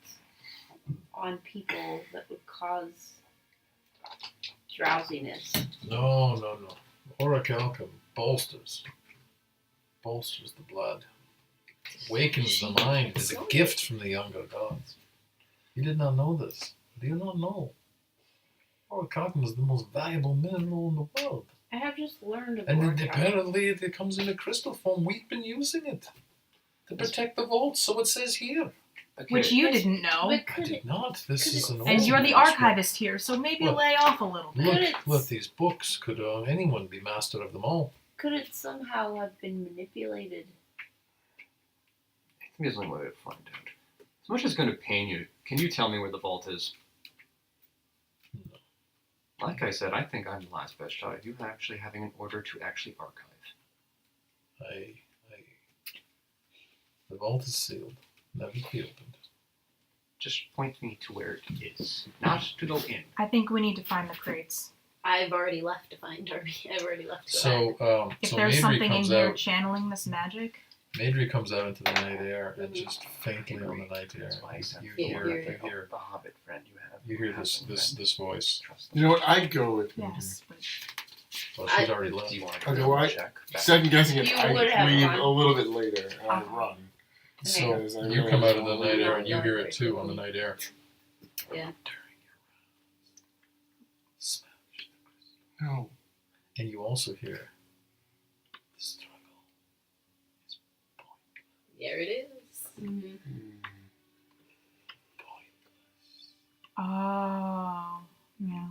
on people that would cause drowsiness? No. Orichalcum bolsters the blood. Wakens the mind. It is a gift from the younger gods. You did not know this. Do you not know? Orichalcum is the most valuable mineral in the world. I have just learned of And orichalcum. apparently it comes in a crystal form. We've been using it to protect the vault, so it says here. Okay. which you didn't know. But I could did it, not. This is an And old you're the manuscript. archivist here, so maybe Well, lay off a little bit. Look, it's- look, these books. Could anyone be master of them all? could it somehow have been manipulated? I think there's only one way to find out. As much as it's going to pain you, can you tell me where the vault is? No. Like I said, I think I'm the last best shot at you actually having an order to actually archive. The vault is sealed, never to be opened. Just point me to where it is, not to go in. I think we need to find the crates. I've already left to find Darby. I've already left. To If So there's Madry something in comes here out. channeling this magic, Madry comes out into the night air and Mhm. just faintly on the night air, That's why I said you Yeah, hear, yeah. you hear, the Hobbit friend you have. you hear this voice. Trust You know what? I'd go with him. yes. But Well, she's I- already left. Do you want Okay, to well, check? Back? Second guessing it, You I would have leave run. a little bit later and I Uh-huh. run. So Because I you realize come out of the all night air the- and you hear it too on the night air. Yeah. No. And you also hear the struggle. There it is. Mm-hmm. oh, yeah.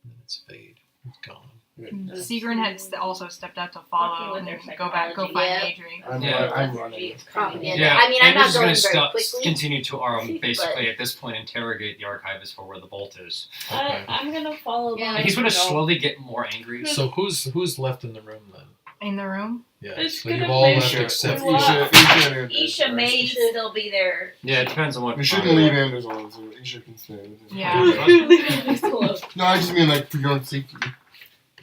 And then it's fade. It's gone. Sigrun had also stepped out to follow Fucking with and their go back, go psychology. find Yeah. Adri. Yeah. I'm running. Propaganda. I mean, I'm not Andrew's going gonna very quickly. continue to basically but- at this point interrogate the archivist for where the vault is. Okay. I'm gonna follow Yeah. behind. He's gonna you, though. slowly get more angry. So who's left in the room then? In the room? Yeah. It's So you've gonna all be- left Isha, except Well, Isha, Isha may Isha. still be there. Yeah, it depends on what. We shouldn't leave Anders alone, so Isha can stay with him. Yeah. No, I just mean like for your own safety.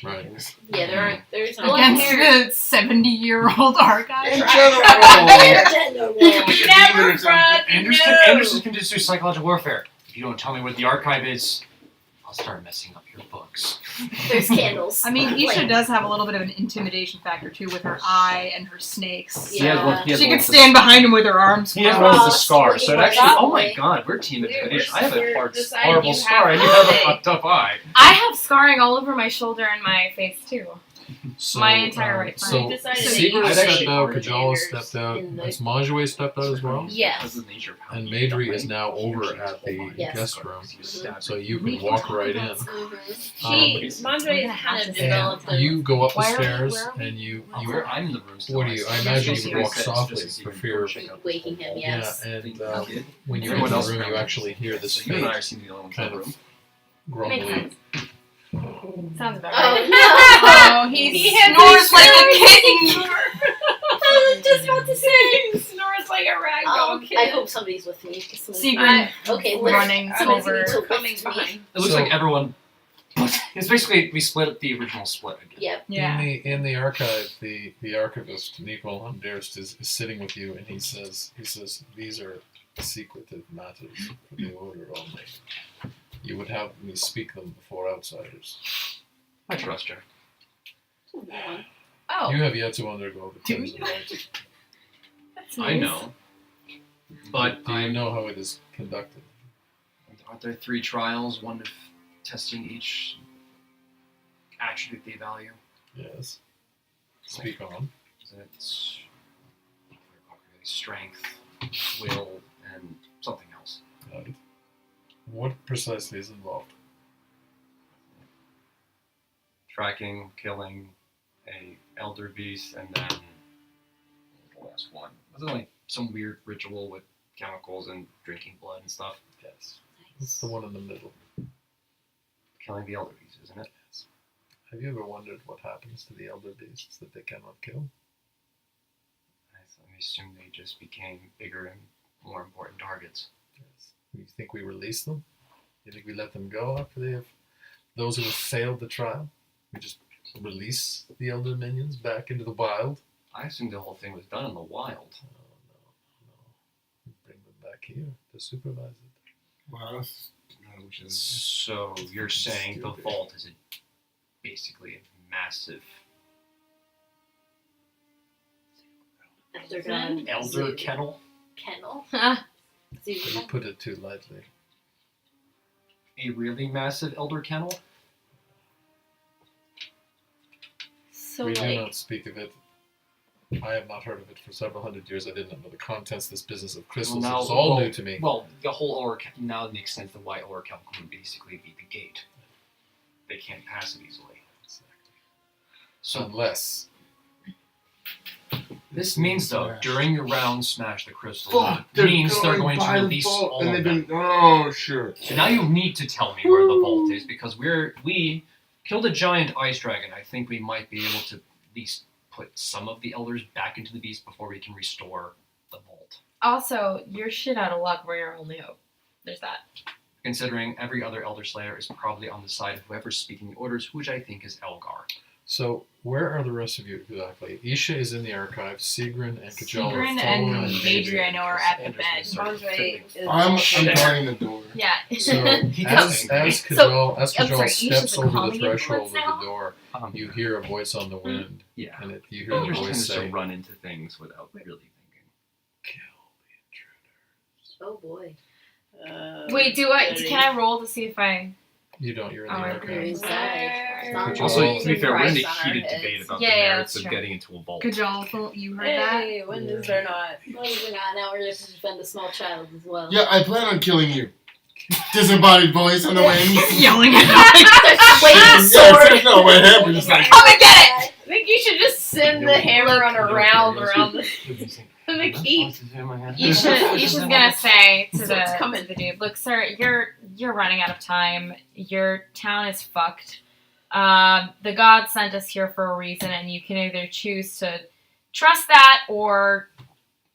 Right. Yeah, there's no Against the 70-year-old archive. In Never front. Anderson can just do psychological warfare. If you don't tell me what the archive is, I'll start messing up your books. There's candles. I mean, Isha Lamp. does have a little bit of an intimidation factor too with her eye and her snakes. He has one- She could stand behind him with her arms. He has crossed. one with the scar, so it Well, actually. Oh my we're- god, we're team intimidation. I have a we're deciding horrible you scar, have and you have a eye. fucked up eye. I have scarring all over my shoulder and my face too. So, My entire right So We decided Sigurd that stepped you out, should Kajala put stepped out, in the- has Majue stepped out as well? Yes. And Madry is now over at the Yes. guest room, Mhm. so you can walk right in. Mandre kind of developed And you go up the Why are we- stairs where are we? and you I'm in the room still. what do you? I imagine you would walk softly for fear of Waking him, yes. yeah. And when you Everyone enter else the room, you around. actually hear this So you and I are faint seem to be the only ones in kind the of room. Makes grumbling. sense. Sounds about Oh right. Oh, he snores like a kitten. I was just about to say. He snores like a ragdoll kid. I hope somebody's with me. Sigrun Okay, running somebody's over. need to coming lift me. behind. It looks So- like everyone. It's basically we split the original split again. Yep. Yeah. In the archive, the archivist Nicole Hunderst is sitting with you, and he says these are secretive matters for the order only. You would have me speak them before outsiders. I trust her. Oh, You have yet to undergo the Do crimson you? rite. That's I nice. know. But Do you I know how it is conducted? aren't there 3 trials, one of testing each attribute they value? Yes. Speak on. So it's strength, will, and something else. Got it. What precisely is involved? Tracking, killing a elder beast, and then the last one. Was it like some weird ritual with chemicals and drinking blood and stuff? Yes. It's the one in the middle. Killing the elder beast, isn't it? Have you ever wondered what happens to the elder beasts that they cannot kill? I assume they just became bigger and more important targets. Yes. You think we release them? You think we let them go after they have those who have failed the trial? We just release the elder minions back into the wild? I assumed the whole thing was done in the wild. No. We bring them back here to supervise it. Well, that's which is So you're saying the Stupid. vault is basically a massive elder kennel? Kennel. You put it too lightly. A really massive elder kennel? so We do like not speak of it I have not heard of it for several hundred years. I didn't know the contents of this business of crystals. Well, now- It was all well- new to me. Well, the whole Orc now it makes sense of why Orichalcum would basically be the gate. They can't pass it easily. So Unless this means though, Smash. during your round smash the crystal, Fuck, it means they're going to by the release vault, all and of they've them. been. Oh, sure. So now you need to tell me where the vault is because we killed a giant ice dragon. I think we might be able to at least put some of the elders back into the beast before we can restore the vault. Also, you're shit out of luck. We're your only hope. There's that. Considering every other elder slayer is probably on the side of whoever's speaking the orders, which I think is Elgar. So, where are the rest of you exactly? Isha is in the archive. Sigrun and Kajal are Sigrun following and Madri, I know, are at the bed. Bonjay is I'm guarding the door. Yeah. So, He as does. Kajal I'm sorry, steps Isha's over the calling threshold influence of now? the door, you hear a voice on the wind, Yeah. and you hear the Elders voice tends to say, run into things without really thinking. "Kill the intruder." Oh boy. Wait, can I roll to see if I? You don't. You're in the Oh, I archive. You're inside. Also, to be fair, we're in a Christ on our heated heads. debate about Yeah, the yeah, merits that's of true. getting into a vault. Kajal, you heard that? Hey, when is there not? What is it now? Now we're going to defend a small child as well. Yeah, I plan on killing you. Disembodied voice on the wind. Yelling at Wait, Yes, no, my hand was just like. Come and get it! I think you should just send the hammer on around the keep. Isha's gonna say to So it's the coming. dude, look, sir, you're running out of time. Your town is fucked. The gods sent us here for a reason, and you can either choose to trust that or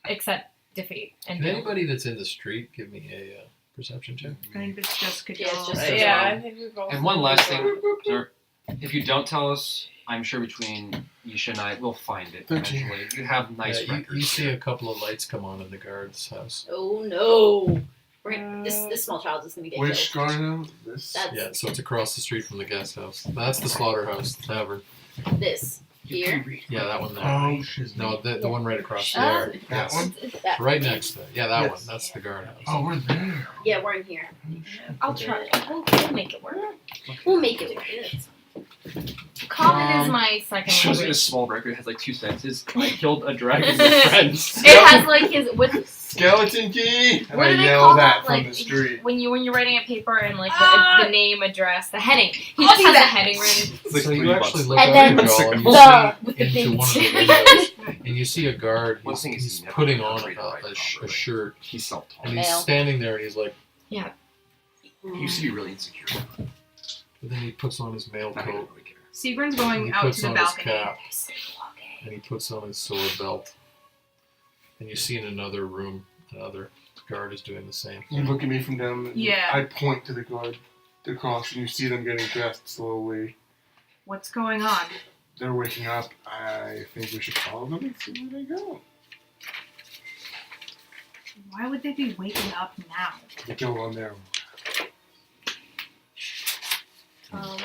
accept defeat. And Can anybody that's in the street give me a perception check? I think it's just Kajal. Yeah, it's just Yeah, I think we've all. And one last thing, sir. If you don't tell us, I'm sure between Isha and I, we'll find it 13. eventually. You have nice Yeah, records. you see a couple of lights come on in the guard's house. Oh no. This small child is going to get Which killed. garden? This. That's Yeah, so it's across the street from the guest house. That's the slaughterhouse, the tavern. this. Here. Yeah, that one there. Oh shit. No, the one right across Ah. there. That one? That. Right next to it. Yeah, that Yes. one. That's the guardhouse. Oh, we're there. Yeah, we're in here. I'll try. We'll make it work. We'll make it work. Common is my second Shows you a language. small record has like 2 sentences. I killed a dragon with friends. It has like his with. Skeleton key. And What I do they yell call that that? from Like the street. when you're writing a paper and like Ah! the name, address, the heading. He I'll just do has a that. heading written. It's like So 3 you actually bucks. look And out then at Joel and you the see with the into big one of the T. windows, and you see a guard. One He's, thing is he's he's never putting been on treated right a properly. shirt, He's self-taught. and he's Male. standing there, and he's like, He used to be really insecure. but then he puts on his mail Now he coat, doesn't really care. Sigrun's and going he out puts to the on his balcony. cap, and he puts on his sword belt. And you see in another room, another guard is doing the same. You look at me from down. Yeah. I point to the guard across, and you see them getting dressed slowly. What's going on? They're waking up. I think we should follow them and see where they go. Why would they be waking up now? They go on their. Um,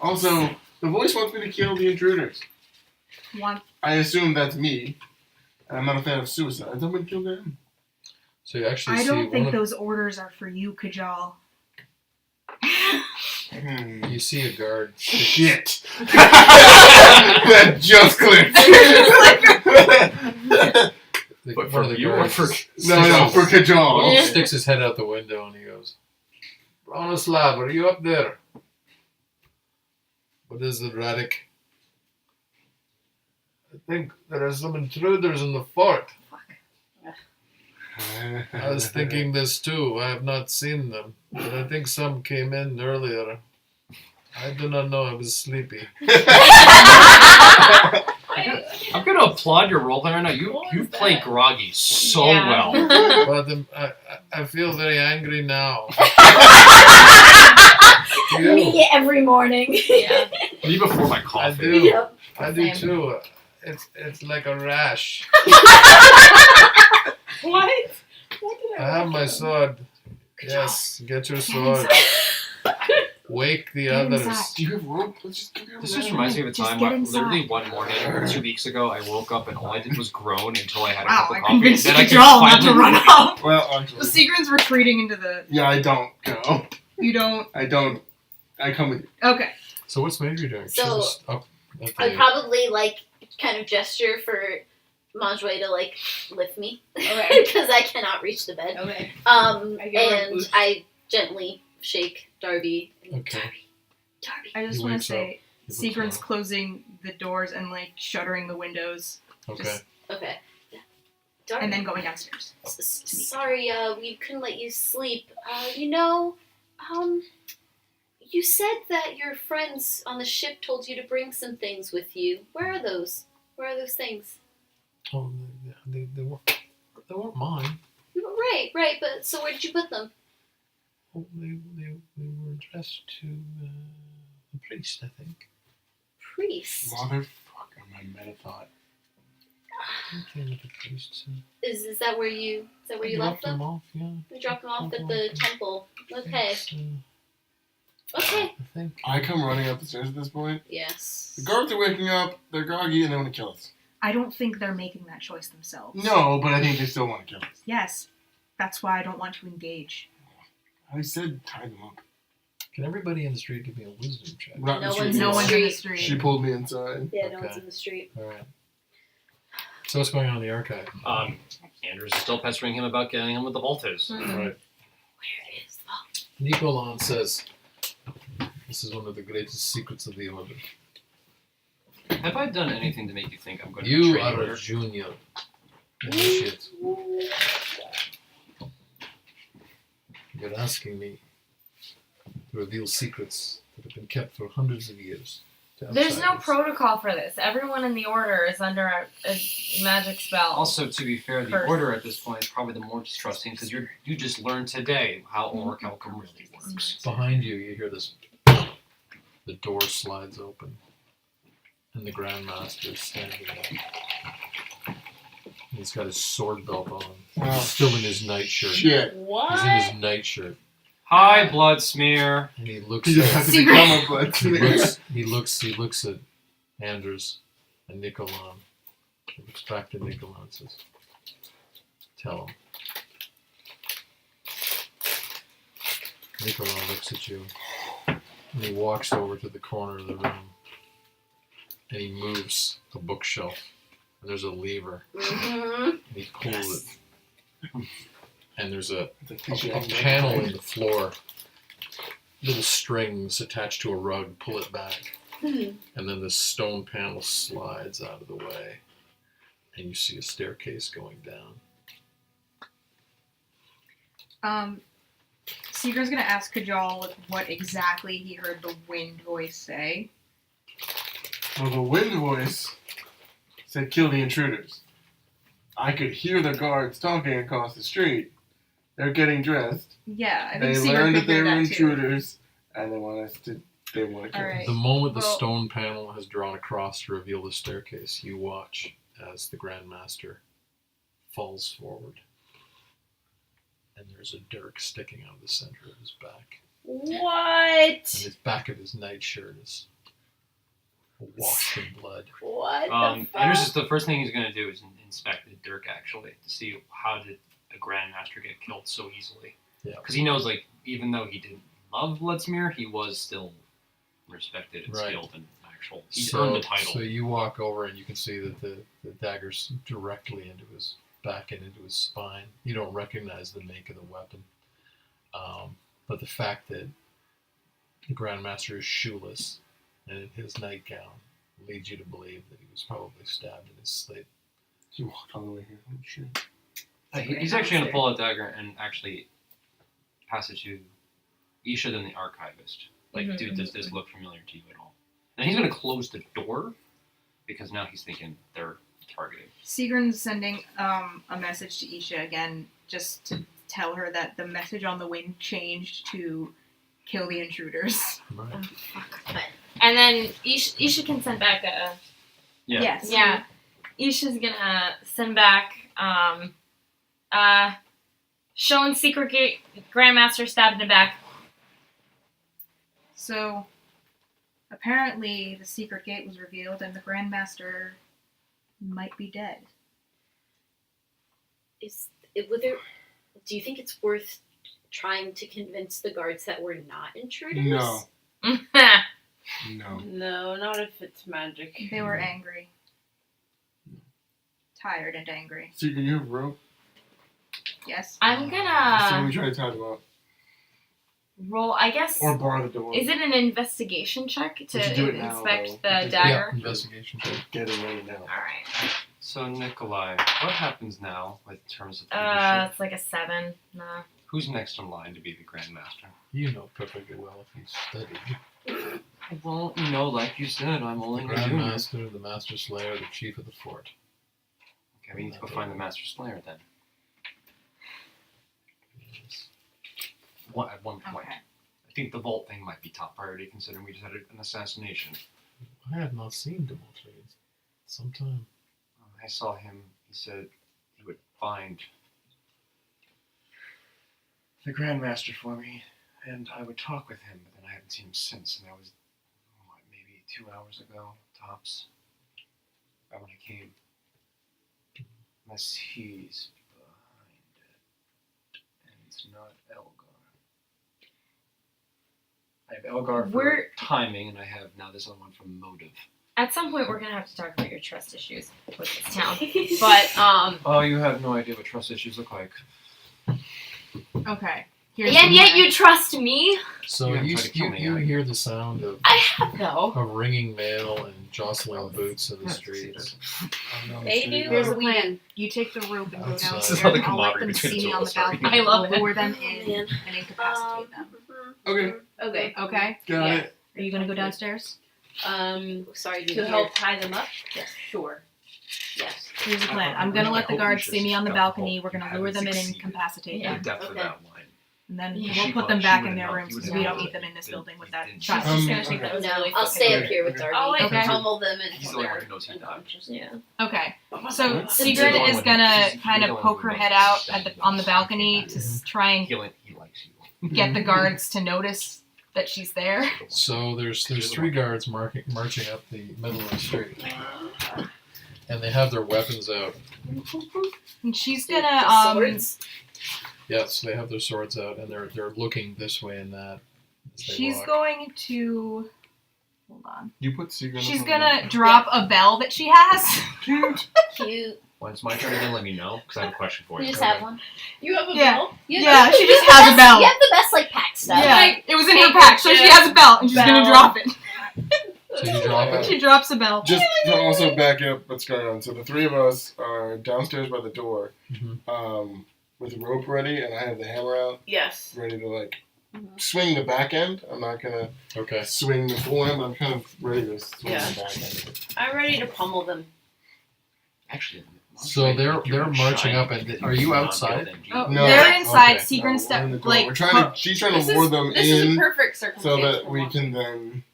Also, the voice wants me to kill the intruders. Want I assume that's me. And I'm not a fan of suicide. I'm gonna kill them. So you actually I see don't think one those orders are for you, Kajal. you see a guard. Shit. That just clicked. But One of for the you or guards for- No, for Kajal. Yeah. sticks his head out the window and he goes, Bronislav, are you up there? What is it, Radek? I think there are some intruders in the fort. I was thinking this too. I have not seen them, but I think some came in earlier. I do not know. I was sleepy. I'm going to applaud your role there now. You play groggy so Yeah. well. But I feel very angry now. You? me every morning. Yeah. Me before my I coffee. do. Yep. I do Same. too. It's like a rash. What? I have my sword. Yes, get your sword. Wake the Get others. inside. Do you have rope? Let's just go get This rope. just reminds me of a Just time get where literally inside. one morning 2 weeks ago I woke up and all I did was groan until I had a Wow, cup of I coffee. convinced Then I could Kajal not to finally- run up. Well, So actually. Sigrun's retreating into the. Yeah, I don't go. You don't. I don't. I come with you. Okay. So what's Major doing? She's So, just up at I'd the, probably kind of gesture for Majue to like lift me Okay. because I cannot reach the bed. Okay. I give her a And boost. I gently shake Darby. And, Okay. Darby. I just He want to wakes say, He looks Seagram's around. closing the doors and like shuttering the windows, Okay. just- Okay. Darby. and then going downstairs. Sorry, we couldn't let you sleep. You said that your friends on the ship told you to bring some things with you. Where are those? Where are those things? Oh, they weren't mine. Right. But so where did you put them? Oh, they were addressed to the priest, I think. Priest. Motherfucker, my meta thought. I came with the priest. Is that where you left Dropped them them? off, yeah. You dropped them off Dropped at them the off. temple. Okay. It's, Okay. I think. I come running up the stairs at this point. Yes. The guards are waking up. They're groggy and they want to kill us. I don't think they're making that choice themselves. No, but I think they still want to kill us. Yes, that's why I don't want to engage. I said tie them up. Can everybody in the street give me a wisdom check? Not in the No street one's in No the one's in the street. street. She pulled me inside. Yeah, no Okay. one's in the street. All right. So what's going on in the archive? Andrews is still pestering him about getting him with the Voltas. Right. Where it is? Oh, Nicolon says, "This is one of the greatest secrets of the order. Have I done anything to make you think I'm going to You betray are you? a junior initiate. You're asking me to reveal secrets that have been kept for hundreds of years. to There's no outsiders. protocol for this. Everyone in the order is under a magic spell. Also, to be fair, the First. Order at this point is probably the more distrusting because you just learned today how Orichalcum really works. Behind you, you hear this. The door slides open, and the Grand Master is standing there. He's got his sword belt on. Oh, He's still in his nightshirt. Shit. He's in his nightshirt, Hi, blood smear. and he looks. He At, has to Secret. become a blood he looks at Anders and Nicolon. He looks back to Nicolon and says, "Tell him." Nicolon looks at you, and he walks over to the corner of the room, and he moves a bookshelf, and there's a lever, Mhm. and he pulls it, and there's a a panel in the floor, little strings attached to a rug, pull it back, and then the stone panel slides out of the way, and you see a staircase going down. Seagram's gonna ask Kajal what exactly he heard the wind voice say. Well, the wind voice said, "Kill the intruders." I could hear the guards talking across the street. They're getting dressed. Yeah, I They think Seagram learned could that they hear were that too. intruders, and they want us to. They want to kill All right. us. The moment the Well- stone panel has drawn across to reveal the staircase, you watch as the Grand Master falls forward, and there's a dirk sticking out of the center of his back, and What? his back of his nightshirt is washed in blood. What the fuck? Andrews is the first thing he's going to do is inspect the Dirk actually to see how did the Grandmaster get killed so easily. Yeah. Because he knows, like, even though he didn't love Bloodsmear, he was still respected and Right. skilled and actual. He earned the title. So you walk over and you can see that the dagger's directly into his back and into his spine. You don't recognize the make of the weapon. But the fact that the Grandmaster is shoeless and in his nightgown leads you to believe that he was probably stabbed in his sleep. He walked all the way here. Oh, shit. He's actually going to pull out dagger and actually pass it to Isha, then the archivist. Like, Mhm, dude, does this look familiar to you at all? And he's going to close the door because now he's thinking they're targeted. Seagram's sending a message to Isha again, just to tell her that the message on the wind changed to kill the intruders. Right. And then Isha can send back a. Yeah. Yes. Yeah. Isha's gonna send back shown secret gate Grandmaster stabbed in the back. So, apparently, the secret gate was revealed, and the Grandmaster might be dead. Do you think it's worth trying to convince the guards that we're not intruders? No. No. No, not if it's magic. They were angry. tired and angry. So can you have rope? Yes. I'm So gonna we try to tie them up. roll. I guess. Or bar the door. Is it an investigation check We should do to it now, inspect though, the because- dagger? Yeah, investigation check. Get it ready now. All right. So Nikolai, what happens now with terms of leadership? It's like a 7. Nah. Who's next in line to be the Grand Master? You know perfectly well if you studied. Well, like you said, I'm The only a Grand junior. Master, the Master Slayer, the Chief of the Fort. Okay, we need to go find the Master Slayer then. Yes. At one point. Okay. I think the vault thing might be top priority considering we just had an assassination. I have not seen Demetrius. Sometime. I saw him. He said he would find the Grand Master for me, and I would talk with him, but then I haven't seen him since, and that was, maybe 2 hours ago, tops. Right when I came. Unless he's behind it. And it's not Elgar. I have Elgar for We're- timing, and I have now this other one for motive. At some point, we're gonna have to talk about your trust issues with this town. But Oh, you have no idea what trust issues look like. Okay. Here's and the yet plan. you trust me. So You haven't you tried to kill me, you have you? hear the sound of No. ringing mail and jostling boots in the streets. They do. Here's the or plan. You take the rope and go Outside. downstairs. This is how the I'll let camaraderie them between see the me two on of the us are. balcony. I love We'll lure it. them in and incapacitate them. Okay, Okay. Okay? got it. Are you gonna go downstairs? Sorry, To dude. help tie them up? Yes. Sure. Yes. Here's the plan. I I'm gonna hope let the you guards should see me on the suspect the balcony. whole- We're gonna you lure haven't them in and succeeded. incapacitate Yeah. The them. depth of Okay. that line. And then Yeah. we'll She put them thought back she in would've their known. rooms You because would've we don't known need them in that this they- building with they that didn't. child. She's gonna okay. think that was No, really I'll fucking stay weird. up here with Darby. I'll like Okay. pummel them until He's the only one they're who knows he died. unconscious. Yeah. Okay. So What? He's Sigrid the only is one gonna who- kind he's the of only poke one her who head knows out he's at dead. on the balcony Yeah. to try and He likes you. get the guards to notice that she's there. So there's three guards marching up the middle of the street, and they have their weapons out. And she's The gonna swords? Yes, they have their swords out, and they're looking this way and that. As they she's walk. going to hold on. You put Sigrid. She's gonna drop a bell that she has. Cute. When it's my turn again, let me know, because I have a question for You you. just have one. You have a Yeah. bell? Yeah, she You just have the has a best- bell. You have the best like pack stuff. Yeah, it was in her paper pack, so she chip, has a bell, and she's gonna bell. drop it. So you drop it. She drops a bell. Just to also back up what's going on. So the three of us are downstairs by the door, Mhm. with the rope ready, and I have the hammer out, Yes. ready to swing the back end. I'm not gonna Okay. swing the full end, but I'm kind of ready to swing Yeah. the back end. I'm ready to pummel them. Actually, So they're marching up, and are you outside? Oh, No. they're inside. Okay. Sigrid No, we're in step the door. like we're trying to. She's trying to lure them This is a in perfect so circumstance. that for we one. can then.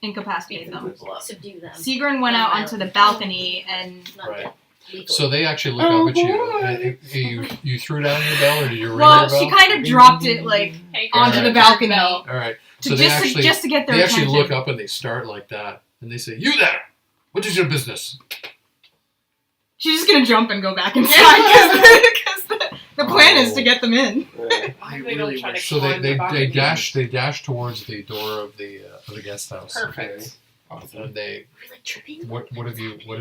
incapacitate them. Subdue them. Sigrid went out onto the balcony and Not Right. that legal. So they actually look up at you. You threw down your bell, or did you ring well, your bell? she kind of dropped it like Hey, onto Alright. the balcony All right. to So they actually just to get their they actually attention. look up and they start like that, and they say, "You there? What is your business?" She's just gonna jump and go back inside because the plan is to get them in. I They don't really try to wish. So climb the they balcony. dash towards the door of the guest house. Perfect. Awesome. And they Are we like tripping? what have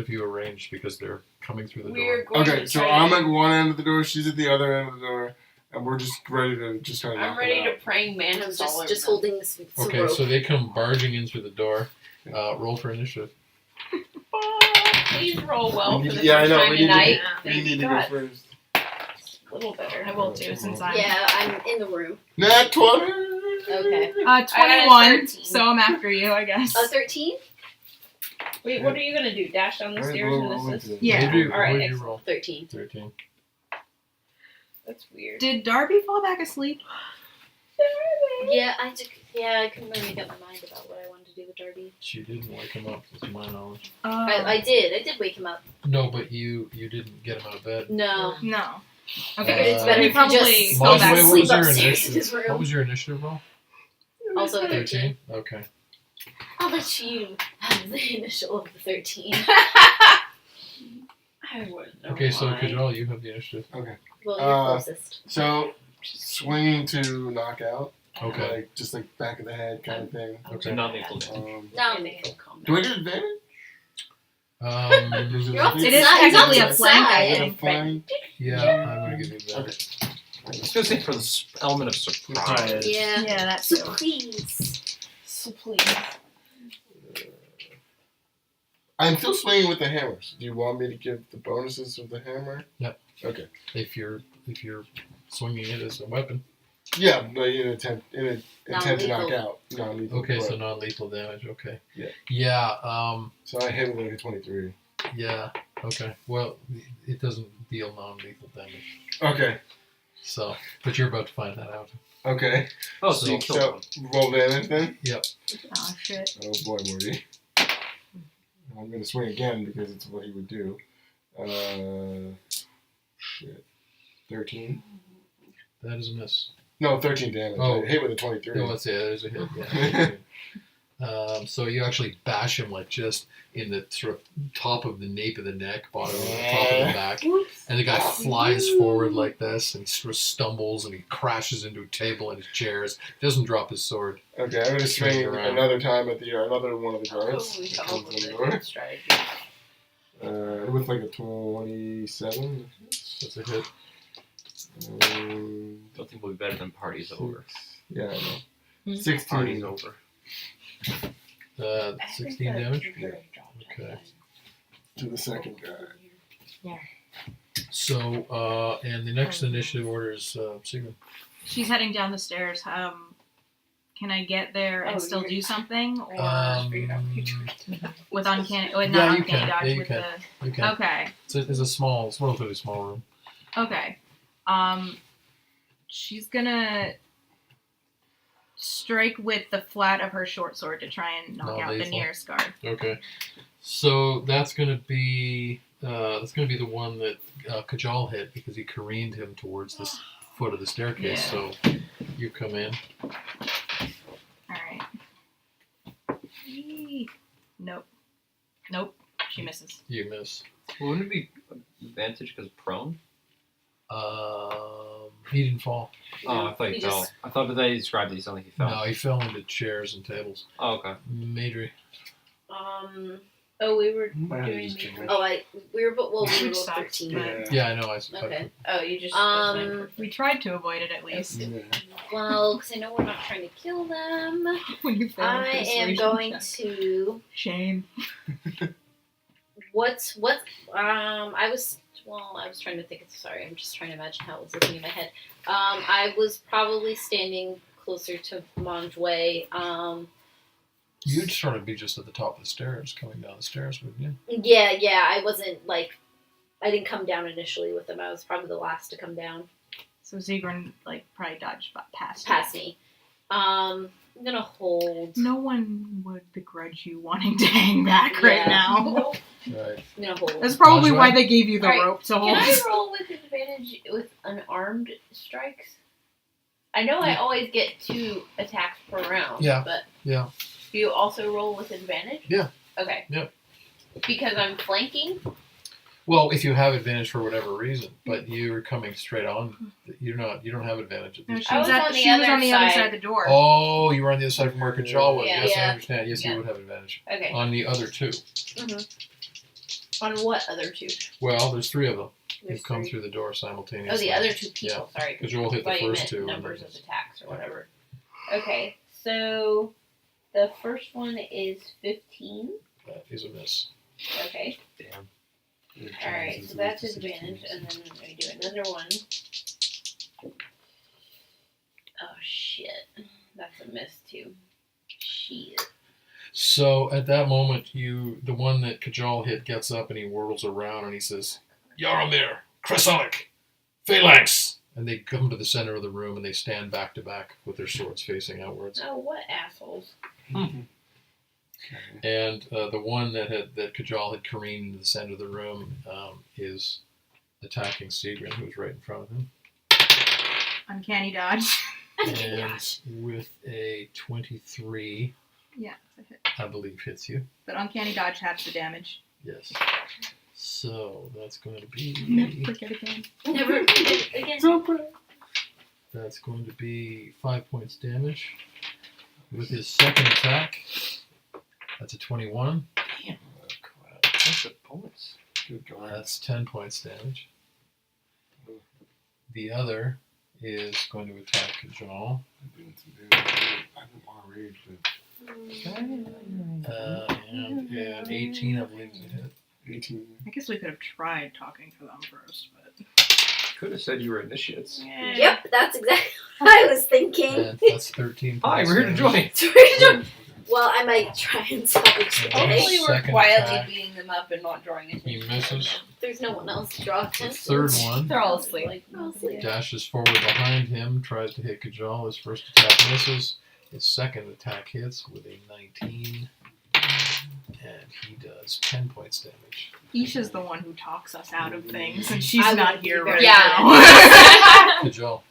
you arranged because they're coming through the We're door? going Okay, to so try I'm to, at one end of the door, she's at the other end of the door, and we're just ready to just try to knock I'm ready them to out. praying I'm mantis all over just them. holding some Okay, rope. so they come barging in through the door. Roll for initiative. Please roll well for the Yeah, I first know, time we need to- tonight. We Thank need to God. go first. A little better. I will too, since I'm Yeah, I'm in the room. Nat 20! Okay. 21. 13. So I'm after you, I guess. 13? Wait, what are you gonna do? Dash down the Alright, stairs roll and into assist? it. Yeah. What did you, Alright, what did you excellent. roll? 13. 13. That's weird. Did Darby fall back asleep? Yeah, I couldn't really make up my mind about what I wanted to do with Darby. She didn't wake him up, to my knowledge. I did wake him up. No, but you didn't get him out of bed. No. No. Figured Okay, it's better we if you probably just fell By the back way, asleep. what was your upstairs in initiative? his room. What was your initiative roll? Also 13. 13? Okay. I'll let you have the initial of the 13. I wouldn't know Okay, so why. Kajal, you have the initiative. Well, you're Uh, closest. So, swinging to knock out, Okay. like just like back of the head kind of thing. So not lethal damage. Um, No. And they feel calm do I down. get advantage? You're off to It the is side. technically He's a off to the flank, I side. Is it a think. flank? yeah, I'm gonna give you advantage. I was gonna say for the element of surprise. Yeah. Yeah, that's So true. please. So please. I'm still swinging with the hammers. Do you want me to give the bonuses with the hammer? Yep. Okay. If you're swinging it as a weapon. Yeah, but in intent to Non-lethal. knock out. Non-lethal. Okay, so but- non-lethal damage. Okay. Yeah. Yeah. So I hit with like a 23. Yeah. Okay. Well, it doesn't deal non-lethal damage. Okay. So, but you're about to find that out. Okay. Oh, so you killed So one. roll damage then. Oh shit. Oh boy, Morty. I'm gonna swing again because it's what he would do. Shit. 13. That is a miss. No, 13 damage. Oh. I hit with a 23. No, let's say there's a hit. Yeah. So you actually bash him like just in the sort of top of the nape of the neck, bottom of the top of the back, and the guy flies forward like this, and he sort of stumbles and he crashes into a table and his chairs. Doesn't drop his sword. Okay, I'm gonna swing around. another time at another one of the guards. Oh, we that come comes up in with the a door. good strategy. With like a 27. That's a hit. Don't think we'll be better than parties over. Yeah, I know. Hmm. 16. Parties over. 16 damage. Okay. To the second guy. So, and the next initiative order is Sigmund. She's heading down the stairs. Can I get there and Oh, still you're- do something, or with Yeah, not you uncanny can. dodge Yeah, you with can. the? Okay. Okay. It's a relatively small room. Okay. She's gonna strike with the flat of her short sword to try and knock out the Non-lethal. nearest guard. Okay. So that's gonna be the one that Kajal hit because he careened him towards the foot of the staircase. Yeah. So you come in. All right. Nope. Nope. She misses. You miss. Well, wouldn't it be advantage because prone? He didn't fall. Oh, I thought he fell. I thought that they described that he sounded like he fell. No, he fell into chairs and tables. Oh, okay. Madry. Oh, we were My hand doing. just changed. We were both Which both sucks, 13. but- Yeah, I know. Okay. Oh, you just. We tried to avoid it at least. Yeah. Well, because I know we're not trying to kill them. When you fail a I am persuasion going check. to. Shame. I was trying to think. Sorry, I'm just trying to imagine how it was looking in my head. I was probably standing closer to Monjway. You'd sort of be just at the top of the stairs, coming down the stairs, wouldn't you? Yeah. I wasn't I didn't come down initially with them. I was probably the last to come down So Sigrun probably dodged past me. I'm gonna hold. No one would begrudge you wanting to hang back right Yeah. now. Right. I'm gonna hold. That's probably Monjway? why they gave you the Alright, rope to Can hold. I roll with advantage with unarmed strikes? I know I always get 2 attacks per round. Yeah. But Yeah. do you also roll with advantage? Yeah. Okay. Yep. Because I'm flanking. Well, if you have advantage for whatever reason, but you're coming straight on, you don't have advantage at No, this she I was, was at, on the she was other on the other side. side of the door. Oh, you were on the other side from where Kajal was. Yeah. Yes, I Yeah. understand. Yes, Yeah. you would have advantage. Okay. On the other two. On what other 2? Well, there's 3 of them There's who've come 3. through the door simultaneously. Oh, the other 2 people. Sorry. Kajal hit the Thought you first meant 2. and numbers then- of attacks or whatever. Okay. So the first one is 15. That is a miss. Okay. Damn. All right. So that's advantage, and then we do another one. Oh shit. That's a miss too. Shit. So at that moment, the one that Kajal hit gets up and he whirls around and he says, Yaramir, Kresonik, Phalanx! And they come to the center of the room and they stand back to back with their swords facing outwards. Oh, what assholes. And the one that Kajal had careened into the center of the room is attacking Sigrid, who's right in front of him. Uncanny dodge. And with a 23, Yeah, it's a hit. I believe hits you. But uncanny dodge halves the damage. Yes. So that's going to Never be forget again. Never again. that's going to be 5 points damage. With his second attack, that's a 21. That's a That's 10 points damage. The other is going to attack Kajal. I didn't want to rage, And an 18, I believe, is a hit. 18. I guess we could have tried talking to them first, but Could have said you were initiates. Yep, that's exactly what I was thinking. And that's 13 Hi, points. we're here to damage. join. Well, I might try and salvage the Okay. Hopefully, we're Second quietly attack. beating them up and not drawing He attention. misses. There's no one else to draw The attention. third one They're all asleep. Like, Mostly. dashes forward behind him, tries to hit Kajal. His first attack misses. His second attack hits with a 19. And he does 10 points damage. Isha's the one who talks us out of things, and she's I not would here be right very now. Kajal.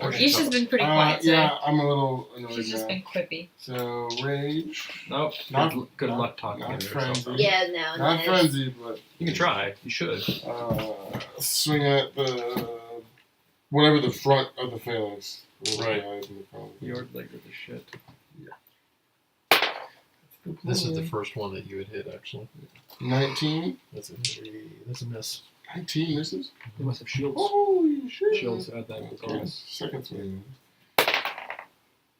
Isha's been pretty quiet today. Yeah, I'm a little annoyed She's just now. been quippy. So rage, Nope. Not- good not- luck talking not to her. friends. so- Yeah, no. not no. frenzy, but You can try. You should. swing at the whatever the front of the phalanx. Right. You're like the shit. This is the first one that you had hit, actually. 19. That's a miss. 19 misses. You must have shields. Holy shit! Shields at that Okay, bonus. second swing.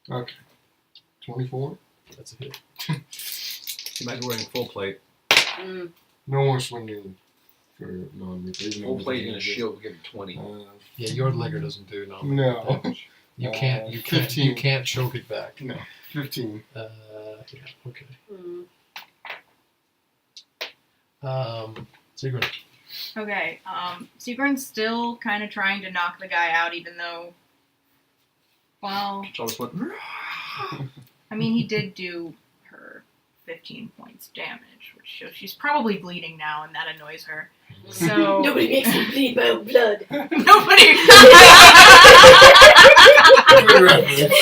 Okay. 24. That's a hit. You might be wearing full plate. Mm. No more swinging for non-replay. Full plate and a shield will give you 20. Yeah, your Ligger doesn't do no. No. damage. You can't. You 15. can't choke it back. No. 15. Yeah. Okay. Mm. Sigrun. Okay, Sigrun's still kind of trying to knock the guy out, even though, well, So I just went, I mean, he did do her 15 points damage, which shows she's probably bleeding now, and that annoys her. So Nobody makes me bleed my own blood. nobody. Good reference.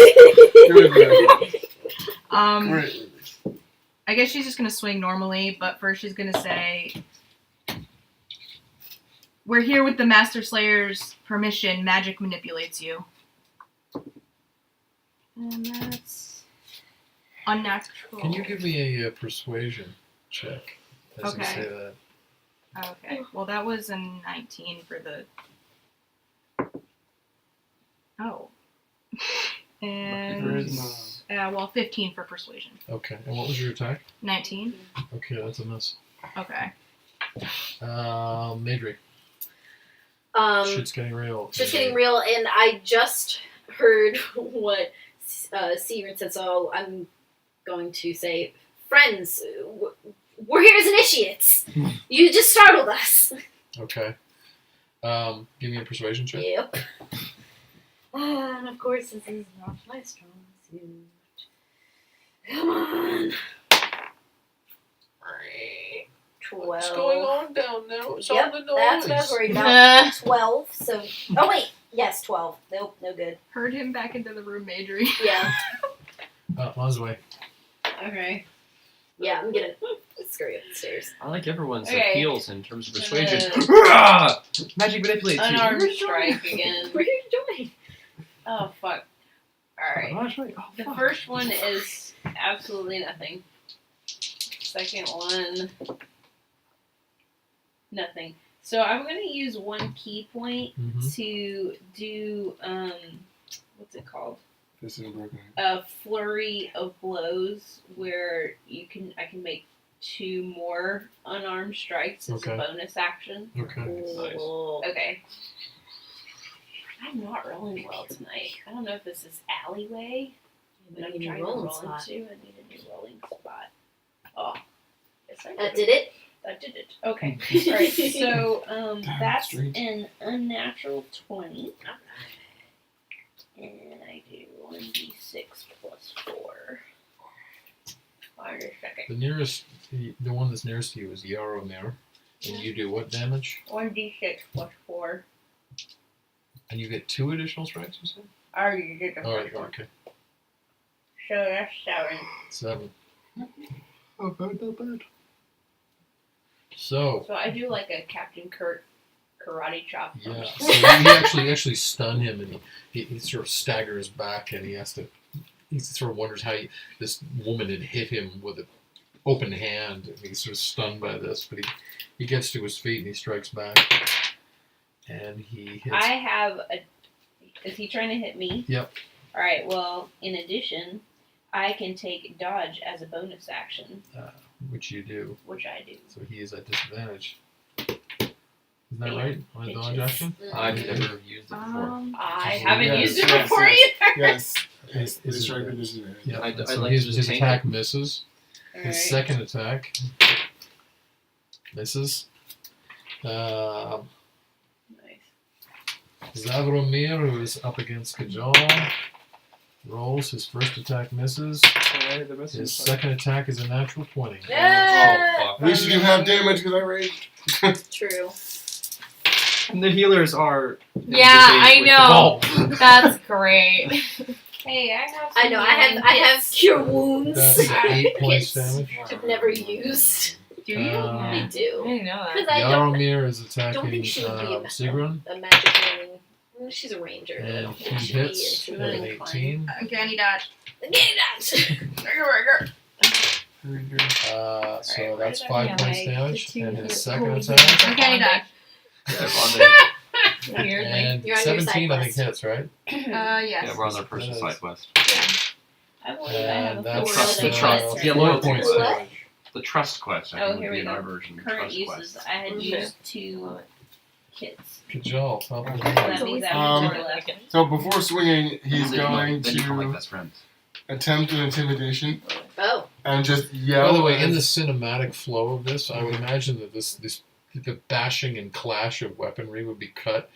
Good reference. Great. I guess she's just gonna swing normally, but first she's gonna say, "We're here with the Master Slayer's permission. Magic manipulates you." And that's unnatural. Can you give me a persuasion check as you Okay. say that? Okay. Well, that was a 19 for the. Oh. And well, 15 for persuasion. Okay. And what was your attack? 19. Okay, that's a miss. Okay. Madry. Shit's getting real. Shit's getting real, and I just heard what Sigrid said, so I'm going to say, friends, we're here as initiates. You just startled us. Okay. Give me a persuasion check. Yep. And of course, this is not my strong suit. Come on. 12. What's going on down there? It's Yep, all the noise. that's what I was worried about. 12, so... Oh, wait. Yes, 12. Nope, no good. Herd him back into the room, Madry. Yeah. On his way. Okay. Yeah, I'm gonna scurry up the stairs. I like everyone's Okay. appeals in terms of I'm persuasion. gonna- Magic manipulates you. Unarmed You're strike again. Where are you doing? Oh, fuck. Alright. Oh, that's right. Oh, The fuck. first one is absolutely nothing. Second one, nothing. So I'm gonna use one key point Mhm. to do what's it called? This is broken. A flurry of blows where I can make 2 more unarmed strikes as Okay. a bonus action. Okay. Nice. Cool. Okay. I'm not rolling well tonight. I don't know if this is alleyway. But I'm Need a trying to rolling roll spot. into. I need a new rolling spot. Oh. Yes, I That did it? That did it. Okay. Alright, so Damn, that's straight. an unnatural 20. And I do 1d6 plus 4. Fire second. The nearest, the one that's nearest to you is Yaromir, and you do what damage? 1d6 plus 4. And you get 2 additional strikes, you said? I already did the All right. first one. Okay. So that's 7. 7. Not bad. Not bad. So. So I do like a Captain Kirk karate chop. Yeah, so you actually stun him, and he sort of staggers back, and he sort of wonders how this woman had hit him with a open hand. And he's sort of stunned by this, but he gets to his feet and he strikes back. And he hits. I have a. Is he trying to hit me? Yep. All right. Well, in addition, I can take dodge as a bonus action, Which you do. which I do. So he is at disadvantage. Isn't that right? On a dodge Bitches. action? I've never used it before. I So haven't yes, used it yes, before yes. either. Yes. Is It's it- strike with disadvantage. Yeah. I'd So like to just his take attack misses. All His right. second attack misses. Nice. Zavromir, who is up against Kajal, rolls. His first attack misses. His second attack is a natural 20. Yeah. Oh, At least you do have damage because I raged. True. And the healers are. Yeah, I know. That's great. Hey, I have. I know. I have cure wounds. That's 8 points Kits. damage. I've never used. Do you? I I do. didn't know that. Because I don't Yaromir is don't attacking think she would be Sigrun, a magic ring. She's a ranger. I and don't he think she'd hits be with into an it. 18. Uncanny dodge. Get that. Very good. So Alright, that's where 5 did I points get damage. my And his two second hits? attack, Uncanny dodge. Weirdly. and You're on your 17 I think side hits, right? Yes. Yeah, we're on our first Yes. side quest. I believe I have a And that's Trust the four. trust. Yeah, 4 loyalty points quest. damage. The trust quest, I Oh, think, here would be we in go. our version. The Current trust uses. quest. I had Okay. used 2 kits. Kajal, top of the That round. means I have 2 Um, left. So before swinging, he's going Then you become like to best friends. attempt an intimidation Oh. and just yell. By the way, in at- the cinematic flow of this, I would imagine that the bashing and clash of weaponry would be cut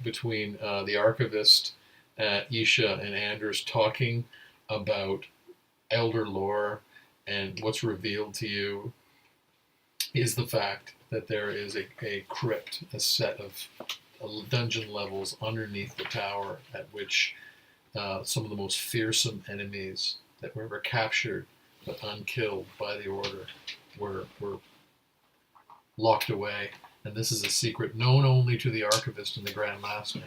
between the archivist, Isha, and Anders talking about elder lore, and what's revealed to you is the fact that there is a crypt, a set of dungeon levels underneath the tower at which some of the most fearsome enemies that were ever captured but unkilled by the Order were locked away. And this is a secret known only to the Archivist and the Grand Master.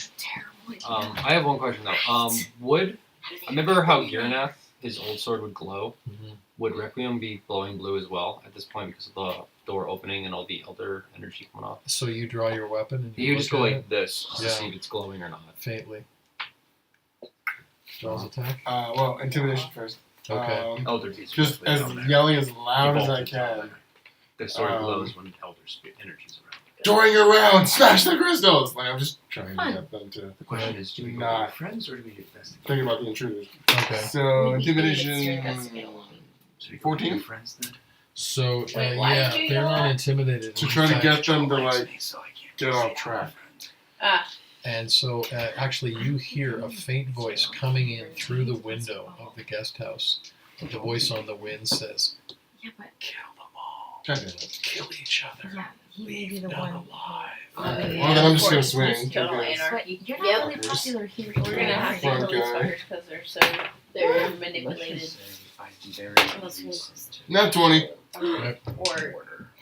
I have one question though. Remember how Girnath, his old sword, would glow? Mhm. Would Requiem be glowing blue as well at this point because of the door opening and all the elder energy coming off? So you draw your weapon and You just go look at like this just Yeah. to see if it's glowing or not. it faintly. Draws attack. well, intimidation first. Okay. Elder piece. Just as yelling as loud as I can. The sword Um, glows when elder energy's around. During your round, smash the crystals! Like, I'm just trying to Fun. get them to The question is, do we go Not- with friends or do we get invested? think about the intruders. Okay. So, It's intimidation So you 14? go friends then? So Wait, why yeah, did you they're yell not that? intimidated. to in try to fact. get them to, like, So I can't get say off I'm track. friends. And so, actually, you hear a faint voice coming in through the window of the guest house. The voice on the wind says, Yeah, but "Kill them all. Try to do it. Kill each other. yeah, he may be Leave the none one. alive." Well, then I'm just gonna swing. Just total because- anarchy. But you're not Yep. really popular here. We're gonna have to Fun kill these guy. fuckers because they're so They're manipulated Not 20. or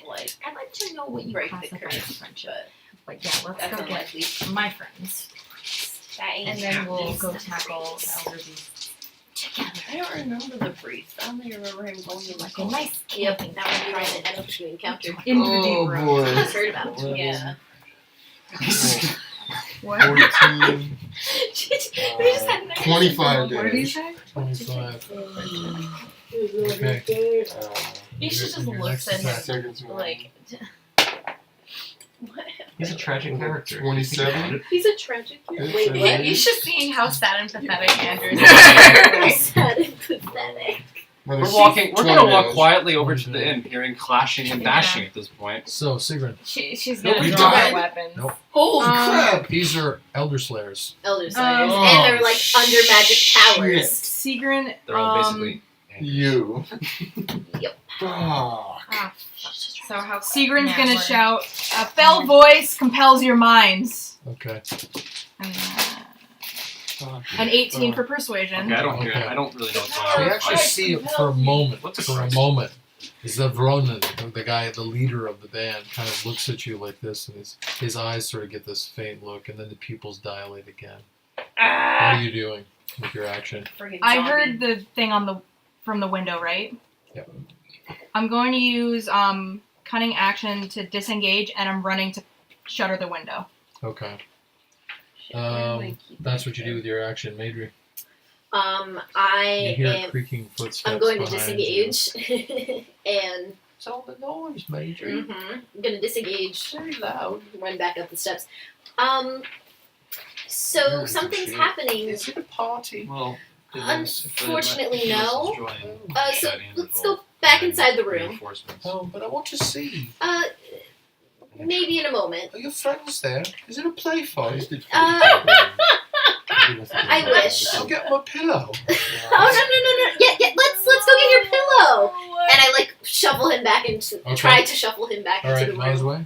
like I'd like to know what you break the classify curse. as friendship. But But yeah, let's that's go get unlikely. my friends, That ain't and then we'll happening. go tackle the elder beasts together. I don't remember the priest. I only remember him going in Like like a nice Yep, camping that would be fire. right. I don't think we encountered. Into the Oh, deep room. boy. I've heard about it. Yeah. What? 14. We just had nice 25 What did he damage. say? 25. Okay. You should just Your look next at attack. him Seconds round. like. He's a tragic character. 27. He's a tragic hero. Wait, Yeah, what? You should see how sad and pathetic Andrew is. Sad and pathetic. Well, We're there's walking. We're 20 gonna walk damage. quietly over to the inn, hearing clashing and bashing at this point. So, Sigrun, She's Nope, gonna you throw died. her weapons. Nope. Holy crap! these are Elder Slayers. Elder Slayers. Oh, and they're like under magic powers. Sigrun. They're all basically. You. Yep. Fuck. Ah, so how? Sigrun's yeah, gonna we're- shout, "A fell voice compels your minds." Okay. Fuck. An 18 for persuasion. Okay, I don't hear. Okay. I don't really know what's So going you on. actually see it for a moment. What's a For a Christ? moment. Zavronin, the guy, the leader of the band, kind of looks at you like this, and his eyes sort of get this faint look, and then the pupils dilate again. What are you doing with your action? Friggin' I zombie. heard the thing from the window, right? I'm going to use cunning action to disengage, and I'm running to shutter the window. Okay. Shit, where am I keeping That's it? what you do with your action, Madry. You I hear am. creaking footsteps. I'm going to behind you. disengage, and It's all the noise, Madry. I'm gonna disengage. Very loud. Run back up the steps. So Very something's shit. happening. Is it a party? Well, Unfortunately, no. So let's go back inside the room. Oh, but I want to see. Maybe in a moment. Are your friends there? Is it a play I fight? just did I wish. I'll get my pillow. Oh no! Yeah, let's go get your pillow. And I like shuffle him back into. Okay. Try to shuffle him back All into right, the miles room. away.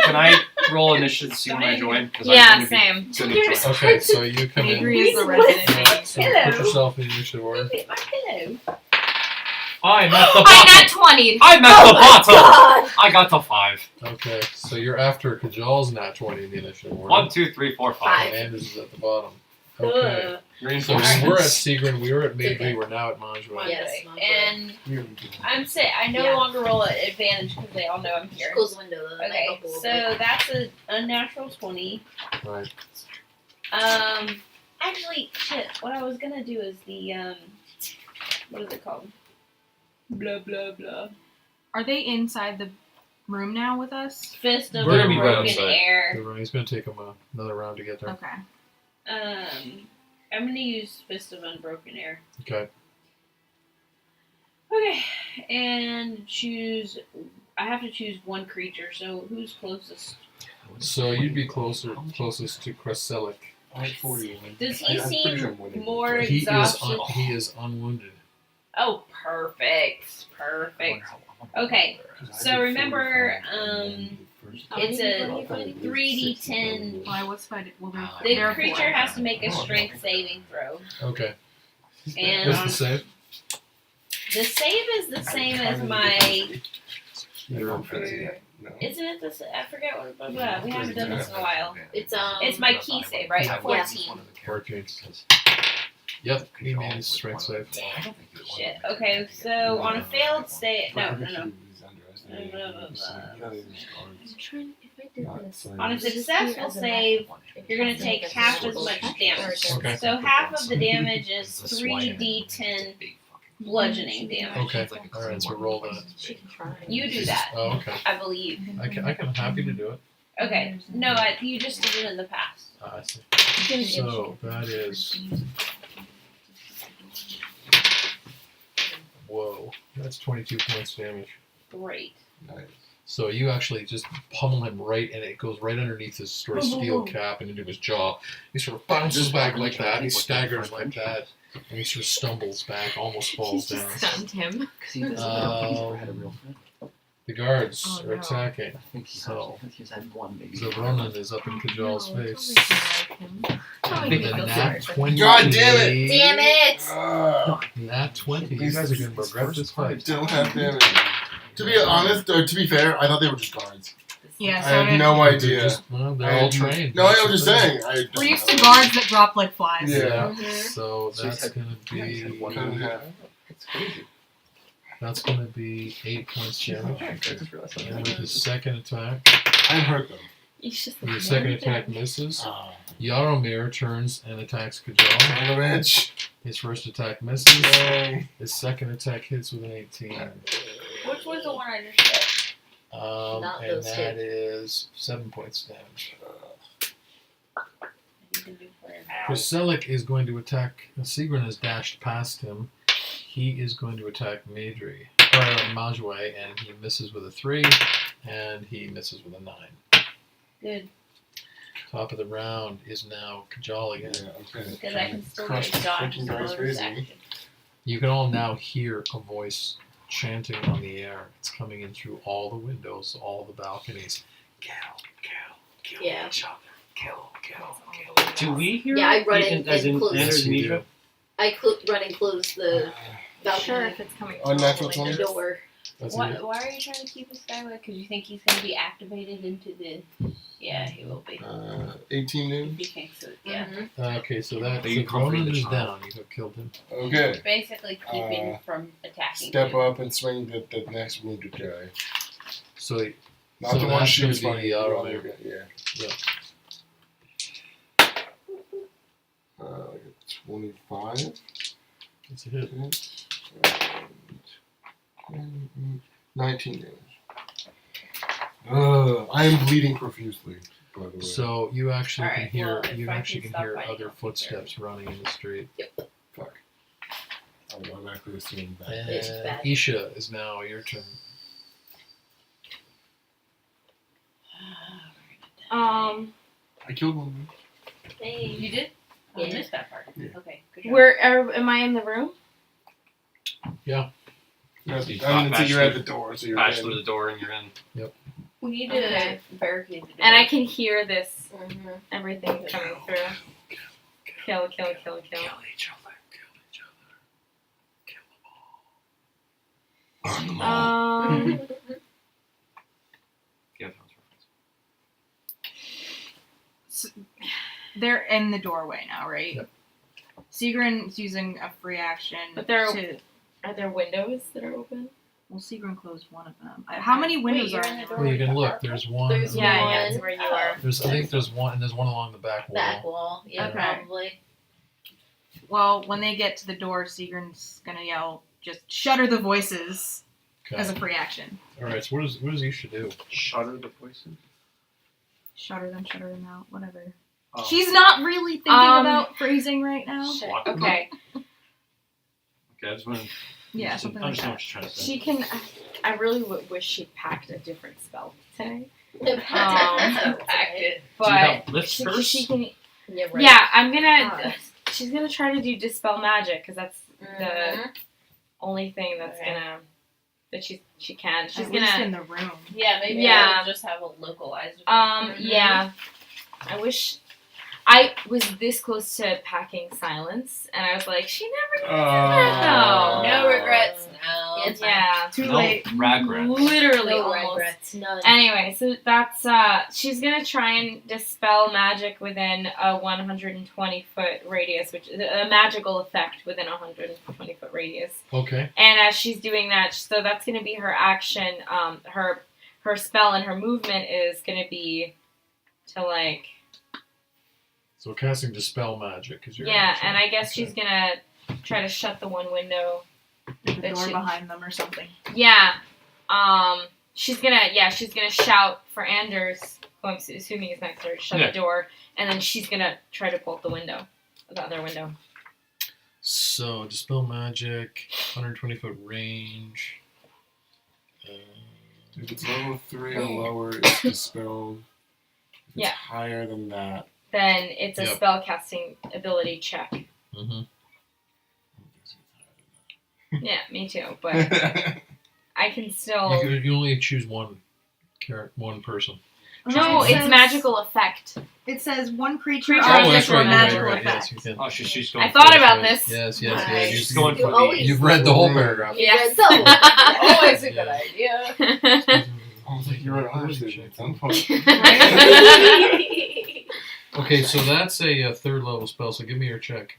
Can I roll initiative to see when I join? 'Cause I'm Yeah, gonna be same. good at joining. Okay, so you come in. Madry is the Please, resident maid. So Hello. put yourself in initiative order. Look at my pillow. I'm at the I bottom. got 20'd. I'm at Oh the my bottom. god! I got to 5. Okay, so you're after Kajal's nat 20 in the initiative order. 1, 2, 3, 4, 5. Five. And Anders is at the bottom. Okay. Ugh. So Reinforcements. we were at Seagrin, we were at Madry, Okay. we're now at Manjwa. Yes, And I'm saying I no Yeah. longer roll at advantage because they all know I'm here. Close the window though. Okay, Might help a little so bit. that's an unnatural 20. Right. Actually, shit. What I was gonna do is the what is it called? Blah blah blah. Are they inside the room now with us? Fist of We're gonna be right Unbroken outside. Air. You're right, he's going to take him another round to get there. Okay. I'm gonna use Fist of Unbroken Air. Okay. Okay, and choose. I have to choose one creature. So who's closest? So you'd be closest to Kraselic. I had 40. Does he I'm pretty seem sure I'm winning. more He is exhausted? he is unwounded. Oh, perfect, perfect. Okay, so remember, it's a 3d10. Why? What's fight? Well, they're The they're creature four. has to make a strength saving throw, Okay. and What's the save? the save is the same as my. No. Isn't it this? I forget what. Blah, blah. We haven't done this in a while. It's my key save, right? Yeah. 14. 14. Yep, he made his strength save. Shit. Okay, so on a failed save, no. On a successful save, you're gonna take half as much damage. Okay. So half of the damage is 3d10 bludgeoning damage. Okay. All right. So roll that. You do that, Oh, okay. I believe. I'm happy to do it. Okay. No, you just did it in the past. I see. So that is. Whoa. That's 22 points damage. Great. Nice. So you actually just pummel him right, and it goes right underneath his sort of steel cap and into his jaw. He sort of bounces back like that. He staggers like that, and he sort of stumbles back, almost falls down. Stunned him. The guards Oh, are no. attacking. So Zavronin is up in Kajal's face. Oh, And you then feel nat sorry for 20. God damn it! Damn it! Nat 20. You guys are going to regret this I fight. don't have damage. To be honest, or to be fair, I thought they were just guards. Yeah. I So had no idea. Well, they're all trained. No, I was just saying. I we're don't used to know. guards that drop like flies. Yeah. So that's going to be. Cut in half. That's going to be 8 points damage. And with his second attack, I'm hurt though. the second attack misses. Ah, Yaromir turns and attacks Kajal. son of a bitch. His first attack misses. Yay. His second attack hits with an 18. Which was the one I just said? Not And those two. that is 7 points damage. Kraselic is going to attack. Sigrun has dashed past him. He is going to attack Madry, or Majwe, and he misses with a 3, and he misses with a 9. Good, Top of the round is now Kajal again. Yeah, okay. because I can still Crush get the dodge freaking as guy's bonus face. action. You can all now hear a voice chanting on the air. It's coming in through all the windows, all the balconies. Kill, Yeah. each other. Kill. Do we hear Yeah, I it? run Even in as and in close. Anders and Yes, you Misha? I run and close the balcony Sure, if it's coming. Unnatural the 20? door. That's Why it. are you trying to keep this guy away? Because you think he's going to be activated into the. Yeah, he will be. 18 noon. He thinks it. Yeah. Okay, so that But you comfort Ronan the is child. down. You have killed him. Okay. Basically, keeping from attacking. Step him. up and swing the next wounded guy. So Not So the one that's shoots gonna be funny. the The auto other guy. Yeah. Yeah. Like a 25. it's a hit. And 19 damage. I am bleeding profusely, by the way. So you actually can Alright, hear well, if you I actually can can hear stop fighting, other I'll take footsteps running in the street. Fuck. I would automatically assume that. It's And bad. Isha is now your turn. I killed one of them. Hey. You did? Oh, I Yeah. missed that part. Yeah. Okay, good job. Am I in the room? Yeah, You I bash didn't see you through- at the door, so you're Bash in. through the door and you're in. We need to Okay. barricade the door. And I can hear this Mhm. everything coming through. Kill, kill, kill, kill. each other. Kill each other. Kill them all. Burn them all. Game of Thrones reference. They're in the doorway now, right? Yep. Sigrun's using a free action. But they're- to. Are there windows that are open? Well, Sigrun closed one of them. How many windows you're are in the there? Well, you can look. There's one. There's Yeah, one. yeah, that's where you are. There's I think there's one, and there's one along the back wall. Back wall. Yeah, Okay. probably. Well, when they get to the door, Sigrun's gonna yell, "Just shutter the voices!" Okay. as a free action. All right. So what does Isha do? Shudder the voices. Shutter them out, whatever. Oh. She's not really thinking about phrasing right now. Shit. Block them Okay. up. Okay, I just want to. Yeah, something like understand that. what you're trying to say. She can. I really wish she packed a different spell today. Act it. Do you But have lifts she, first? she can. Yeah, right. Yeah, I'm gonna. Alright. She's gonna try to do dispel magic because that's the Mhm. only thing that's Okay. gonna that she can. She's At least gonna. in the room. Yeah, maybe Yeah. I'll just have a localized. Yeah. I wish I was this close to packing silence, and I was like, she never gets that No regrets. No. Yeah, it's fine. Yeah. Too No late. regrets. Literally No almost. regrets. None. Anyway, so that's she's gonna try and dispel magic within a 120-foot radius, which is a magical effect within a 120-foot radius. Okay. And as she's doing that, so that's gonna be her action. Her spell and her movement is gonna be to like So casting dispel magic is your yeah, action. and I guess Okay. she's gonna try to shut the one window. There's a That door she- behind them or something. Yeah. She's gonna shout for Anders, who I'm assuming is next to her, to shut Yeah. the door, and then she's gonna try to bolt the window, the other window. So dispel magic, 120-foot range. If it's level 3 or lower, it's dispelled. If it's Yeah. higher than that, Then it's a Yep. spell casting ability check. Mm-hmm. Yeah, me too, but I I can still. You only choose one person. No, It it's says- magical effect. It says one creature, Creature, object, that's or right, magical Right, effect. yes, you can. Oh, she's going. I thought for it. about this. Yes, Nice. She's going You for always- the. You've read the whole paragraph. Yes. Always a good Yeah. idea. was like, you're at Irish Station at some point. Okay, so that's a third level spell. So give me your check.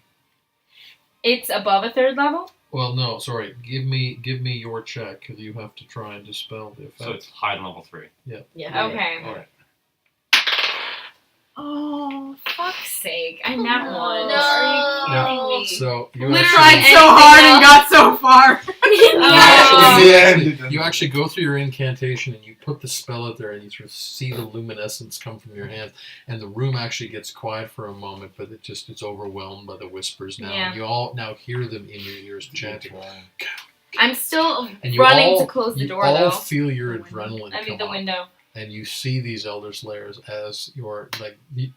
It's above a third level. Well, no, sorry. Give me your check because you have to try and dispel the effect. So it's high on level 3. Yeah. Okay. All right. Oh, fuck's sake! I nat one. No. Are you kidding me? So you Literally actually, tried So hard and else? got so far. Oh. In the end, it doesn't you actually go through your incantation and you put the spell out there and you sort of see the luminescence come from your hand and the room actually gets quiet for a moment, but it's overwhelmed by the whispers now. Yeah. And you all now hear them in your ears chanting. I'm still And you running all, to close the you door, all though. feel your The window. adrenaline I mean, come the up. window. And you see these elder slayers as your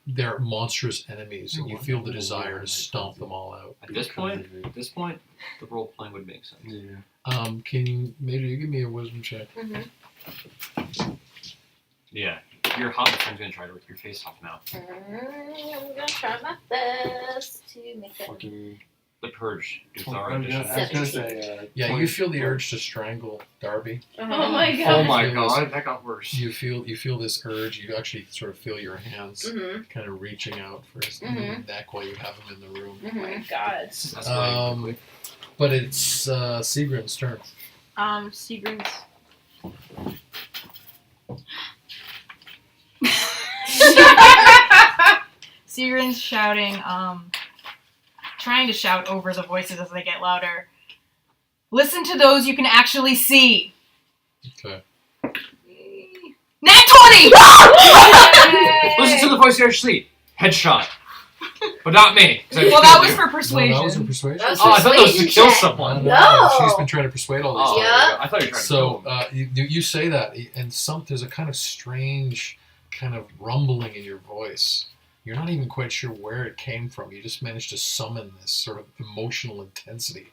they're monstrous enemies, and you feel the desire to stomp them all out. At this point, the role playing would make sense. Yeah. Can you, Major, you give me a wisdom check? Yeah, your hobbit friend's gonna try to rip your face off now. I'm gonna try my best to make that. Fucking The purge, I Düthara was edition. gonna say. Yeah, you feel the urge to strangle Darby. Oh my Oh god. my Feel this- god, that got worse. You feel this urge. You actually sort of feel your hands Mhm. kind of reaching out for his Mhm. neck while you have him in the room. Oh my god. This is escalating Um, quickly. But it's Sigrid's turn. Sigrun's. Sigrun's shouting, trying to shout over the voices as they get louder. Listen to those you can actually see. Okay. Nat 20! Listen to the voice you actually headshot. But not me. 'Cause I Well, killed that was you. for No, persuasion. that was in persuasion. That was Oh, I thought that was to persuasion kill check. someone. No. She's been trying to persuade all these Oh, people. Yeah. I thought you were trying to So kill him. you say that, and there's a kind of strange kind of rumbling in your voice. You're not even quite sure where it came from. You just managed to summon this sort of emotional intensity,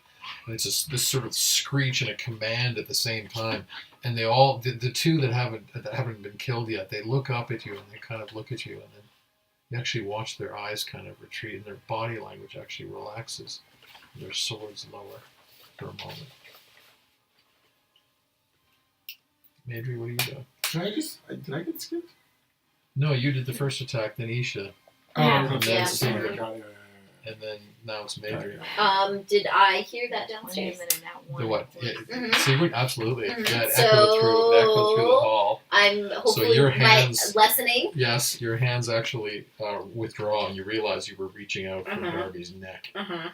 and it's this sort of screech and a command at the same time. And they all, the two that haven't been killed yet, they look up at you and they kind of look at you, and then you actually watch their eyes kind of retreat, and their body language actually relaxes. And their swords lower for a moment. Madry, what are you doing? Did I get skipped? No, you did the first attack, then Isha, Yeah. Oh, Yeah. sorry. Got it. and then now it's Madry. Did I hear that 20 downstairs? and then that one. The what? Yeah, Mhm. Sigrid? Absolutely. Mhm. Yeah, it So- echoed through the hall. I'm hopefully your my hands- lessening. Yes, your hands actually withdraw, and you realize you were reaching out for Mhm. Darby's neck, Uh-huh.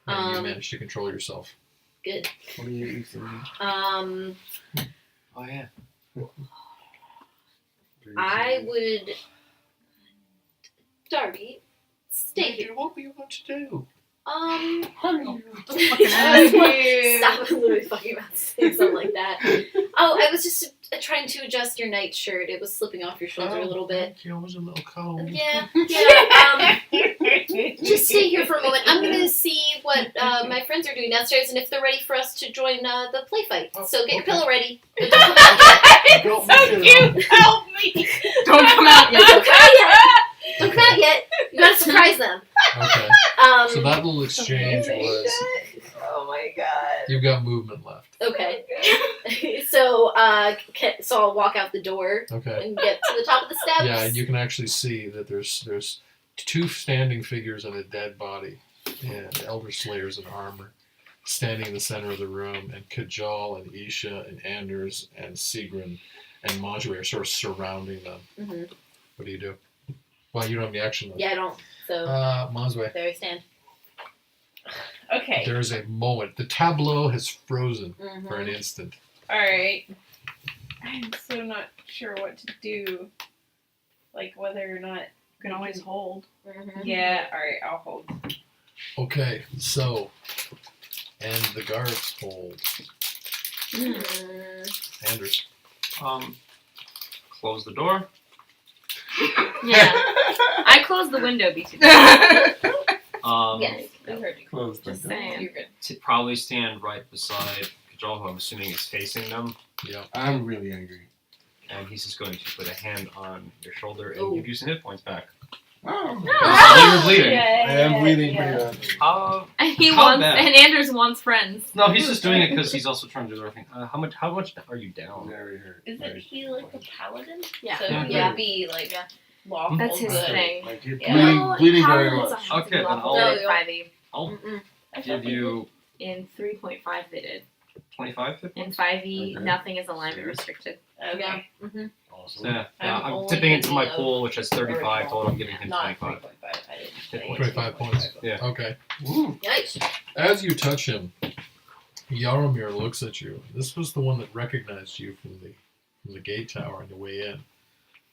and you managed to control yourself. Good. 28, 30, Oh yeah. 30. I would. Darby, stay here. What were you about to do? Stop literally fucking about to say something like that. Oh, I was just trying to adjust your night shirt. It was slipping off your shoulder a little bit. It was a little cold. Yeah. Just stay here for a moment. I'm gonna see what my friends are doing downstairs and if they're ready for us to join the play fight. So get your pillow ready. But don't come out yet. Don't So make it cute. Help me. Don't come out yet. Don't come out yet. Don't come out yet. You gotta surprise them. Okay. So that little exchange was. Oh my god. You've got movement left. Okay. So I'll walk out the door Okay. and get to the top of the steps. Yeah, and you can actually see that there's two standing figures and a dead body, and elder slayers in armor, standing in the center of the room, and Kajal and Isha and Anders and Sigrun and Majue are sort of surrounding them. hmm What do you do? Well, you don't have any action left. Yeah, I don't. So Majue, there I stand. Okay. there is a moment. The tableau has frozen Mhm. for an instant. Alright. I'm so not sure what to do. Like whether or not. You can always hold. Mhm. Yeah, alright, I'll hold. Okay, so, and the guards hold. Mm. Anders. Close the door. Yeah. I closed the window between That's Yes. I heard you. Close the Just door. saying. You're good. To probably stand right beside Kajal, who I'm assuming is facing them, Yeah. I'm really angry. and he's just going to put a hand on your shoulder and Ooh. give you some hit points back. Oh. You're bleeding. Yeah, I am bleeding yeah. pretty bad. And he How wants, bad? and Anders wants friends. No, he's just doing it because he's also trying to do the right thing. How much are you down? Very hurt. Isn't Very- he like a paladin? Yeah. So Yeah. he Yeah. would be like Yeah. lawful That's his good. thing. Like you're Yeah. bleeding, No, bleeding very paladins much. don't have to be Okay, then lawful I'll- good, 5e. I'll Mm-mm. I give thought you In 3.5 they did. 25 hit In points. 5e, Okay. nothing is alignment restricted. Okay. Yeah. Mm-hmm. Awesome. Yeah, I'm I'm only tipping into my thinking of pool, which has 35 total. I'm giving him Not 25. 3.5. I didn't Hit say points. 25 points. Yeah. Okay. Woo. Nice. As you touch him, Yaromir looks at you. This was the one that recognized you from the gate tower on the way in. And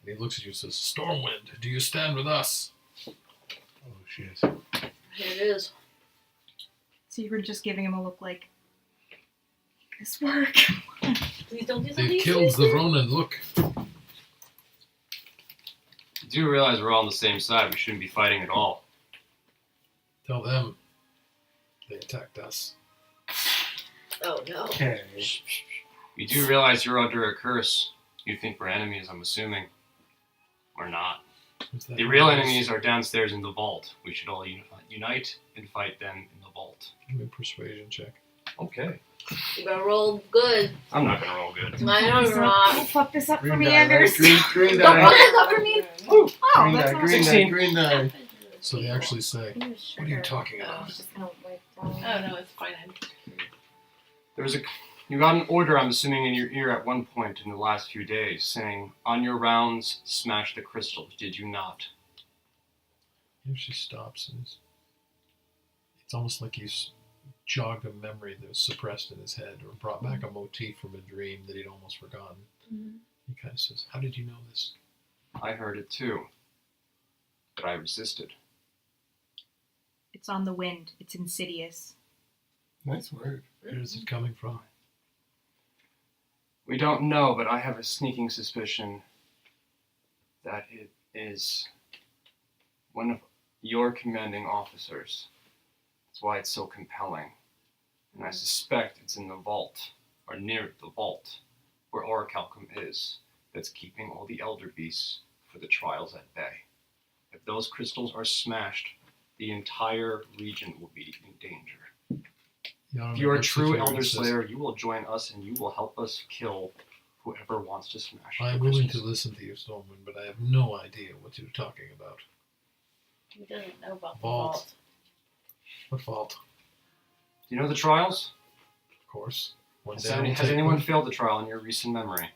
he looks at you and says, Stormwind, do you stand with us? Oh shit. Here it is. Sigrid just giving him a look like, this work. Please don't do They've something killed the stupid. Ronin, look. You do realize we're all on the same side. We shouldn't be fighting at all. Tell them they attacked us. Oh no. Okay. You do realize you're under a curse. You think we're enemies, I'm assuming. We're not. What's that? The real enemies are downstairs in the vault. We should all unite and fight them in the vault. Give me a persuasion check. Okay. You gotta roll good. I'm not gonna roll good. I know you're Don't not. fuck this up for Green me, die, Anders. right? Green Don't die. roll this up for me. Oh, Green that's die, not green die, 16. green die. So they actually say, What what are you talking I about? was just gonna wipe down. Oh no, it's fine. You got an order, I'm assuming, in your ear at one point in the last few days, saying, on your rounds, smash the crystals. Did you not? Here she stops, and it's almost like he's jogged a memory that was suppressed in his head, or brought back a motif from a dream that he'd almost forgotten. He kind of says, how did you know this? I heard it too. But I resisted. It's on the wind. It's insidious. Nice word. Where is it coming from? We don't know, but I have a sneaking suspicion that it is one of your commanding officers. That's why it's so compelling. And I suspect it's in the vault, or near the vault, where Orichalcum is, that's keeping all the elder beasts for the trials at bay. If those crystals are smashed, the entire region will be in danger. If you're a true Elder Slayer, you will join us and you will help us kill whoever wants to smash I'm the willing to crystals. listen to you, Stormwind, but I have no idea what you're talking about. He doesn't know about the Vault. vault. What fault? Do you know the trials? Of course. One Has, day I will has take anyone one. failed the trial in your recent memory?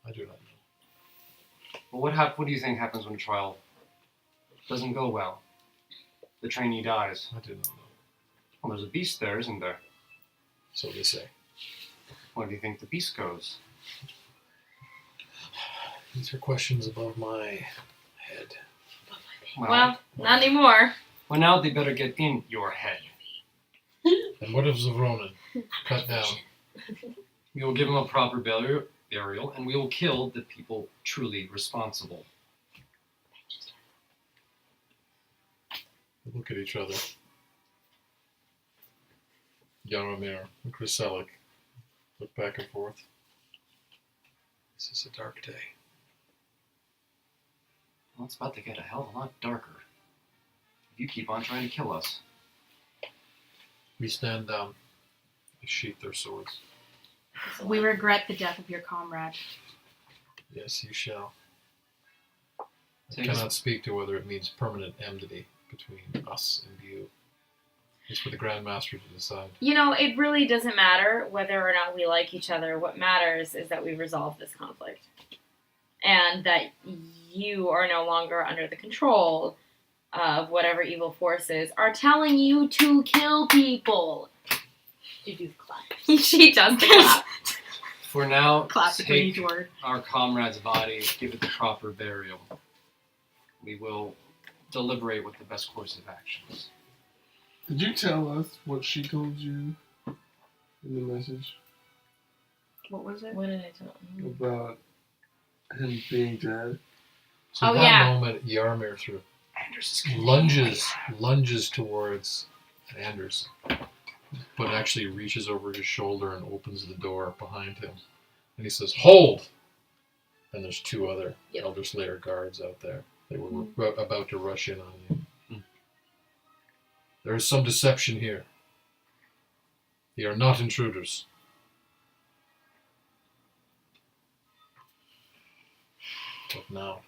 I do not know. Well, what do you think happens when a trial doesn't go well? The trainee dies. I do not know. Well, there's a beast there, isn't there? So they say. Where do you think the beast goes? These are questions above my head. Well, not anymore. Well, now they better get in your head. And what of Zavronin? Cut down. We will give him a proper burial, and we will kill the people truly responsible. They look at each other. Yaramir and Chryselik look back and forth. This is a dark day. Well, it's about to get a hell of a lot darker. If you keep on trying to kill us. We stand down. They sheath their swords. We regret the death of your comrade. Yes, you shall. I Take us- cannot speak to whether it means permanent enmity between us and you. It's for the Grand Master to decide. You know, it really doesn't matter whether or not we like each other. What matters is that we resolve this conflict. And that you are no longer under the control of whatever evil forces are telling you to kill people. You do the clap. She does the clap. For now, Clap between take each word. our comrade's body, give it the proper burial. We will deliberate what the best course of action is. Did you tell us what she told you in the message What was it? What did I tell him? about him being dead? So Oh, at that yeah. moment, Yaramir through Anders lunges towards Anders, but actually reaches over his shoulder and opens the door behind him. And he says, "Hold!" And there's two other Yep. Elder Slayer guards out there. They were about to rush in on you. There is some deception here. They are not intruders. What now?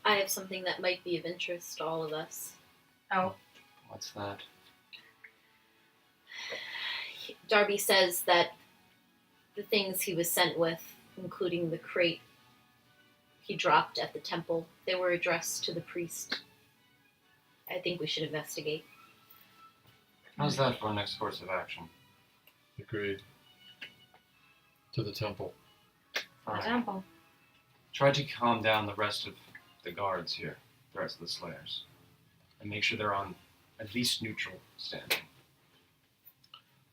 I have something that might be of interest to all of us. What's that? Darby says that the things he was sent with, including the crate he dropped at the temple, they were addressed to the priest. I think we should investigate. How's that for our next course of action? Agreed. To the temple. The temple. Try to calm down the rest of the guards here, the rest of the Slayers, and make sure they're on at least neutral standing.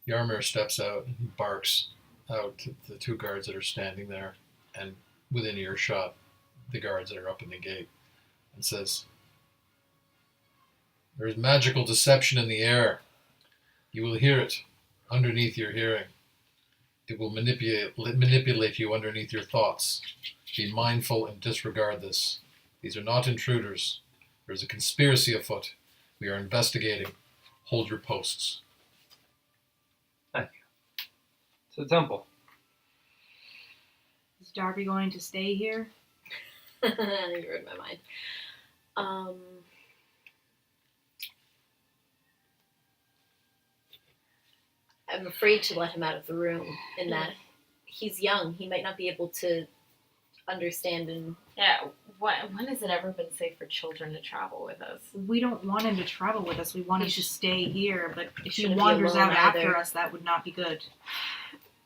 Yarmir steps out and he barks out to the two guards that are standing there, and within earshot, the guards that are up in the gate, and says, "There is magical deception in the air. You will hear it underneath your hearing. It will manipulate you underneath your thoughts. Be mindful and disregard this. These are not intruders. There is a conspiracy afoot. We are investigating. hold your posts. To the temple. Is Darby going to stay here? You read my mind. I'm afraid to let him out of the room in that he's young. He might not be able to understand and Yeah. When has it ever been safe for children to travel with us? We don't want him to travel with us. We want him to stay here. But if he shouldn't be wanders alone out after either. us, that would not be good.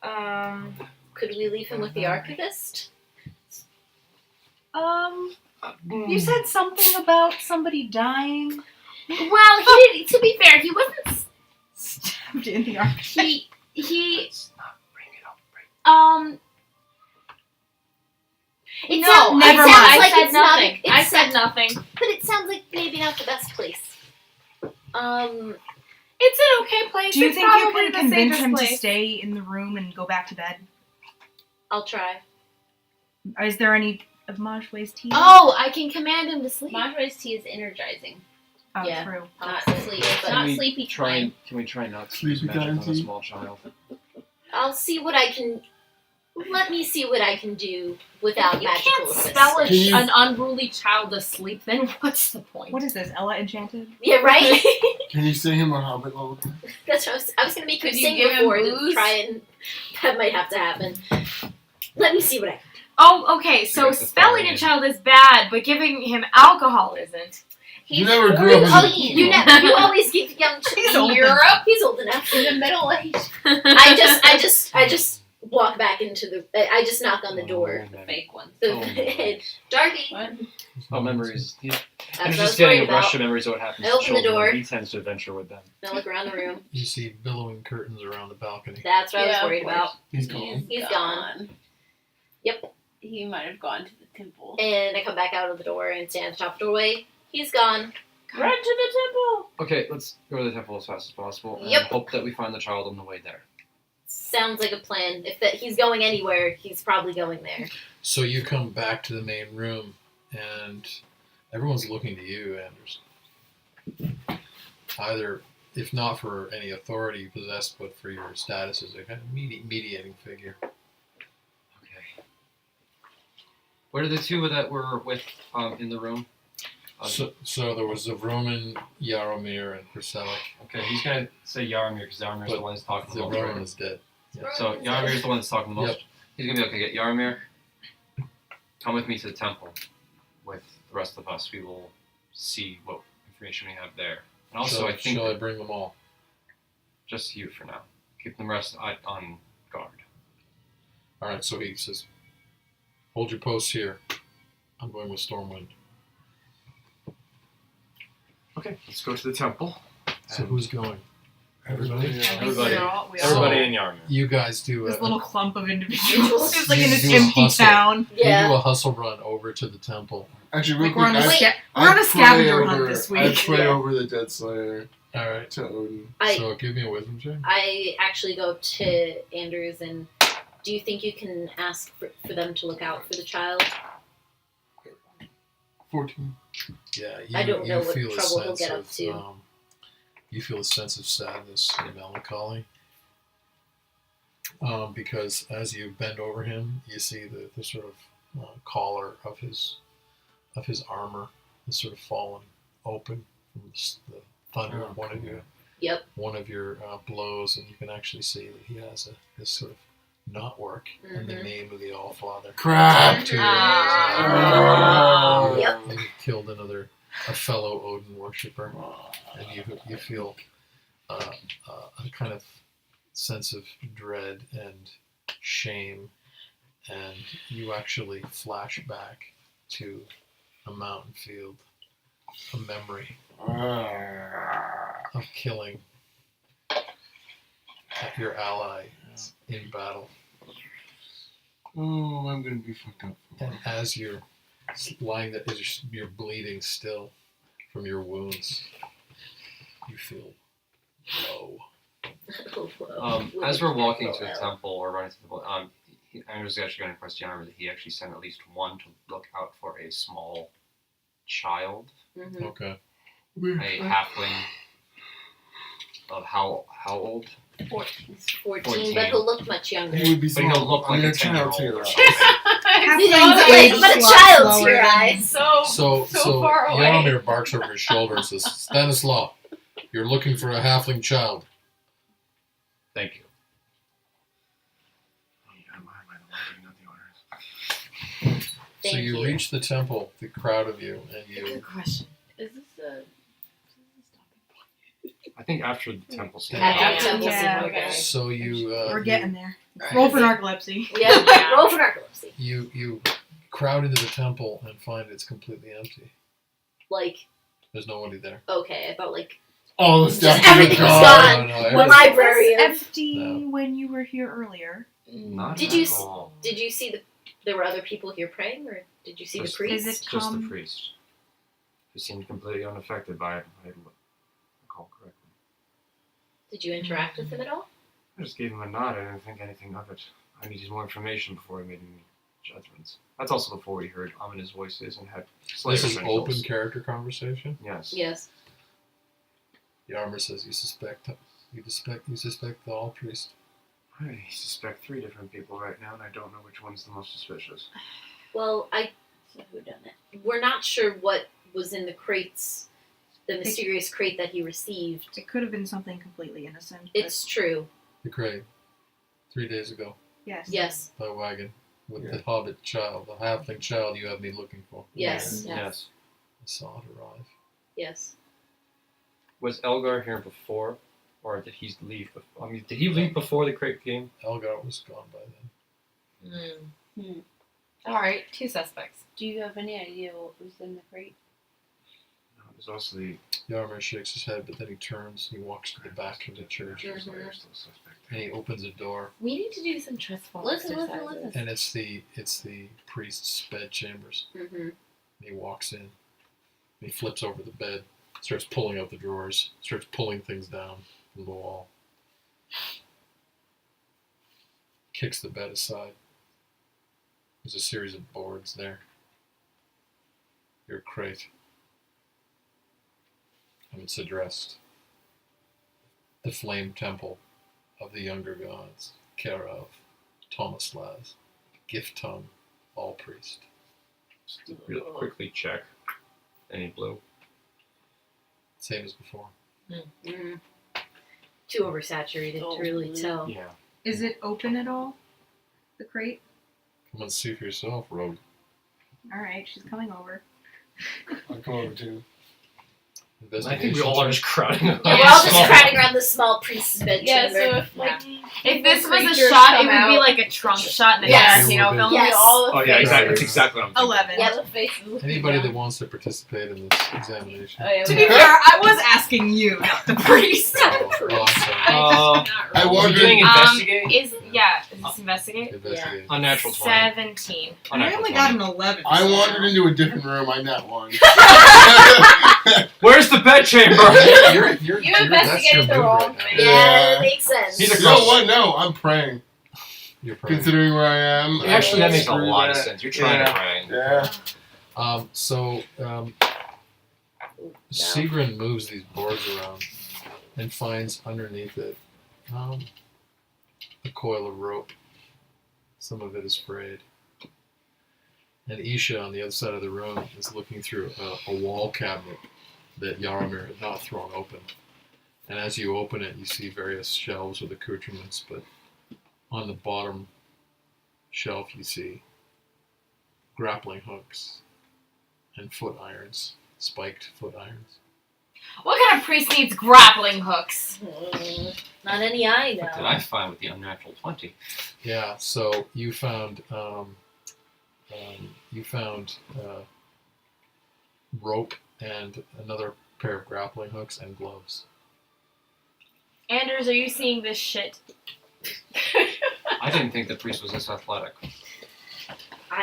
could we leave him with the archivist? You said something about somebody dying. Well, he did. To be fair, he wasn't. Stabbed in the arch. He. Let's not bring it up. It No, sounds- I it said, sounds I like said it's not- nothing. it I sa- said nothing. But it sounds like maybe not the best place. It's an okay place. Do you It's think you probably can the convince safest him place. to stay in the room and go back to bed? I'll try. Is there any of Majway's tea? Oh, I can command him to sleep. Majway's tea is energizing, Oh, yeah. true. not I'll sleep. but- Not Can we sleepy try? time. Can we try not to Sleepy use magic on a guarantee? small child? I'll see what I can. Let me see what I can do without You magical can't assistance. spell Can you- an unruly child to sleep. Then what's the point? What is this? Ella Enchanted? Yeah, right. Can you sing him a Hobbit lullaby? That's what I was gonna make him Could you sing give him before to booze? try and that might have to happen. Let me see what I. Oh, okay. So Here's the spelling a thing. child is bad, but giving him alcohol isn't. You never grew up Oh, as a you always give young children. old Europe. He's old enough. In the Middle Ages, I just walk back into the. I just knock on the door. the fake ones. So, Oh, Darby. What? Oh, memories. I'm That's what I just was getting worried a rush about. of memories of what happens I to open the children when door. he tends to adventure with them. I look around the room. You see billowing curtains around the balcony. That's what I was Yeah, of worried course. about. He's gone. He's gone. Yep. He might have gone to the temple. And I come back out of the door and stand at the top of the doorway. He's gone. Run to the temple. Okay, let's go to the temple as fast as possible and Yep. hope that we find the child on the way there. Sounds like a plan. If that he's going anywhere, he's probably going there. So you come back to the main room, and everyone's looking to you, Anders. Either, if not for any authority you possess, but for your status as a kind of mediating figure. Okay. What are the two that were with in the room? So there was Zavromin, Yaromir, and Perselik. Okay, he's gonna say Yaramir because Yaramir's the But one that's talking the most. Zavromin Right? is dead. So Yaramir's the one that's talking the most. Yep. He's gonna be okay. Get Yaramir. Come with me to the temple. With the rest of us, we will see what information we have there. And also, shall, I think shall I bring them all? just you for now. Keep the rest on guard. All right. So he says, "Hold your posts here. I'm going with Stormwind." Okay, let's go to the temple. So And who's going? Everybody. I think Everybody. we Everybody So- in Yaramir. You guys do This a, little clump of individuals just like You in this do a empty hustle. town. you do Yeah. a hustle run over to the temple. Actually, real Like we're on a, quick, Wait. we're on a I scavenger pray hunt over- this I week. pray Yeah. over the Dead Slayer All right. to Odin. So give me a wisdom check. I actually go up to Anders and do you think you can ask for them to look out for the child? 14. Yeah, you, I don't know you what feel trouble a he'll sense get up of, to. You feel a sense of sadness and melancholy. Because as you bend over him, you see the sort of collar of his armor has sort of fallen open from the thunder of one of your Yep. blows, and you can actually see that he has this sort of knotwork and the Mhm. name of the Allfather. Crap! tattooed Ah. on his Yep. and you killed a fellow Odin worshipper, and you feel a kind of sense of dread and shame, and you actually flash back to a mountain field, a memory of killing your ally in battle. Oh, I'm gonna be fucked up. And as you're lying there, as you're bleeding still from your wounds, you feel low. As we're walking to the temple or running to the temple, Andrew's actually going to impress Yarmir that he actually sent at least one to look out for a small child, Mhm. Okay. a halfling of how old? 14, 14. but he'll look much younger. He would be But he'll small. look I mean, like a a child 10-year-old too. or something. But a child to your eyes. So far away. Yaromir barks over his shoulder and says, Stanislaw, you're looking for a halfling child. Thank you. So Thank you you. reach the temple, the crowd of you, and you Good question. Is this a? I think after the temple scene. After temple Yeah. scene, okay. so you We're getting there. Alright. Roll for narcolepsy. Yeah, roll for narcolepsy. you crowd into the temple and find it's completely empty. Like, There's nobody there. okay, I thought like All the stuff Just everything's gone. gone. No, Well, everything- library of. empty No. when you were here earlier. Not Did at you s- all. Did you see there were other people here praying, or did you see the Just- priest? Is it Just the come? priest. He seemed completely unaffected by it, if I recall correctly. Did you interact with him at all? I just gave him a nod. I didn't think anything of it. I needed more information before I made any judgments. That's also before we heard ominous voices and had Slayer This is rituals. open character conversation. Yes. Yes. Yarmer says you suspect the all priest. I suspect 3 different people right now, and I don't know which one's the most suspicious. Well, So who done it? we're not sure what was in the crates, the mysterious crate that he received. It could have been something completely innocent. but It's true. The crate. 3 days ago, yes. Yes. by wagon, with Yeah. the hobbit child, the halfling child you have me looking for. Yes. Yes. I saw it arrive. Yes. Was Elgar here before, or did he leave? I mean, did he leave before the crate came? Elgar was gone by then. All right, 2 suspects. Do you have any idea what was in the crate? No, there's also the Yarmer shakes his head, but then he turns, he walks to the back of the church, Mhm. Slayer still suspect. and he opens a door, We need to do some trustful Listen. exercises. and it's the priest's bedchambers. Mm-hmm. He walks in, he flips over the bed, starts pulling out the drawers, starts pulling things down from the wall. Kicks the bed aside. There's a series of boards there. Your crate. And it's addressed. The Flame Temple of the Younger Gods, care of Thomas Laz, Gift Tongue, All Priest. Just to real quickly check. Any blue? Same as before. Mm. Too oversaturated to really tell. Yeah. Is it open at all? The crate? Come and see for yourself, Rogue. Alright, she's coming over. I'll come over too. I think we all are just crowding around. Yeah, we're all just crowding around the small priest's Yeah. bedchamber. So if like If this was a creatures shot, it come would be out- like a trunk shot in the Yes. back, you know, It would film be. Yes. all the Oh yeah, exactly. That's faces. exactly what I'm thinking. 11. Yep. The faces looking Anybody down. that wants to participate in this examination. Oh, yeah, To we be are. fair, I was asking you, not the priest. Oh, awesome. I Are we wondered. doing investigate? Is this investigate? Investigate. Unnatural 20. 17. I Unnatural only 20. got an 11. I so- wandered into a different room. I net one. Where's the bedchamber? You investigated the wrong thing. Yeah, Yeah. it makes sense. He's a You know what? No, I'm praying. You're praying. Considering where I am. Actually, that makes a Screw lot of that. sense. You're trying to pray. Yeah. Sigrun moves these boards around and finds underneath it a coil of rope. Some of it is frayed. And Isha on the other side of the room is looking through a wall cabinet that Yaromir had not thrown open. And as you open it, you see various shelves with accoutrements, but on the bottom shelf you see grappling hooks and foot irons, spiked foot irons. What kind of priest needs grappling hooks? Not any I know. What did I find with the unnatural 20? Yeah, so you found rope and another pair of grappling hooks and gloves. Anders, are you seeing this shit? I didn't think the priest was this athletic.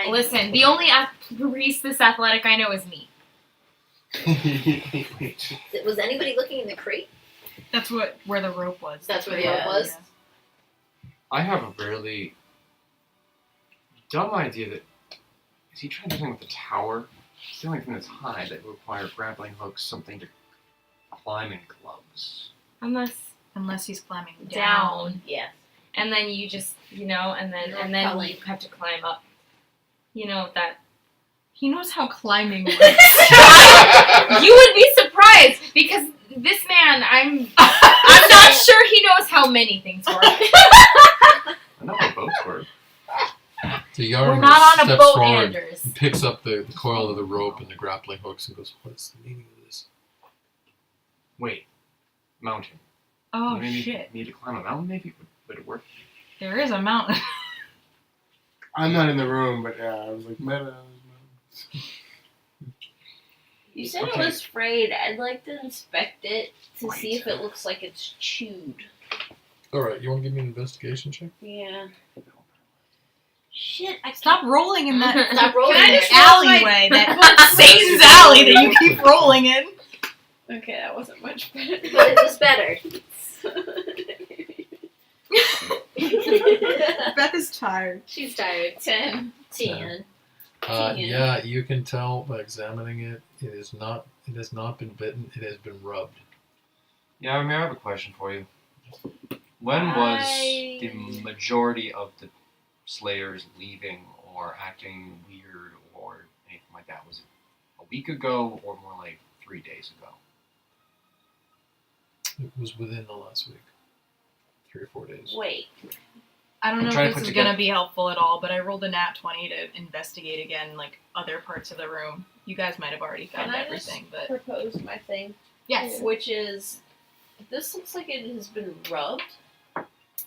Listen, the only priest this athletic I know is me. Was anybody looking in the crate? That's where the rope was. That's where the rope was? Yeah. I have a really dumb idea that is he trying to do something with the tower? It's the only thing that's high that would require grappling hooks, something to climb, and gloves. Unless Unless he's climbing down. down, Yes. and then you just, and then You're and then repelling. you have to climb up. That He knows how climbing works. you would be surprised because this man, I'm not sure he knows how many things work. I know how boats work. The We're Yarmer not on a steps boat, forward Anders. and picks up the coil of the rope and the grappling hooks and goes, "What's the meaning of this?" Wait, mountain. Oh, Maybe shit. Need to climb a mountain? Maybe would it work? There is a mountain. I'm not in the room, but yeah, I was like, meta. You said Okay. it was frayed. I'd like to inspect it to Right. see if it looks like it's chewed. All right, you want to give me an investigation check? Yeah. Shit, I Stop rolling in that Stop rolling in there. the alleyway, that Satan's alley that you keep rolling in. Okay, that wasn't much better. But it was better. Beth is tired. She's tired. 10. 10. Yeah, you can tell by examining it. It is not. It has not been bitten. It has been rubbed. Yeah, I have a question for you. When was the majority of the Slayers leaving or acting weird or anything like that? Was it a week ago or more like 3 days ago? It was within the last week, 3 or 4 days. Wait. I don't know Try to if put this is together- gonna be helpful at all, but I rolled a nat 20 to investigate again, like other parts of the room. You guys might have already found Can I everything, but Propose my thing. yes. Which is, this looks like it has been rubbed,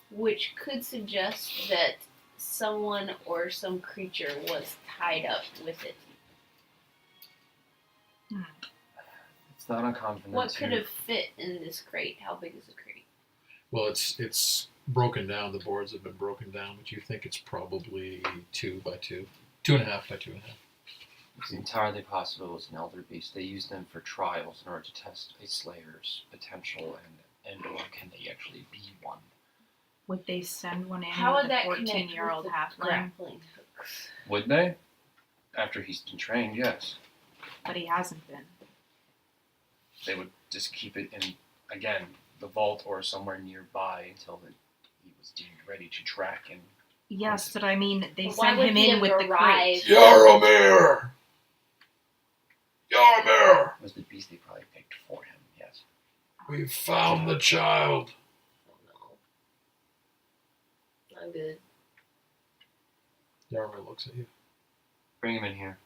which could suggest that someone or some creature was tied up with it. It's not uncommon for them What to- could have fit in this crate? How big is the crate? Well, it's broken down. The boards have been broken down, but you think it's probably 2 by 2, 2.5 by 2.5. It's entirely possible it was an elder beast. They used them for trials in order to test a slayer's potential and or can they actually be one. Would they send one in How with would a that connect 14-year-old with the halfling? grappling hooks? Would they? After he's been trained, yes. But he hasn't been. They would just keep it in, again, the vault or somewhere nearby until he was deemed ready to track and Yes, but I mean, they But why sent would him he in have with the arrived? crate. Yaromir! Yaromir! was the beast they probably picked for him, yes. We found the child. Oh no. Not good. Yaromir looks at you. Bring him in here.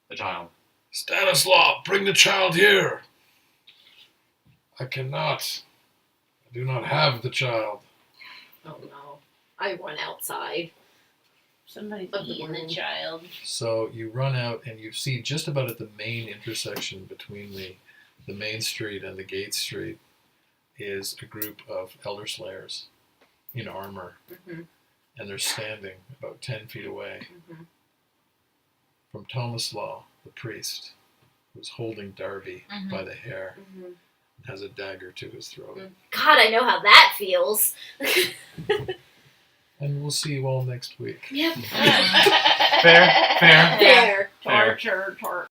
The child. Stanislav, bring the child here. I cannot. I do not have the child. Oh no. I run outside. Somebody's Of the eating the room. child. So you run out and you see just about at the main intersection between the main street and the gate street is a group of elder slayers in armor, Mhm. and they're standing about 10 feet away Mhm. from Tomislav, the priest, who's holding Darby Mhm. by the hair Mhm. and has a dagger to his throat. God, I know how that feels. And we'll see you all next week. Yep. Fair. There. Fair. Torture.